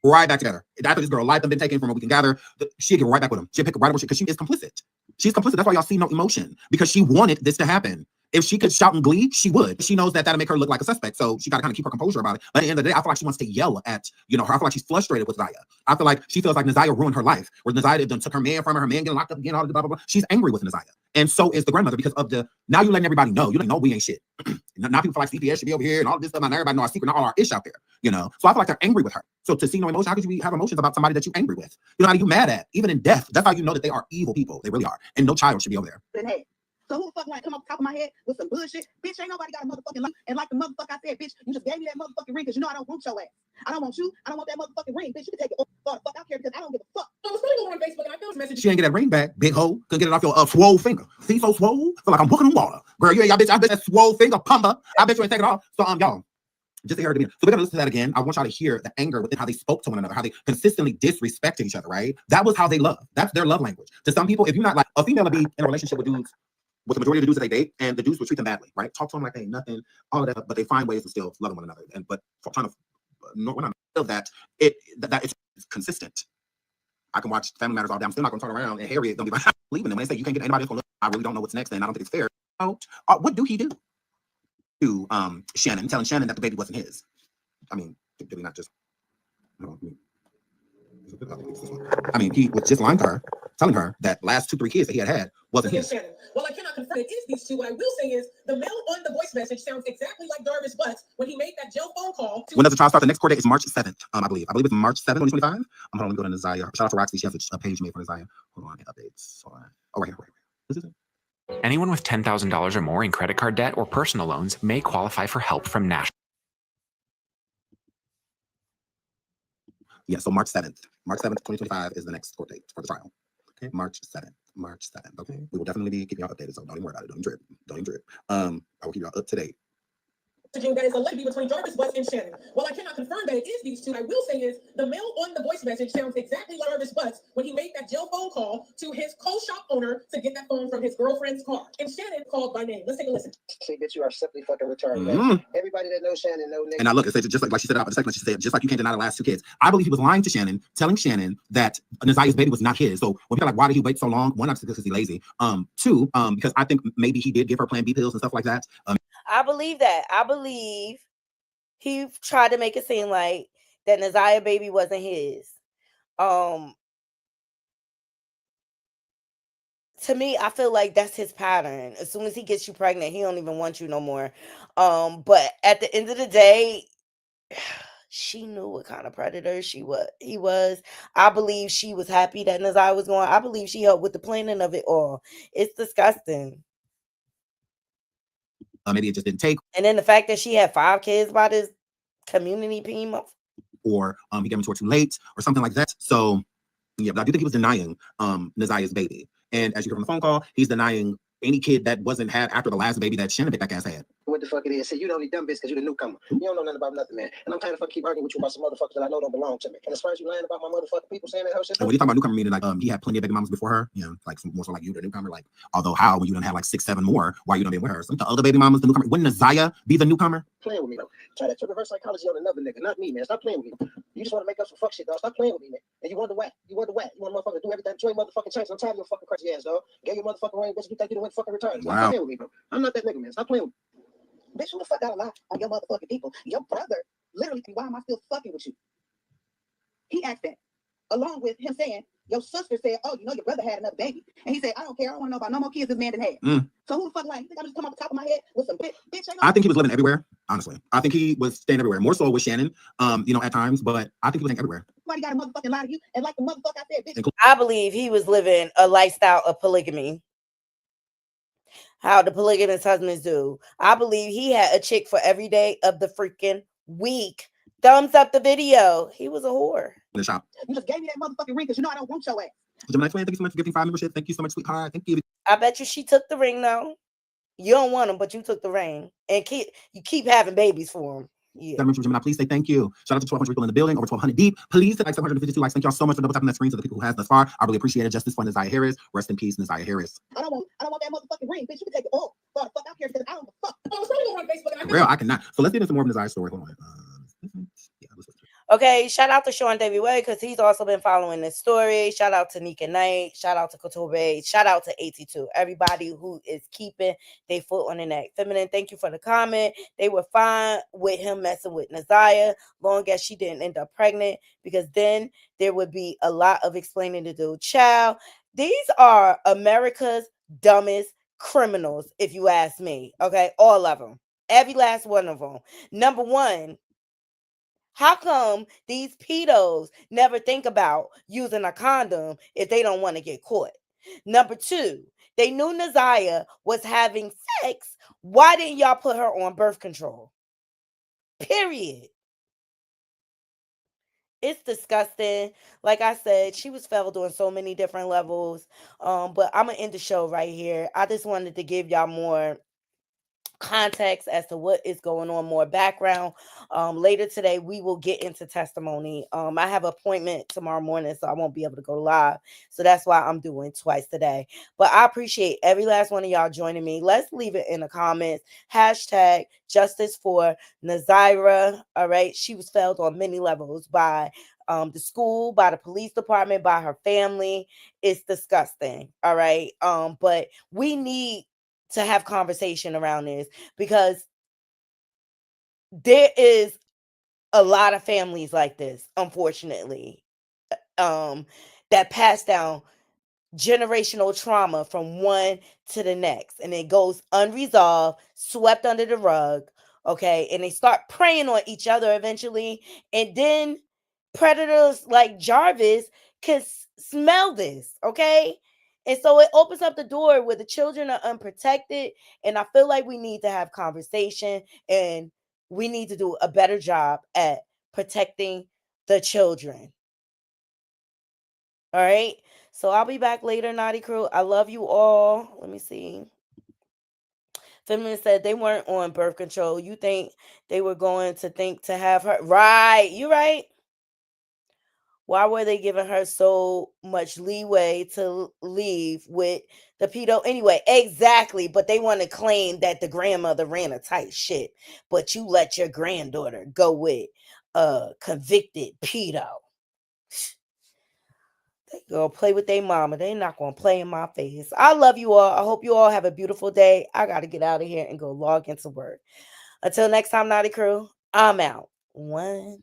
Right back together. After this girl life has been taken from her, we can gather, she'll get right back with him. She'll pick up right up because she is complicit. She's complicit. That's why y'all see no emotion, because she wanted this to happen. If she could shout and glee, she would. She knows that that'll make her look like a suspect. So she got to kind of keep her composure about it. But at the end of the day, I feel like she wants to yell at, her. I feel like she's frustrated with Naziah. I feel like she feels like Naziah ruined her life, where Naziah done took her man from her man getting locked up again, all the blah, blah, blah. She's angry with Naziah. And so is the grandmother, because of now you're letting everybody know. You don't know we ain't shit. Now people feel like CPS should be over here and all this stuff. Now everybody know our secret, not all our ish out there. So I feel like they're angry with her. So to see no emotion, how could you have emotions about somebody that you're angry with? How you mad at? Even in death, that's how you know that they are evil people. They really are. And no child should be over there. So who the fuck want to come off the top of my head with some bullshit? Bitch, ain't nobody got a motherfucking life. And like the motherfucker I said, bitch, you just gave me that motherfucking ring because I don't want your ass. I don't want you. I don't want that motherfucking ring. Bitch, you can take it all the fuck out here because I don't give a fuck. I was really over on Facebook and I found a message. She ain't get that ring back, big hoe. Couldn't get it off your swole finger. See, so swole? Feel like I'm walking on water. Girl, you ain't, I bet that swole finger, pumper. I bet you ain't take it off. So, y'all, just to hear it again. So we're going to listen to that again. I want y'all to hear the anger within how they spoke to one another, how they consistently disrespected each other, right? That was how they love. That's their love language. To some people, if you're not like, a female will be in a relationship with dudes, with the majority of the dudes that they date, and the dudes will treat them badly, right? Talk to them like they ain't nothing, all of that, but they find ways to still love one another. But trying to, when I feel that it's consistent. I can watch Family Matters all day. I'm still not going to turn around and Harriet gonna be like, leaving them. When they say you can't get anybody else gonna look, I really don't know what's next, and I don't think it's fair. What do he do to Shannon, telling Shannon that the baby wasn't his? Did he not just? He was just lying to her. telling her that last 2-3 kids that he had wasn't his. Shannon. Well, I cannot confirm it is these two. What I will say is the male on the voice message sounds exactly like Jarvis Butts when he made that jail phone call. When does the trial start? The next court date is March 7th, I believe. I believe it's March 7th, 2025. Hold on, let me go to Nazaya. Shout out to Roxy. She has a page made for Nazaya. Hold on, updates. Hold on. Oh, right here, right here. This is it. Anyone with $10,000 or more in credit card debt or personal loans may qualify for help from National. Yeah, so March 7th. March 7th, 2025 is the next court date for the trial. Okay, March 7th. March 7th. Okay, we will definitely be keeping y'all updated, so don't even worry about it. Don't even drip. Don't even drip. I will keep y'all up to date. That is allegedly between Jarvis Butts and Shannon. While I cannot confirm that it is these two, I will say is the male on the voice message sounds exactly like Jarvis Butts when he made that jail phone call to his co-shop owner to get that phone from his girlfriend's car. And Shannon called by name. Let's take a listen. Say, bitch, you are simply fucking retarded. Everybody that knows Shannon know nigga. And now look, it says just like she said out the second, she said, just like you can't deny the last 2 kids. I believe he was lying to Shannon, telling Shannon that Nazaya's baby was not his. So when people are like, why did he wait so long? One, obviously because he's lazy. 2, because I think maybe he did give her Plan B pills and stuff like that. I believe that. I believe he tried to make it seem like that Nazaya baby wasn't his. To me, I feel like that's his pattern. As soon as he gets you pregnant, he don't even want you no more. But at the end of the day, she knew what kind of predator he was. I believe she was happy that Nazaya was going. I believe she helped with the planning of it all. It's disgusting. Maybe it just didn't take. And then the fact that she had 5 kids by this community team. Or he gave them to her too late or something like that. So yeah, but I do think he was denying Nazaya's baby. And as you heard from the phone call, he's denying any kid that wasn't had after the last baby that Shannon big back ass had. What the fuck it is? Say you the only dumb bitch because you the newcomer. You don't know nothing about nothing, man. And I'm trying to fucking keep arguing with you about some motherfuckers that I know don't belong to me. And as far as you lying about my motherfucking people saying that whole shit. And when you talk about newcomer, meaning like he had plenty of baby mamas before her, you know, like more so like you the newcomer. Like although how when you done have like 6, 7 more, why you done been with her? Some of the other baby mamas, the newcomer. Wouldn't Nazaya be the newcomer? Playing with me though. Try that to reverse psychology on another nigga, not me, man. Stop playing with me. You just want to make up some fuck shit, dog. Stop playing with me, man. And you wonder why? You wonder why? You want motherfucker to do everything, enjoy motherfucking chance. I'm tired of your fucking crazy ass, dog. Get your motherfucking ring, bitch. You think you went fucking retarded? Stop Wow. playing with me, bro. I'm not that nigga, man. Stop playing with me. Bitch, who the fuck got a lie on your motherfucking people? Your brother literally, why am I still fucking with you? He asked that, along with him saying, your sister said, oh, you know your brother had another baby. And he said, I don't care. I don't want to know about no more kids this man didn't have. So who the fuck like, you think I just come off the top of my head with some bitch? I think he was living everywhere, honestly. I think he was staying everywhere. More so with Shannon, you know, at times, but I think he was living everywhere. Somebody got a motherfucking lie to you. And like the motherfucker I said, bitch. I believe he was living a lifestyle of polygamy. How the polygamous husbands do. I believe he had a chick for every day of the freaking week. Thumbs up the video. He was a whore. In the shop. You just gave me that motherfucking ring because you know I don't want your ass. Gemini Twin, thank you so much for giving 5 membership. Thank you so much, sweetheart. Thank you. I bet you she took the ring though. You don't want him, but you took the ring. And you keep having babies for him. Yeah. Gemini, please say thank you. Shout out to 1,200 people in the building, over 1,200 deep. Please hit like 752 likes. Thank y'all so much for double tapping that screen to the people who has thus far. I really appreciate it. Justice for Nazaya Harris. Rest in peace, Nazaya Harris. I don't want that motherfucking ring, bitch. You can take it all. Fuck out here because I don't fuck. I was really on Facebook. For real, I cannot. So let's get into more of Nazaya's story. Hold on. Okay, shout out to Sean Davy Way because he's also been following this story. Shout out to Nika Knight. Shout out to Kotobe. Shout out to 82. Everybody who is keeping their foot on the neck. Feminine, thank you for the comment. They were fine with him messing with Nazaya, long as she didn't end up pregnant, because then there would be a lot of explaining to do. Child, these are America's dumbest criminals, if you ask me. Okay, all of them. Every last one of them. Number one, how come these pedos never think about using a condom if they don't want to get caught? Number two, they knew Nazaya was having sex. Why didn't y'all put her on birth control? Period. It's disgusting. Like I said, she was failed on so many different levels. But I'm going to end the show right here. I just wanted to give y'all more context as to what is going on, more background. Later today we will get into testimony. I have an appointment tomorrow morning, so I won't be able to go live, so that's why I'm doing twice today. But I appreciate every last one of y'all joining me. Let's leave it in the comments. Hashtag justice for Nazira. All right, she was failed on many levels by the school, by the police department, by her family. It's disgusting. All right, but we need to have conversation around this, because there is a lot of families like this, unfortunately, that pass down generational trauma from one to the next, and it goes unresolved, swept under the rug. Okay, and they start preying on each other eventually, and then predators like Jarvis can smell this. Okay, and so it opens up the door where the children are unprotected, and I feel like we need to have conversation, and we need to do a better job at protecting the children. All right. So I'll be back later, Naughty Crew. I love you all. Let me see. Feminist said they weren't on birth control. You think they were going to think to have her? Right. You right. Why were they giving her so much leeway to leave with the pedo? Anyway, exactly. But they want to claim that the grandmother ran a tight ship. But you let your granddaughter go with a convicted pedo. They go play with their mama. They not gonna play in my face. I love you all. I hope you all have a beautiful day. I gotta get out of here and go log into work. Until next time, Naughty Crew, I'm out. 1.